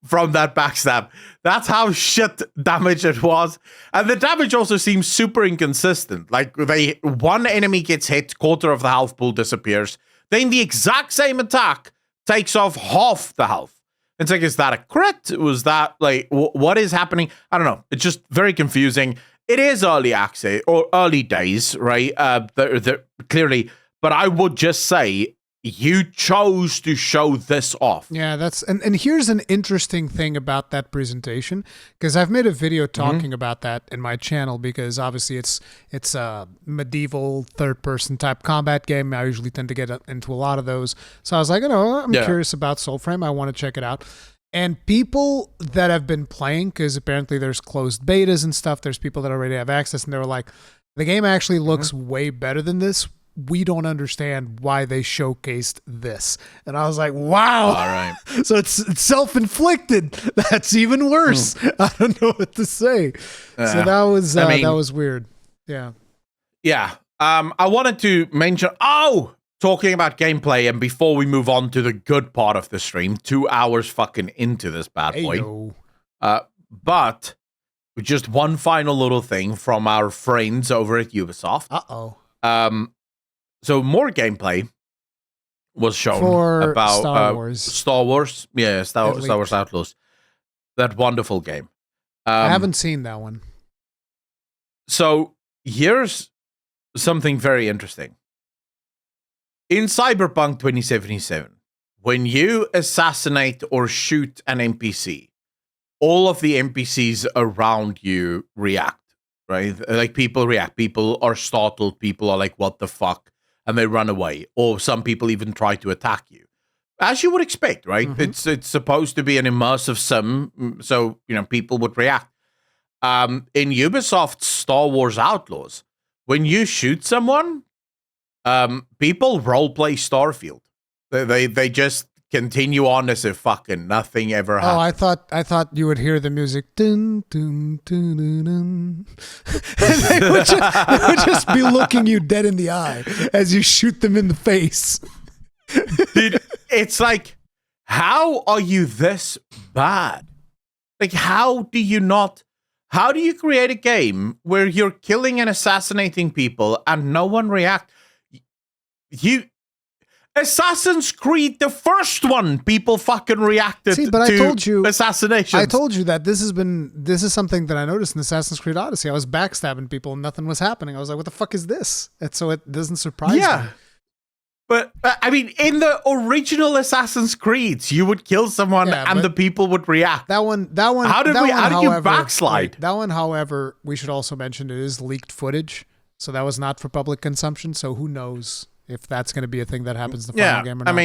from that backstab. That's how shit damage it was. And the damage also seems super inconsistent. Like one enemy gets hit, quarter of the health pool disappears. Then the exact same attack takes off half the health. It's like, is that a crit? Was that like, what is happening? I don't know. It's just very confusing. It is early access or early days, right? They're clearly, but I would just say you chose to show this off. Yeah, and here's an interesting thing about that presentation, because I've made a video talking about that in my channel, because obviously it's a medieval third-person type combat game. I usually tend to get into a lot of those. So I was like, I'm curious about Soulframe. I want to check it out. And people that have been playing, because apparently there's closed betas and stuff, there's people that already have access, and they were like, the game actually looks way better than this. We don't understand why they showcased this. And I was like, wow. All right. So it's self-inflicted. That's even worse. I don't know what to say. So that was weird. Yeah. Yeah. I wanted to mention, talking about gameplay, and before we move on to the good part of the stream, 2 hours fucking into this bad boy. But just one final little thing from our friends over at Ubisoft. So more gameplay was shown for about Star Wars. Star Wars. Yeah, Star Wars Outlaws. That wonderful game. I haven't seen that one. So here's something very interesting. In Cyberpunk 2077, when you assassinate or shoot an NPC, all of the NPCs around you react, right? Like people react. People are startled. People are like, what the fuck? And they run away. Or some people even try to attack you. As you would expect, right? It's supposed to be an immersive sim, so, people would react. In Ubisoft's Star Wars Outlaws, when you shoot someone, people roleplay Starfield. They just continue on as if fucking nothing ever happened. I thought you would hear the music. Dun, dun, dun, dun, dun. they would just be looking you dead in the eye as you shoot them in the face. Dude, it's like, how are you this bad? Like, how do you create a game where you're killing and assassinating people and no one reacts? Assassin's Creed, the first one, people fucking reacted to I told you, assassinations. I told you that this is something that I noticed in Assassin's Creed Odyssey. I was backstabbing people and nothing was happening. I was like, what the fuck is this? And so it doesn't surprise me. But, I mean, in the original Assassin's Creeds, you would kill someone and the people would react. That one. How did you backslide? That one, however, we should also mention it is leaked footage. So that was not for public consumption. So who knows if that's going to be a thing that happens in the final game or not.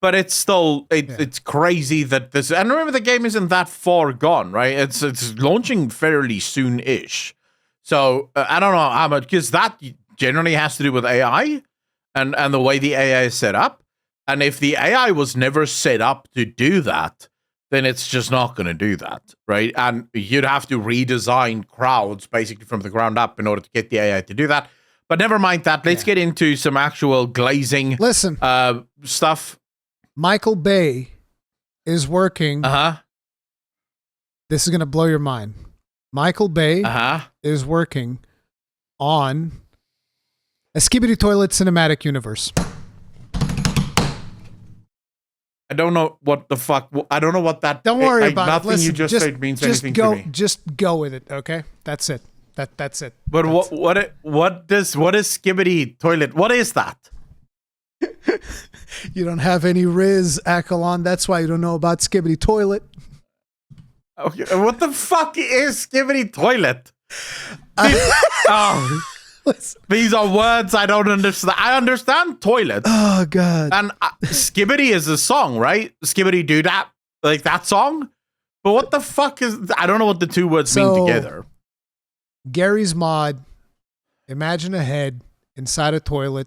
But it's still, it's crazy that this, and remember the game isn't that far gone, right? It's launching fairly soon-ish. So I don't know how much, because that generally has to do with AI and the way the AI is set up. And if the AI was never set up to do that, then it's just not going to do that, right? And you'd have to redesign crowds basically from the ground up in order to get the AI to do that. But never mind that. Let's get into some actual glazing stuff. Michael Bay is working. This is going to blow your mind. Michael Bay is working on a Skibidi Toilet cinematic universe. I don't know what the fuck. I don't know what that. Don't worry about nothing it. Listen, you just said means anything to me. Just go with it, okay? That's it. That's it. But what is Skibidi Toilet? What is that? You don't have any Riz, Akalon. That's why you don't know about Skibidi Toilet. Okay, what the fuck is Skibidi Toilet? These are words I don't understand. I understand toilet. Oh god. And Skibidi is a song, right? Skibidi do that, like that song. But what the fuck is? I don't know what the two words mean together. Gary's mod. Imagine a head inside a toilet.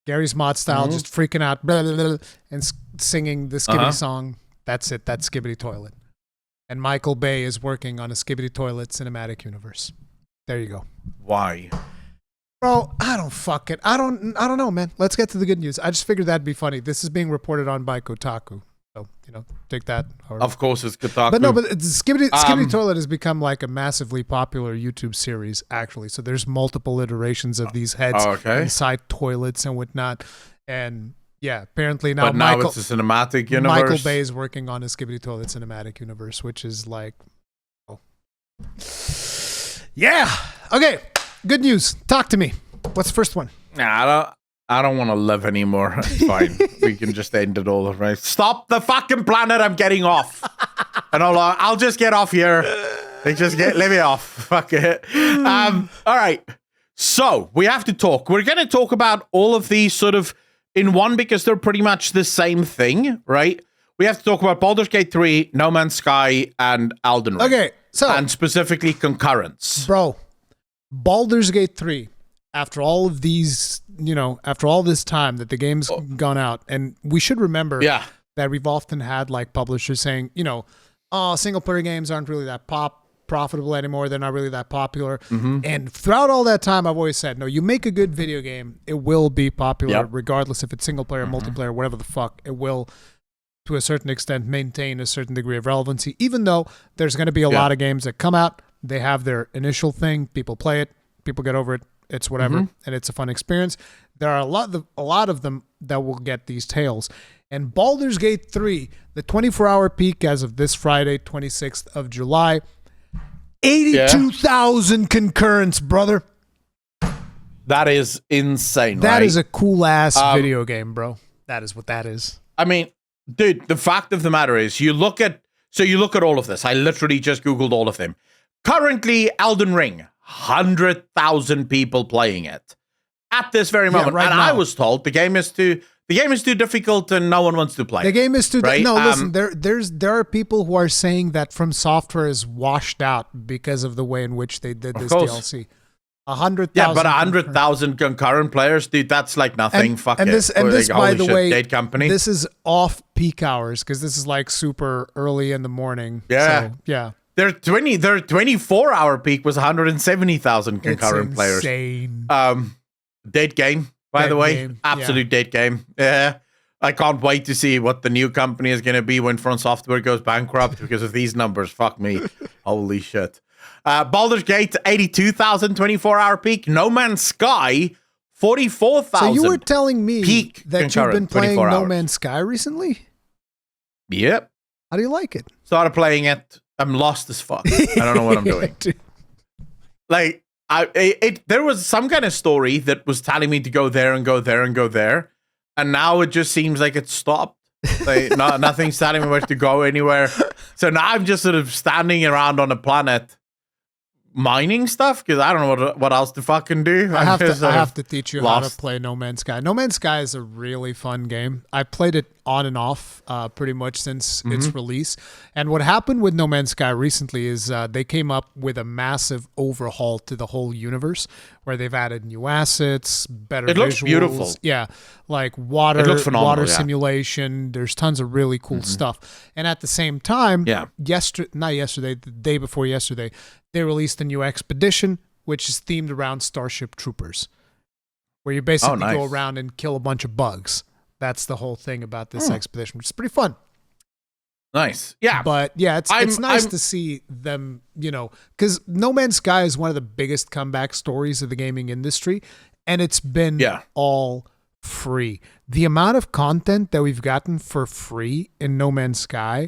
Gary's mod style, just freaking out, blah, blah, blah, and singing the Skibidi song. That's it. That's Skibidi Toilet. And Michael Bay is working on a skibidi toilet cinematic universe. There you go. Why? Bro, I don't know, man. Let's get to the good news. I just figured that'd be funny. This is being reported on by Kotaku. So, take that. Of course it's Kotaku. But no, Skibidi Toilet has become like a massively popular YouTube series, actually. So there's multiple iterations of these heads inside toilets and whatnot. And yeah, apparently now, now it's a cinematic universe. Michael Bay is working on a Skibidi Toilet cinematic universe, which is like, yeah. Okay, good news. Talk to me. What's the first one? Nah, I don't want to live anymore. It's fine. We can just end it all, right? Stop the fucking planet. I'm getting off. And I'll just get off here. Let me off. Fuck it. All right. So we have to talk. We're going to talk about all of these sort of in one because they're pretty much the same thing, right? We have to talk about Baldur's Gate 3, No Man's Sky, and Elden Ring. Okay. So, and specifically concurrents. Bro, Baldur's Gate 3, after all of these, after all this time that the game's gone out, and we should remember that we've often had like publishers saying, single player games aren't really that profitable anymore. They're not really that popular. Mm-hmm. And throughout all that time, I've always said, no, you make a good video game, it will be popular regardless if it's single player, multiplayer, whatever the fuck. It will, to a certain extent, maintain a certain degree of relevancy, even though there's going to be a lot of games that come out, they have their initial thing, people play it, people get over it, it's whatever, and it's a fun experience. There are a lot of them that will get these tails. And Baldur's Gate 3, the 24-hour peak as of this Friday, 26th of July, 82,000 concurrents, brother. That is insane, That is a cool-ass video game, bro. That is what that is. I mean, dude, the fact of the matter is, you look at all of this. I literally just Googled all of them. Currently, Elden Ring, 100,000 people playing it at this very moment. Right now. I was told the game is too difficult and no one wants to play. The game is too right? No, listen, there are people who are saying that From Software is washed out because of the way in which they did this DLC. 100,000. Yeah, but 100,000 concurrent players, dude, that's like nothing. Fuck and it. This, and this, by the way, dead company. This is off peak hours because this is like super early in the morning. Yeah, so, yeah. Their 24-hour peak was 170,000 concurrent players. Insane. Dead game, by the way. Absolute dead game. Yeah. I can't wait to see what the new company is going to be when From Software goes bankrupt because of these numbers. Fuck me. Holy shit. Baldur's Gate, 82,000 24-hour peak. No Man's Sky, 44,000. So you were telling me that you've been playing No hours. Man's Sky recently? Yep. How do you like it? Started playing it. I'm lost as fuck. I don't know what I'm doing. Like, there was some kind of story that was telling me to go there and go there and go there. And now it just seems like it stopped. Like, nothing's telling me where to go anywhere. So now I'm just sort of standing around on a planet mining stuff because I don't know what else to fucking do. I have to teach you how to play No Man's Sky. No Man's Sky is a really fun game. I played it on and off pretty much since its release. And what happened with No Man's Sky recently is they came up with a massive overhaul to the whole universe where they've added new assets, better visuals. It looks beautiful. Yeah, like water simulation. There's tons of really cool stuff. And at the same time, the day before yesterday, they released a new expedition, which is themed around Starship Troopers, where you basically go around and kill a bunch of bugs. That's the whole thing about this expedition, which is pretty fun. Nice. Yeah. But yeah, it's nice to see them, because No Man's Sky is one of the biggest comeback stories of the gaming industry, and it's been all free. The amount of content that we've gotten for free in No Man's Sky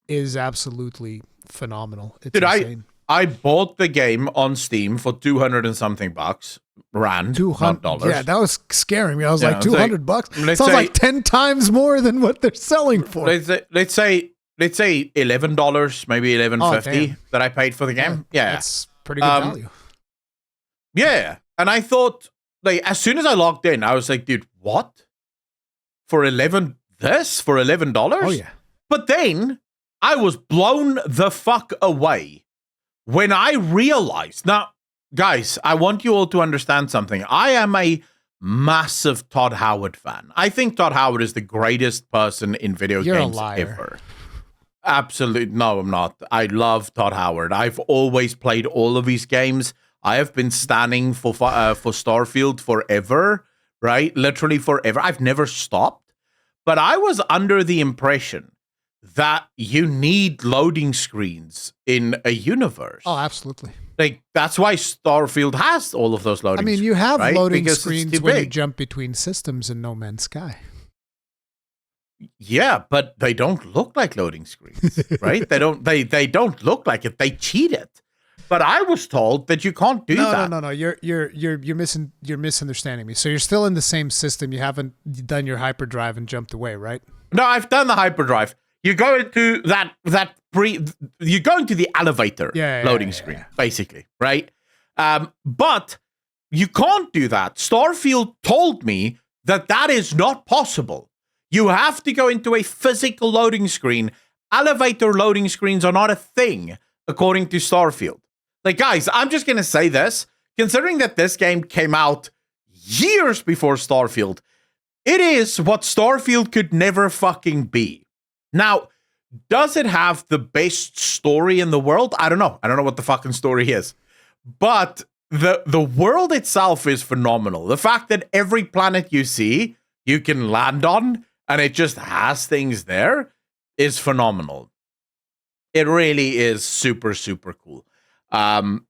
is absolutely phenomenal. It's insane. I bought the game on Steam for 200 and something bucks. Rand, $200. Yeah, that was scaring me. I was like, $200? Sounds like 10 times more than what they're selling for. Let's say $11, maybe $11.50 that I paid for the game. Yeah. That's pretty good value. Yeah. And I thought, like, as soon as I logged in, I was like, dude, what? For $11? Oh, yeah. But then I was blown the fuck away when I realized, now, guys, I want you all to understand something. I am a massive Todd Howard fan. I think Todd Howard is the greatest person in video games ever. Absolutely. No, I'm not. I love Todd Howard. I've always played all of his games. I have been standing for Starfield forever, right? Literally forever. I've never stopped. But I was under the impression that you need loading screens in a universe. Oh, absolutely. Like, that's why Starfield has all of those loading screens. I mean, you have right? loading Because screens when you jump between systems in No Man's Sky. Yeah, but they don't look like loading screens, right? They don't look like it. They cheat it. But I was told that you can't do that. No. You're misunderstanding me. So you're still in the same system. You haven't done your hyperdrive and jumped away, right? No, I've done the hyperdrive. You go into you go into the elevator loading screen, basically, right? But you can't do that. Starfield told me that is not possible. You have to go into a physical loading screen. Elevator loading screens are not a thing, according to Starfield. Like, guys, I'm just going to say this. Considering that this game came out years before Starfield, it is what Starfield could never fucking be. Now, does it have the best story in the world? I don't know. I don't know what the fucking story is. But the world itself is phenomenal. The fact that every planet you see, you can land on, and it just has things there, is phenomenal. It really is super, super cool. I'm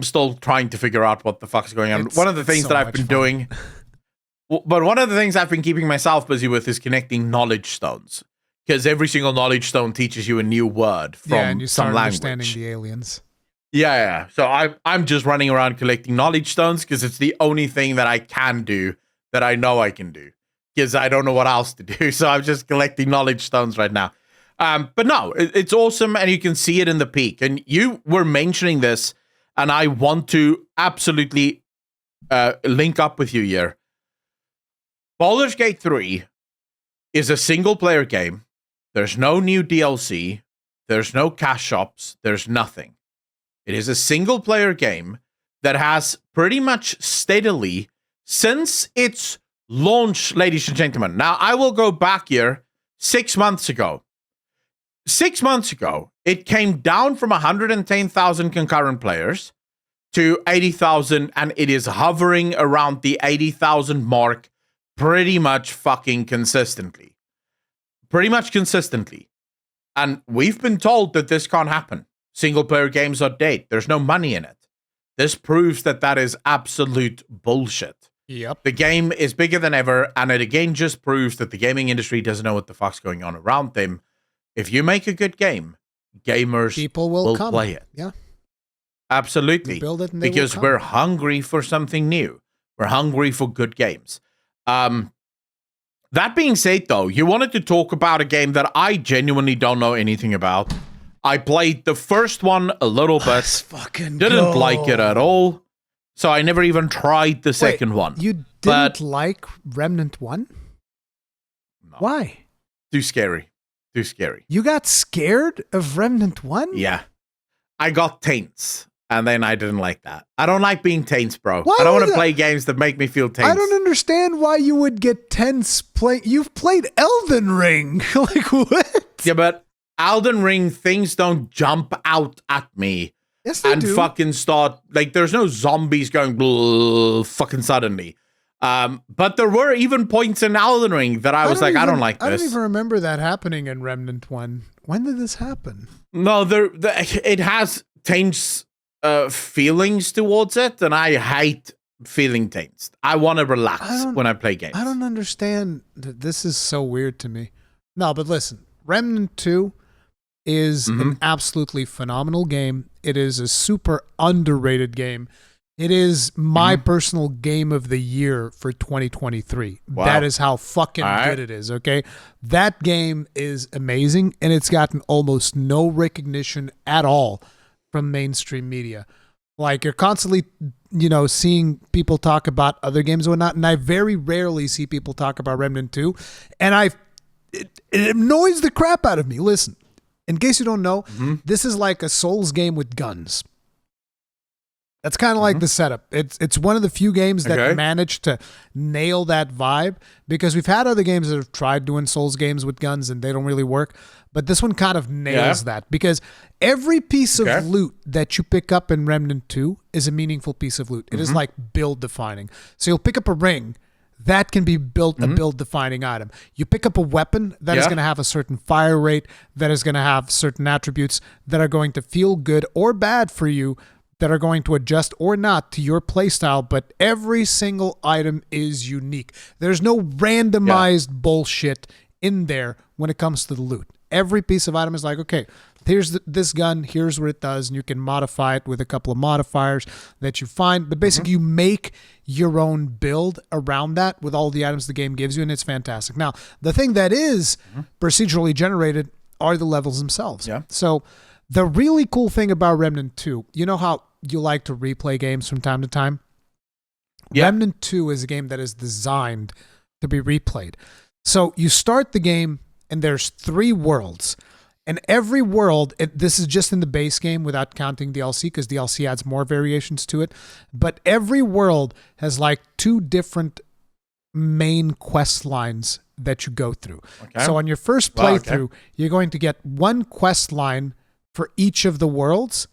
still trying to figure out what the fuck's going on. One of the things that I've been doing, but one of the things I've been keeping myself busy with is connecting knowledge stones. Because every single knowledge stone teaches you a new word from and you some start language. Understanding the aliens. Yeah. So I'm just running around collecting knowledge stones because it's the only thing that I can do that I know I can do. Because I don't know what else to do. So I'm just collecting knowledge stones right now. But no, it's awesome, and you can see it in the peak. And you were mentioning this, and I want to absolutely link up with you here. Baldur's Gate 3 is a single-player game. There's no new DLC. There's no cash shops. There's nothing. It is a single-player game that has pretty much steadily, since its launch, ladies and gentlemen. Now, I will go back here 6 months ago. 6 months ago, it came down from 110,000 concurrent players to 80,000, and it is hovering around the 80,000 mark pretty much fucking consistently. Pretty much consistently. And we've been told that this can't happen. Single-player games are dead. There's no money in it. This proves that is absolute bullshit. Yep. The game is bigger than ever, and it again just proves that the gaming industry doesn't know what the fuck's going on around them. If you make a good game, people will play it. Yeah. Absolutely. You build it and they because will come. We're hungry for something new. We're hungry for good games. That being said, though, you wanted to talk about a game that I genuinely don't know anything about. I played the first one a little bit. Didn't like it at all. So I never even tried the second one. You didn't like Remnant 1? No. Why? Too scary. Too scary. You got scared of Remnant 1? Yeah. I got tense, and then I didn't like that. I don't like being tense, bro. Why I don't want to play games that make me feel tense. I don't understand why you would get tense playing. You've played Elden Ring. Like, what? Yeah, but Elden Ring, things don't jump out at me. Yes, they do. Fucking start, like, there's no zombies going fucking suddenly. But there were even points in Elden Ring that I was like, I don't like this. I don't even remember that happening in Remnant 1. When did this happen? No, it has tense feelings towards it, and I hate feeling tensed. I want to relax when I play games. I don't understand. This is so weird to me. No, but listen, Remnant 2 is an absolutely phenomenal game. It is a super underrated game. It is my personal game of the year for 2023. Wow. That is how fucking good it is, okay? That game is amazing, and it's gotten almost no recognition at all from mainstream media. Like, you're constantly, seeing people talk about other games and whatnot, and I very rarely see people talk about Remnant 2, and it annoys the crap out of me. Listen, in case you don't know, this is like a Souls game with guns. That's kind of like the setup. It's one of the few games that managed to nail that vibe, because we've had other games that have tried doing Souls games with guns and they don't really work. But this one kind of nails that, because every piece of loot that you pick up in Remnant 2 is a meaningful piece of loot. It is like build defining. So you'll pick up a ring. That can be built a build-defining item. You pick up a weapon that is going to have a certain fire rate, that is going to have certain attributes that are going to feel good or bad for you, that are going to adjust or not to your playstyle, but every single item is unique. There's no randomized bullshit in there when it comes to the loot. Every piece of item is like, okay, here's this gun, here's what it does, and you can modify it with a couple of modifiers that you find. But basically, you make your own build around that with all the items the game gives you, and it's fantastic. Now, the thing that is procedurally generated are the levels themselves. Yeah. So the really cool thing about Remnant 2, you know how you like to replay games from time to time? Yeah. Remnant 2 is a game that is designed to be replayed. So you start the game, and there's 3 worlds. And every world, this is just in the base game without counting DLC, because DLC adds more variations to it. But every world has like 2 different main quest lines that you go through. Okay. So on your first playthrough, you're going to get 1 quest line for each of the worlds.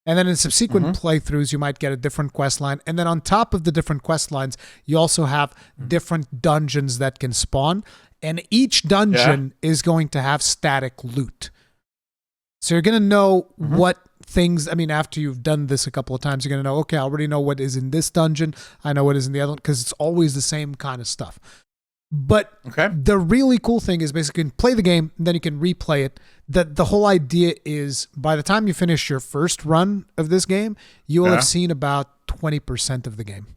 And then in subsequent playthroughs, you might get a different quest line. And then on top of the different quest lines, you also have different dungeons that can spawn. And each dungeon is going to have static loot. So you're going to know what things, I mean, after you've done this a couple of times, you're going to know, okay, I already know what is in this dungeon. I know what is in the other one, because it's always the same kind of stuff. But the really cool thing is basically you can play the game, and then you can replay it. The whole idea is by the time you finish your first run of this game, you will have seen about 20% of the game.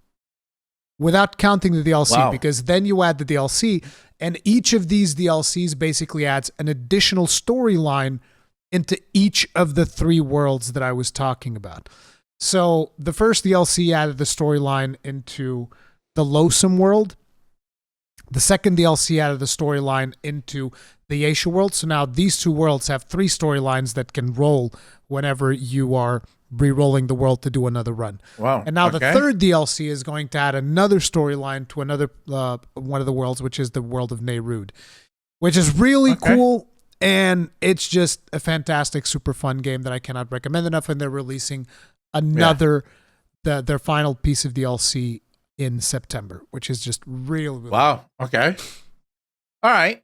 Without counting the DLC, because then you add the DLC, and each of these DLCs basically adds an additional storyline into each of the 3 worlds that I was talking about. So the first DLC added the storyline into the Loathsome world. The second DLC added the storyline into the Asia world. So now these 2 worlds have 3 storylines that can roll whenever you are re-rolling the world to do another run. Wow. And now the third DLC is going to add another storyline to another one of the worlds, which is the world of Neyrud, which is really cool. And it's just a fantastic, super fun game that I cannot recommend enough. And they're releasing another, their final piece of DLC in September, which is just really wow. Okay. All right.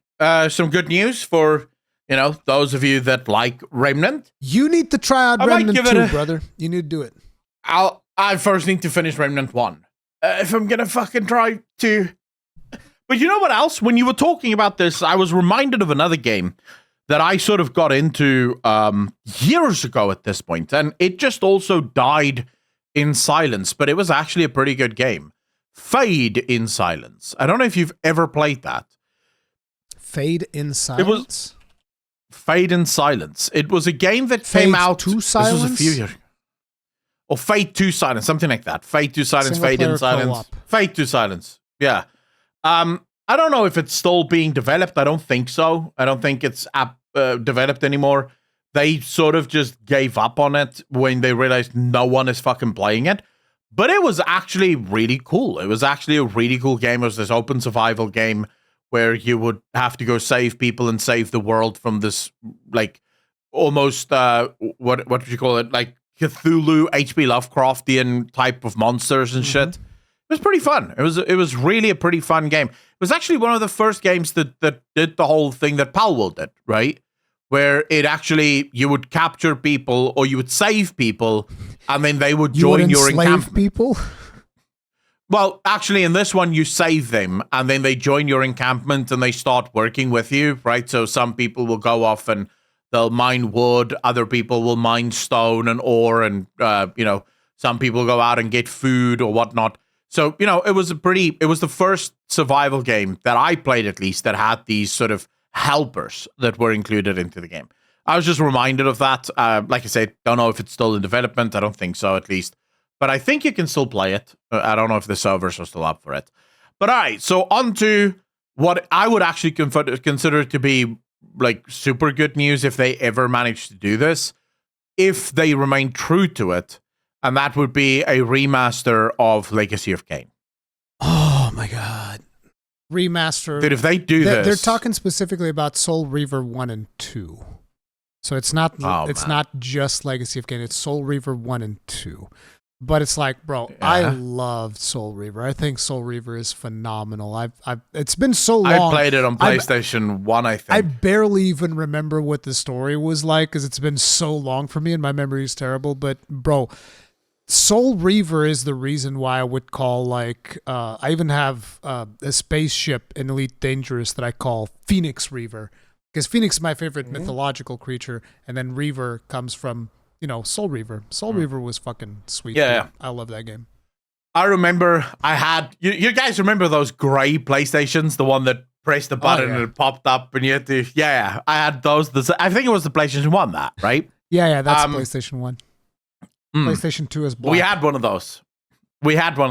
Some good news for, you know, those of you that like Remnant. You need to try out Remnant 2, brother. You need to do it. I first need to finish Remnant 1. If I'm going to fucking try to. But you know what else? When you were talking about this, I was reminded of another game that I sort of got into years ago at this point, and it just also died in silence, but it was actually a pretty good game. Fade in Silence. I don't know if you've ever played that. Fade in Silence? It was Fade in Silence. It was a game that came out... to Silence? This was a few years. Or Fade to Silence, something like that. Fade to Silence, Fade in Silence. Co-op. Fade to Silence. Yeah. I don't know if it's still being developed. I don't think so. I don't think it's developed anymore. They sort of just gave up on it when they realized no one is fucking playing it. But it was actually really cool. It was actually a really cool game. It was this open survival game where you would have to go save people and save the world from this, like, almost, what would you call it? Like, Cthulhu, H.P. Lovecraftian type of monsters and shit. It was pretty fun. It was really a pretty fun game. It was actually one of the first games that did the whole thing that Palworld did, right? Where it actually, you would capture people or you would save people and then they would join your encampment. People? Well, actually in this one, you save them and then they join your encampment and they start working with you, right? So some people will go off and they'll mine wood. Other people will mine stone and ore and, some people go out and get food or whatnot. So, it was the first survival game that I played, at least, that had these sort of helpers that were included into the game. I was just reminded of that. Like I said, don't know if it's still in development. I don't think so, at least. But I think you can still play it. I don't know if the servers are still up for it. But all right, so on to what I would actually consider to be like super good news if they ever manage to do this. If they remain true to it, and that would be a remaster of Legacy of Kain. Oh my god. Remaster. Dude, if they do this... They're talking specifically about Soul Reaver 1 and 2. So it's not not just Legacy of Kain, it's Soul Reaver 1 and 2. But it's like, bro, I loved Soul Reaver. I think Soul Reaver is phenomenal. It's been so long. I played it on PlayStation 1, I think. I barely even remember what the story was like because it's been so long for me and my memory is terrible. But, bro, Soul Reaver is the reason why I would call, like, I even have a spaceship in Elite Dangerous that I call Phoenix Reaver. Because Phoenix is my favorite mythological creature, and then Reaver comes from... Soul Reaver. Soul Reaver was fucking sweet. Yeah. I love that game. I remember I had... You guys remember those gray PlayStations? The one that pressed the button and it popped up and you had to... Yeah, I had those. I think it was the PlayStation 1, that, right? Yeah, that's PlayStation 1. PlayStation 2 is black. We had one of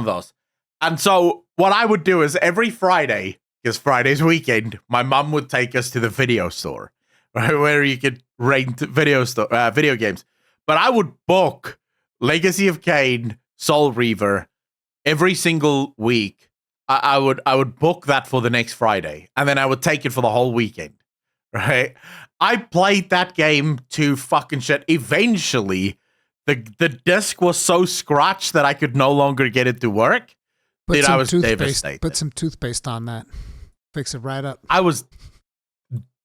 those. And so what I would do is every Friday, because Friday's weekend, my mum would take us to the video store, right, where you could rent video games. But I would book Legacy of Kain, Soul Reaver every single week. I would book that for the next Friday, and then I would take it for the whole weekend, right? I played that game to fucking shit. Eventually, the disc was so scratched that I could no longer get it to work. I was devastated. Put some toothpaste on that. Fix it right up. I was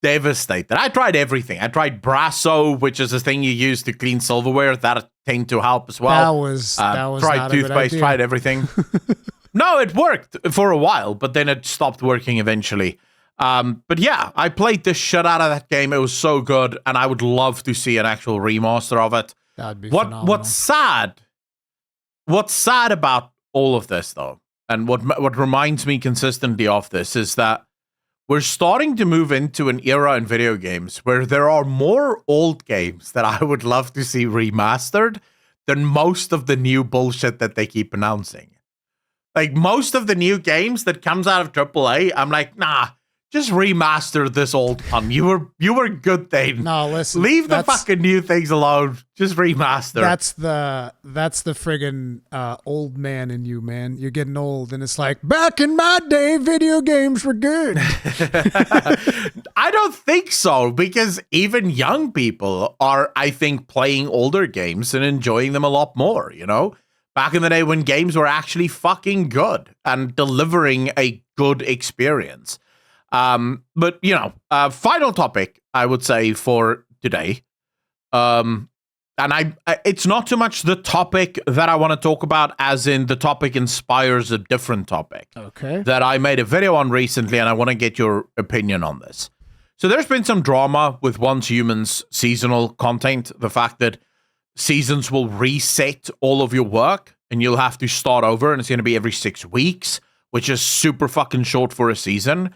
devastated. I tried everything. I tried Brasso, which is a thing you use to clean silverware. That tended to help as well. That was tried not toothpaste, a good idea. tried everything. No, it worked for a while, but then it stopped working eventually. But yeah, I played the shit out of that game. It was so good, and I would love to see an actual remaster of it. That'd be phenomenal. What's sad about all of this, though, and what reminds me consistently of this is that we're starting to move into an era in video games where there are more old games that I would love to see remastered than most of the new bullshit that they keep announcing. Like, most of the new games that comes out of AAA, I'm like, nah, just remaster this old one. You were good then. No, listen. Leave the fucking new things alone. Just remaster. That's the friggin' old man in you, man. You're getting old, and it's like, back in my day, video games were good. I don't think so, because even young people are, I think, playing older games and enjoying them a lot more, Back in the day when games were actually fucking good and delivering a good experience. But final topic I would say for today, and it's not too much the topic that I want to talk about, as in the topic inspires a different topic. Okay. That I made a video on recently, and I want to get your opinion on this. So there's been some drama with Once Humans seasonal content, the fact that seasons will reset all of your work and you'll have to start over, and it's going to be every 6 weeks, which is super fucking short for a season.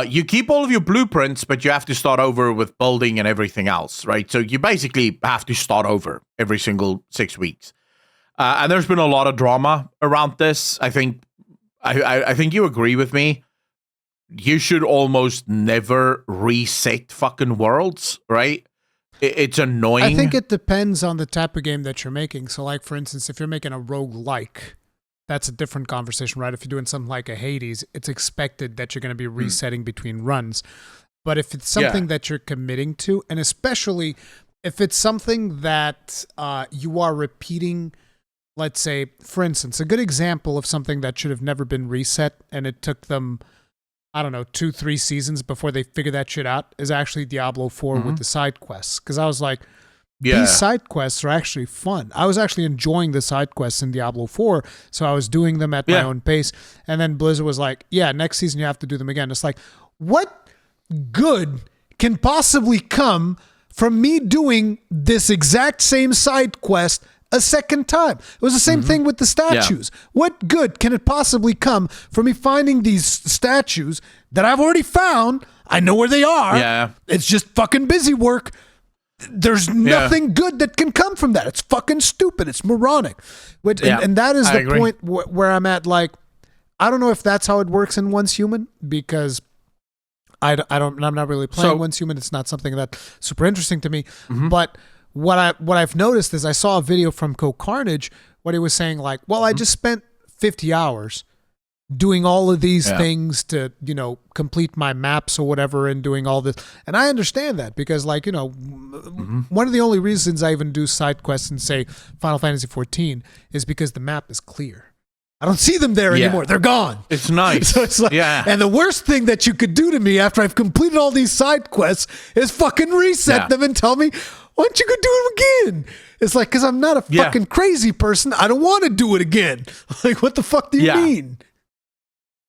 You keep all of your blueprints, but you have to start over with building and everything else, right? So you basically have to start over every single 6 weeks. And there's been a lot of drama around this. I think you agree with me. You should almost never reset fucking worlds, right? It's annoying. I think it depends on the type of game that you're making. So, like, for instance, if you're making a roguelike, that's a different conversation, right? If you're doing something like a Hades, it's expected that you're going to be resetting between runs. But if it's something that you're committing to, and especially if it's something that you are repeating, let's say, for instance, a good example of something that should have never been reset, and it took them, 2-3 seasons before they figured that shit out, is actually Diablo 4 with the side quests. Because I was like, these side quests are actually fun. I was actually enjoying the side quests in Diablo 4, so I was doing them at my own pace. And then Blizzard was like, next season you have to do them again. It's like, what good can possibly come from me doing this exact same side quest a second time? It was the same thing with the statues. What good can it possibly come from me finding these statues that I've already found? I know where they are. Yeah. It's just fucking busy work. There's nothing good that can come from that. It's fucking stupid. It's moronic. And that is the point where I'm at. Like, I don't know if that's how it works in Once Human, because I'm not really playing Once Human. It's not something that's super interesting to me. But what I've noticed is I saw a video from Carnage where he was saying like, well, I just spent 50 hours doing all of these things to, complete my maps or whatever and doing all this. And I understand that because like, one of the only reasons I even do side quests in say Final Fantasy 14 is because the map is clear. I don't see them there anymore. They're gone. It's nice. So it's like, and the worst thing that you could do to me after I've completed all these side quests is fucking reset them and tell me, why don't you go do it again? It's like, because I'm not a fucking crazy person. I don't want to do it again. Like, what the fuck do you mean?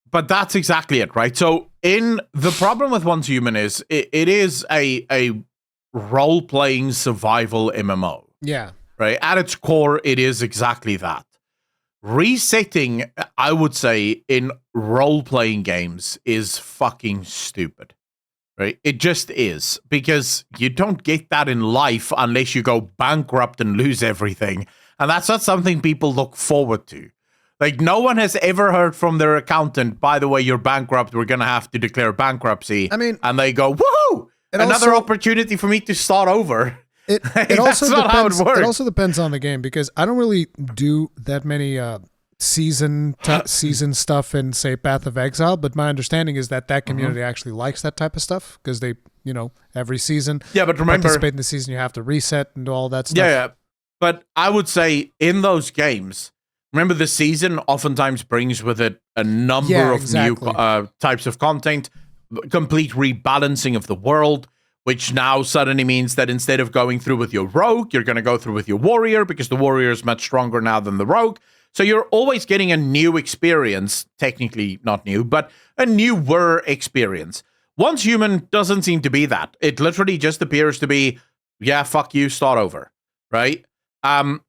But that's exactly it, right? So the problem with Once Human is it is a role-playing survival MMO. Yeah. Right? At its core, it is exactly that. Resetting, I would say, in role-playing games is fucking stupid, right? It just is, because you don't get that in life unless you go bankrupt and lose everything, and that's not something people look forward to. Like, no one has ever heard from their accountant, by the way, you're bankrupt, we're going to have to declare bankruptcy. I mean... And they go, woohoo! Another opportunity for me to start over. It also depends. It also depends on the game because I don't really do that many season stuff in say Path of Exile, but my understanding is that community actually likes that type of stuff because they, every season. Yeah, but remember, participate in the season, you have to reset and do all that stuff. Yeah. But I would say in those games, remember the season oftentimes brings with it a number of new types of content, complete rebalancing of the world. Which now suddenly means that instead of going through with your rogue, you're going to go through with your warrior because the warrior is much stronger now than the rogue. So you're always getting a new experience, technically not new, but a newer experience. Once Human doesn't seem to be that. It literally just appears to be, fuck you, start over, right? And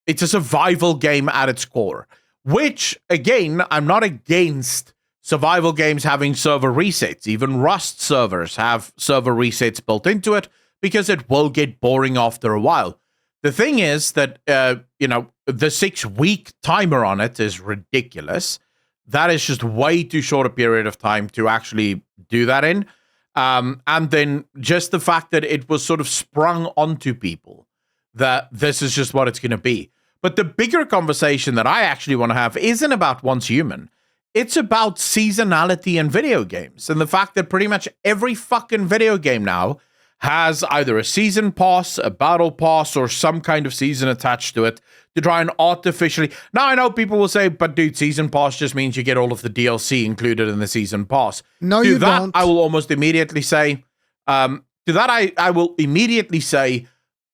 it's a survival game at its core, which, again, I'm not against survival games having server resets. Even Rust servers have server resets built into it because it will get boring after a while. The thing is that, the 6-week timer on it is ridiculous. That is just way too short a period of time to actually do that in. And then just the fact that it was sort of sprung onto people that this is just what it's going to be. But the bigger conversation that I actually want to have isn't about Once Human. It's about seasonality in video games and the fact that pretty much every fucking video game now has either a season pass, a battle pass, or some kind of season attached to it to try and artificially... Now, I know people will say, but dude, season pass just means you get all of the DLC included in the season pass. No, you don't. I will almost immediately say... I will immediately say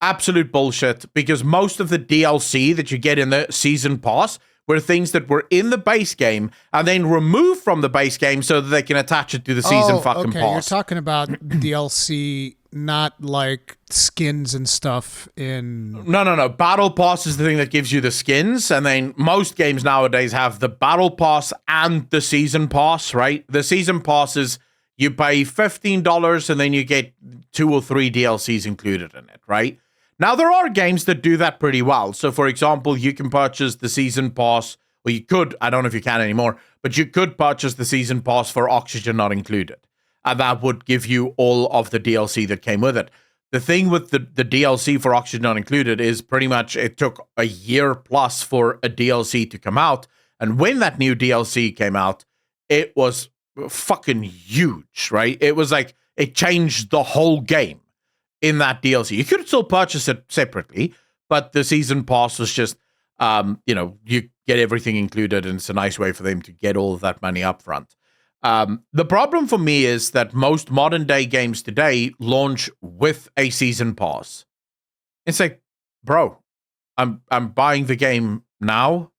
absolute bullshit because most of the DLC that you get in the season pass were things that were in the base game and then removed from the base game so that they can attach it to the season fucking pass. You're talking about DLC, not like skins and stuff in... No. Battle Pass is the thing that gives you the skins, and then most games nowadays have the Battle Pass and the Season Pass, right? The Season Pass is you pay $15 and then you get 2 or 3 DLCs included in it, right? Now, there are games that do that pretty well. So, for example, you can purchase the Season Pass, or you could, I don't know if you can anymore, but you could purchase the Season Pass for Oxygen Not Included. And that would give you all of the DLC that came with it. The thing with the DLC for Oxygen Not Included is pretty much it took a year plus for a DLC to come out. And when that new DLC came out, it was fucking huge, right? It was like, it changed the whole game. In that DLC, you could still purchase it separately, but the season pass was just, you get everything included, and it's a nice way for them to get all of that money up front. The problem for me is that most modern day games today launch with a season pass. It's like, bro, I'm buying the game now.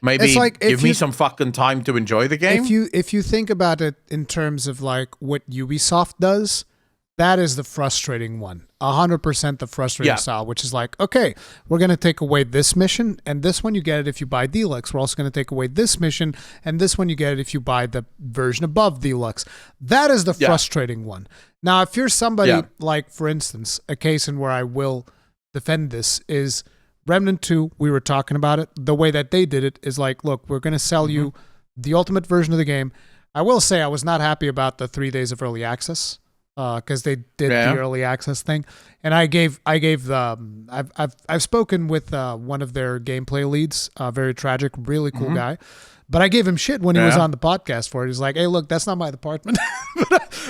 Maybe give me some fucking time to enjoy the game. If you think about it in terms of like what Ubisoft does. That is the frustrating one. 100% the frustrating style, which is like, okay, we're going to take away this mission, and this one you get it if you buy Deluxe. We're also going to take away this mission, and this one you get it if you buy the version above Deluxe. That is the frustrating one. Now, if you're somebody like, for instance, a case in where I will defend this is Remnant 2, we were talking about it. The way that they did it is like, look, we're going to sell you the ultimate version of the game. I will say I was not happy about the 3 days of early access. because they did the early access thing, and I've spoken with one of their gameplay leads, very tragic, really cool guy. But I gave him shit when he was on the podcast for it. He's like, "Hey, look, that's not my department."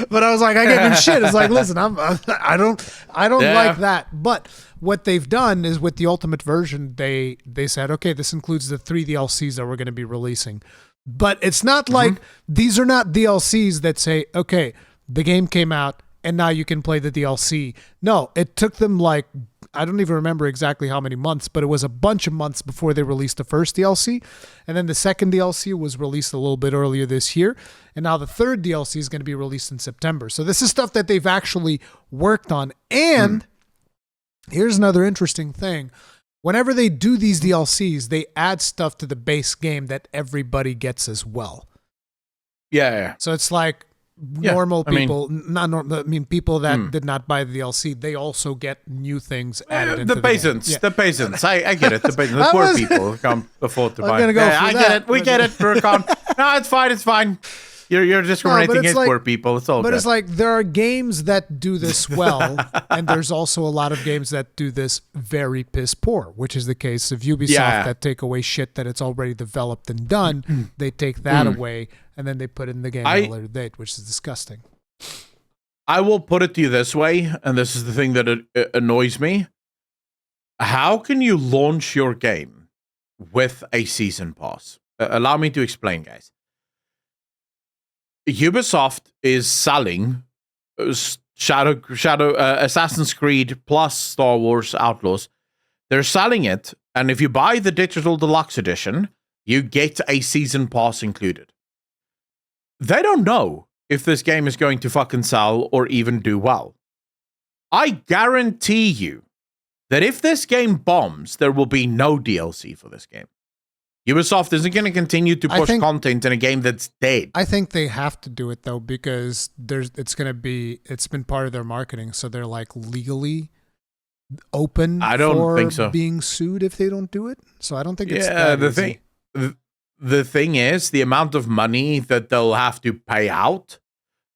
but I was like, I gave him shit. It's like, listen, I don't like that. But what they've done is with the ultimate version, they said, okay, this includes the 3 DLCs that we're going to be releasing. But it's not like these are not DLCs that say, okay, the game came out and now you can play the DLC. No, it took them like, I don't even remember exactly how many months, but it was a bunch of months before they released the first DLC. And then the second DLC was released a little bit earlier this year. And now the third DLC is going to be released in September. So this is stuff that they've actually worked on. And here's another interesting thing. Whenever they do these DLCs, they add stuff to the base game that everybody gets as well. Yeah. So it's like, normal people, people that did not buy the DLC, they also get new things added into the peasants. The peasants. I get it. The poor people can't afford to buy. I get it. We get it, Burkon. No, it's fine. It's fine. You're discriminating against poor people. It's all good. But it's like there are games that do this well, and there's also a lot of games that do this very piss poor, which is the case of Ubisoft that take away shit that it's already developed and done. They take that away, and then they put it in the game at a later date, which is disgusting. I will put it to you this way, and this is the thing that annoys me. How can you launch your game with a season pass? Allow me to explain, guys. Ubisoft is selling Assassin's Creed plus Star Wars Outlaws. They're selling it, and if you buy the digital deluxe edition, you get a season pass included. They don't know if this game is going to fucking sell or even do well. I guarantee you that if this game bombs, there will be no DLC for this game. Ubisoft isn't going to continue to push content in a game that's dead. I think they have to do it though, because it's been part of their marketing, so they're like legally open for being sued if they don't do it. So I don't think it's that easy. The thing is, the amount of money that they'll have to pay out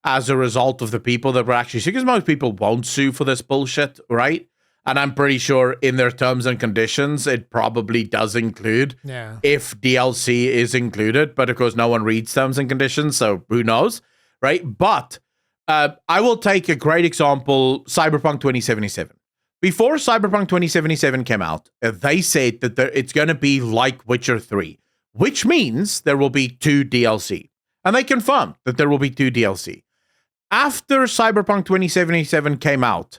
as a result of the people that were actually sued, because most people won't sue for this bullshit, right? And I'm pretty sure in their terms and conditions, it probably does include if DLC is included. But of course, no one reads terms and conditions, so who knows, right? But I will take a great example, Cyberpunk 2077. Before Cyberpunk 2077 came out, they said that it's going to be like Witcher 3, which means there will be 2 DLC. And they confirmed that there will be 2 DLC. After Cyberpunk 2077 came out,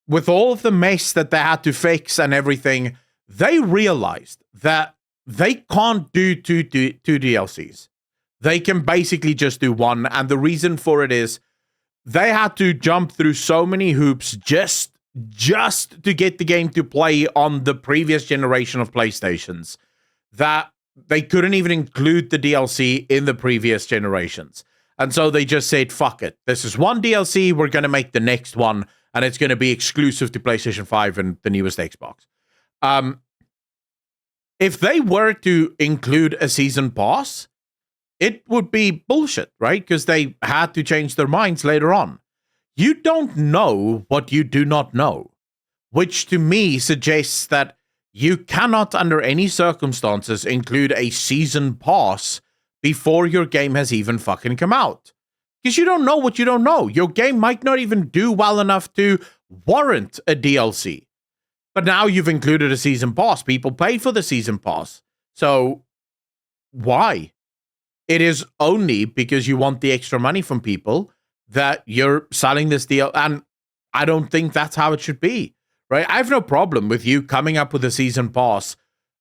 with all of the mess that they had to fix and everything, they realized that they can't do two DLCs. They can basically just do one. And the reason for it is they had to jump through so many hoops just to get the game to play on the previous generation of PlayStations that they couldn't even include the DLC in the previous generations. And so they just said, fuck it. This is one DLC. We're going to make the next one. And it's going to be exclusive to PlayStation 5 and the newest Xbox. If they were to include a season pass, it would be bullshit, right? Because they had to change their minds later on. You don't know what you do not know, which to me suggests that you cannot, under any circumstances, include a season pass before your game has even fucking come out. Because you don't know what you don't know. Your game might not even do well enough to warrant a DLC. But now you've included a season pass. People pay for the season pass. So why? It is only because you want the extra money from people that you're selling this deal. And I don't think that's how it should be, right? I have no problem with you coming up with a season pass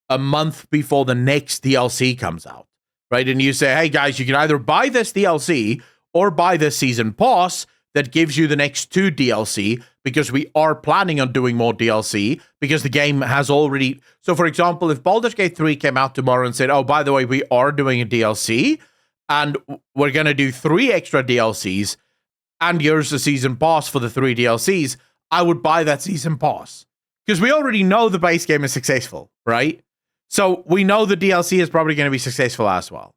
a month before the next DLC comes out, right? And you say, hey guys, you can either buy this DLC or buy this season pass that gives you the next 2 DLC, because we are planning on doing more DLC, because the game has already... So, for example, if Baldur's Gate 3 came out tomorrow and said, oh, by the way, we are doing a DLC, and we're going to do 3 extra DLCs, and here's the season pass for the 3 DLCs, I would buy that season pass. Because we already know the base game is successful, right? So, we know the DLC is probably going to be successful as well.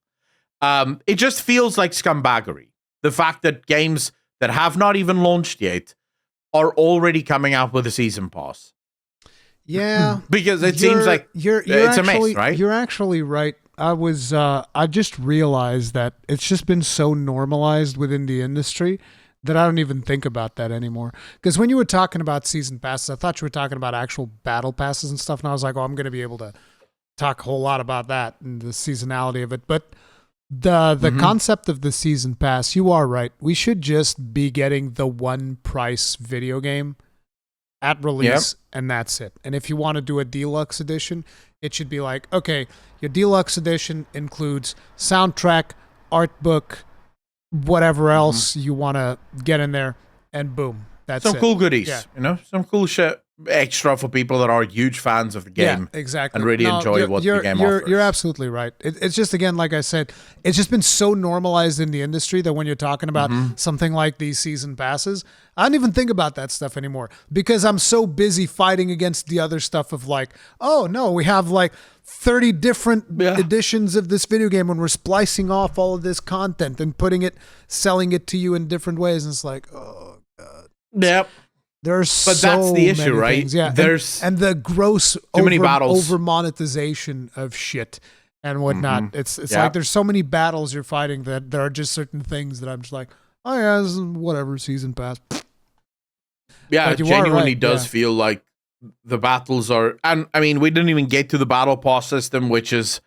It just feels like scumbaggery. The fact that games that have not even launched yet are already coming out with a season pass. Yeah, because it seems like it's actually, a mess, right? You're actually right. I just realized that it's just been so normalized within the industry that I don't even think about that anymore. Because when you were talking about season passes, I thought you were talking about actual battle passes and stuff, and I was like, oh, I'm going to be able to talk a whole lot about that and the seasonality of it. But the concept of the season pass, you are right. We should just be getting the one price video game at release, and that's it. And if you want to do a deluxe edition, it should be like, okay, your deluxe edition includes soundtrack, art book, whatever else you want to get in there, and boom, that's some it. cool goodies, some cool shit extra for people that are huge fans of the game, exactly, and really enjoy what the game offers. You're absolutely right. It's just, again, like I said, it's just been so normalized in the industry that when you're talking about something like these season passes, I don't even think about that stuff anymore because I'm so busy fighting against the other stuff of like, oh no, we have like 30 different editions of this video game when we're splicing off all of this content and selling it to you in different ways, and it's like, oh god. Yep. But that's the issue, right? Things. Yeah, there's and the gross over monetization of shit and whatnot. It's like there's so many battles you're fighting that there are just certain things that I'm just like, oh yeah, this is whatever, season pass. Yeah, it genuinely does feel like the battles are, and I mean, we didn't even get to the battle pass system, which is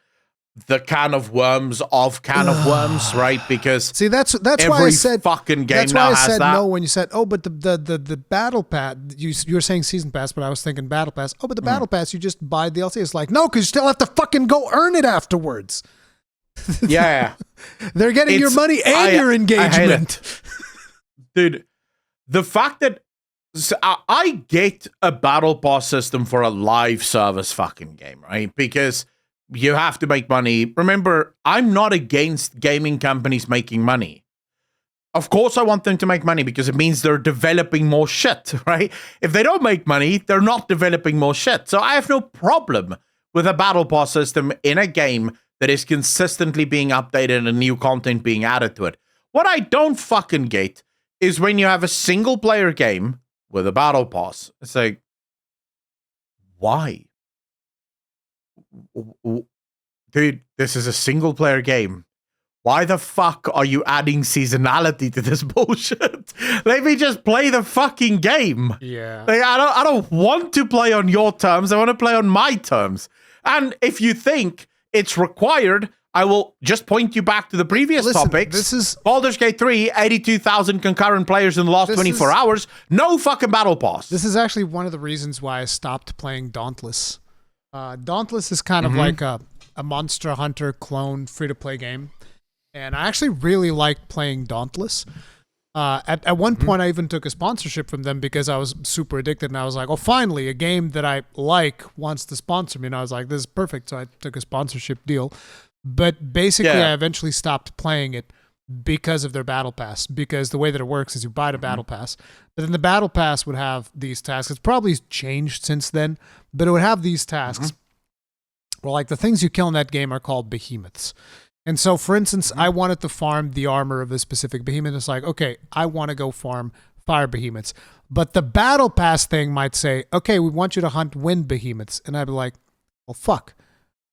the can of worms of worms, right? Because see, that's every why I said fucking game that's now why I has said that. no when you said, oh, but the battle pass, you were saying season pass, but I was thinking battle pass. Oh, but the battle pass, you just buy DLC. It's like, no, because you still have to fucking go earn it afterwards. Yeah. They're getting your money and your engagement. Dude, the fact that I get a battle pass system for a live service fucking game, right? Because you have to make money. Remember, I'm not against gaming companies making money. Of course, I want them to make money because it means they're developing more shit, right? If they don't make money, they're not developing more shit. So I have no problem with a battle pass system in a game that is consistently being updated and new content being added to it. What I don't fucking get is when you have a single player game with a battle pass. It's like, why? Dude, this is a single player game. Why the fuck are you adding seasonality to this bullshit? Let me just play the fucking game. Yeah. Like, I don't want to play on your terms. I want to play on my terms. And if you think it's required, I will just point you back to the previous topics. This is Baldur's Gate 3, 82,000 concurrent players in the last 24 hours. No fucking battle pass. This is actually one of the reasons why I stopped playing Dauntless. Dauntless is kind of like a Monster Hunter clone free-to-play game. And I actually really liked playing Dauntless. At one point, I even took a sponsorship from them because I was super addicted. And I was like, oh, finally, a game that I like wants to sponsor me. And I was like, this is perfect. So I took a sponsorship deal. But basically, I eventually stopped playing it because of their battle pass. Because the way that it works is you buy the battle pass. But then the battle pass would have these tasks. It's probably changed since then. But it would have these tasks. Well, like the things you kill in that game are called behemoths. And so, for instance, I wanted to farm the armor of a specific behemoth. It's like, okay, I want to go farm fire behemoths. But the battle pass thing might say, okay, we want you to hunt wind behemoths. And I'd be like, well, fuck.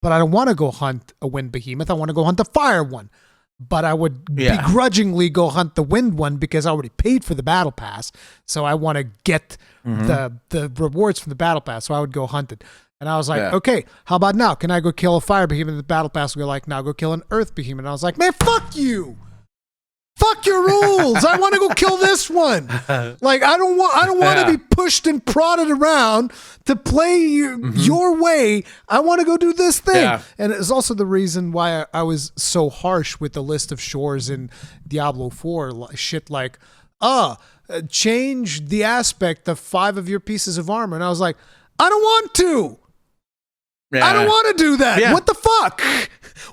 But I don't want to go hunt a wind behemoth. I want to go hunt the fire one. But I would begrudgingly go hunt the wind one because I already paid for the battle pass. So I want to get the rewards from the battle pass. So I would go hunt it. And I was like, okay, how about now? Can I go kill a fire behemoth? And the battle pass would go like, now go kill an earth behemoth. And I was like, man, fuck you. Fuck your rules. I want to go kill this one. Like, I don't want to be pushed and prodded around to play your way. I want to go do this thing. Yeah. And it's also the reason why I was so harsh with the list of shores in Diablo 4. Shit like, change the aspect of 5 of your pieces of armor. And I was like, I don't want to. Yeah. I don't want to do that. Yeah. What the fuck?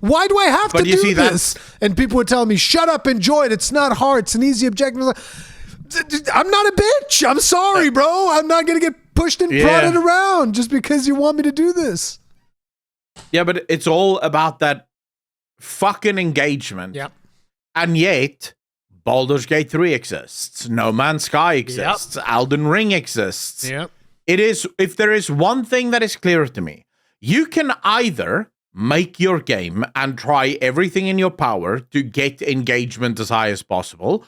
Why do I have to do this? And people would tell me, shut up, enjoy it. It's not hard. It's an easy objective. I'm not a bitch. I'm sorry, bro. I'm not going to get pushed and prodded around just because you want me to do this. Yeah, but it's all about that fucking engagement. Yep. And yet, Baldur's Gate 3 exists. No Man's Sky exists. Yep. Elden Ring exists. Yep. It is, if there is one thing that is clear to me, you can either make your game and try everything in your power to get engagement as high as possible,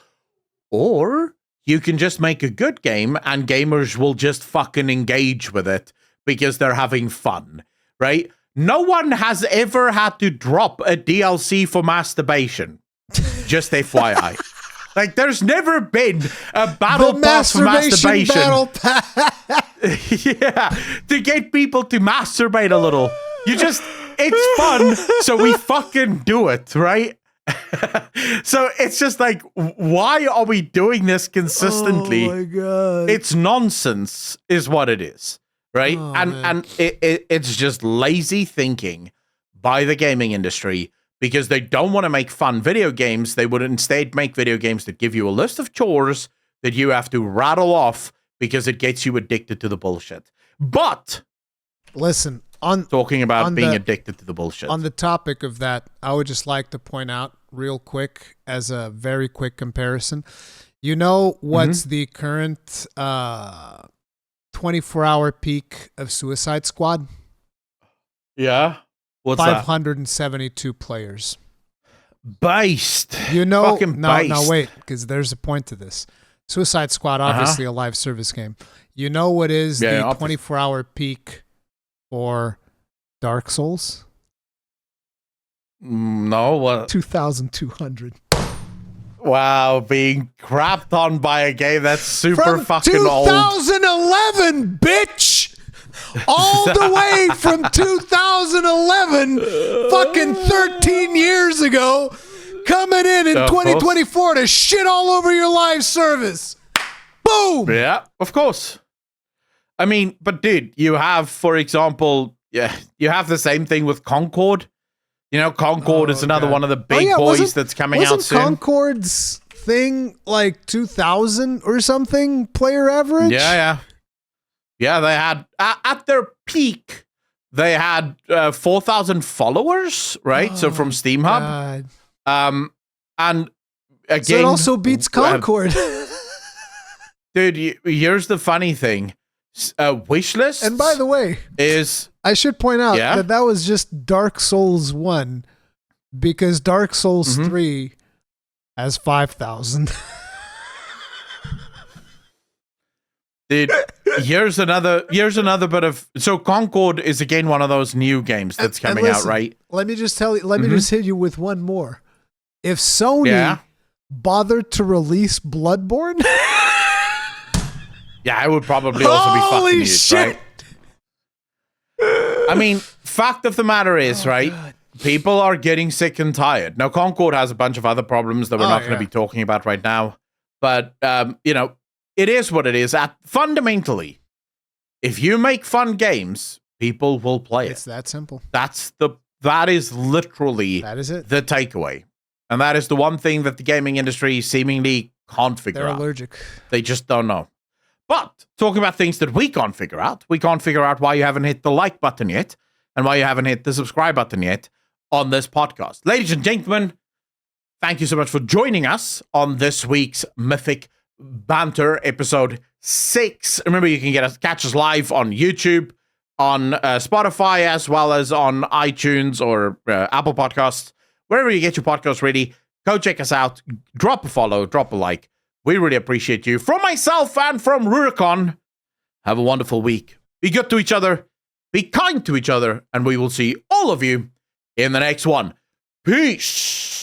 or you can just make a good game and gamers will just fucking engage with it because they're having fun, right? No one has ever had to drop a DLC for masturbation. Just FYI. Like, there's never been a battle pass for masturbation. Battle pass. Yeah, to get people to masturbate a little. It's fun, so we fucking do it, right? So it's just like, why are we doing this consistently? Oh my God. It's nonsense, is what it is, right? Oh, and it's just lazy thinking by the gaming industry because they don't want to make fun video games. They would instead make video games that give you a list of chores that you have to rattle off because it gets you addicted to the bullshit. But listen, talking about being addicted to the bullshit. On the topic of that, I would just like to point out real quick, as a very quick comparison, you know what's the current 24-hour peak of Suicide Squad? Yeah. What's 572 players. Based. You know, Fucking based. No, wait, because there's a point to this. Suicide Squad, obviously a live service game. You know what is the 24-hour peak for Dark Souls? No, what? 2,200. Wow, being crapped on by a game that's super fucking old. 2011, bitch! All the way from 2011, fucking 13 years ago, coming in 2024 to shit all over your live service. Boom! Yeah, of course. I mean, but dude, you have, for example, you have the same thing with Concord. You know, Concord is another one of the big boys that's coming out soon. Wasn't Concord's thing like 2,000 or something player average? Yeah. Yeah, they had, at their peak, they had 4,000 followers, right? So from Steam Hub. And again... So it also beats Concord. Dude, here's the funny thing. Wishlist. And by the way, I should point out that was just Dark Souls 1, because Dark Souls 3 has 5,000. Dude, here's another bit of, so Concord is again one of those new games that's coming out, right? Let me just tell you, let me just hit you with one more. If Sony bothered to release Bloodborne, yeah, I would probably also be fucking used, shit. Right? I mean, fact of the matter is, right? God. People are getting sick and tired. Now, Concord has a bunch of other problems that we're not going to be talking about right now. But, you know, it is what it is. Fundamentally, if you make fun games, people will play it. It's that simple. That is literally the takeaway. And that is the one thing that the gaming industry seemingly can't figure out. They're allergic. They just don't know. But talking about things that we can't figure out why you haven't hit the like button yet and why you haven't hit the subscribe button yet on this podcast. Ladies and gentlemen, thank you so much for joining us on this week's Mythic Banter episode 6. Remember, you can catch us live on YouTube, on Spotify, as well as on iTunes or Apple Podcasts. Wherever you get your podcasts ready, go check us out. Drop a follow, drop a like. We really appreciate you. From myself and from Rurikon, have a wonderful week. Be good to each other. Be kind to each other. And we will see all of you in the next one. Peace.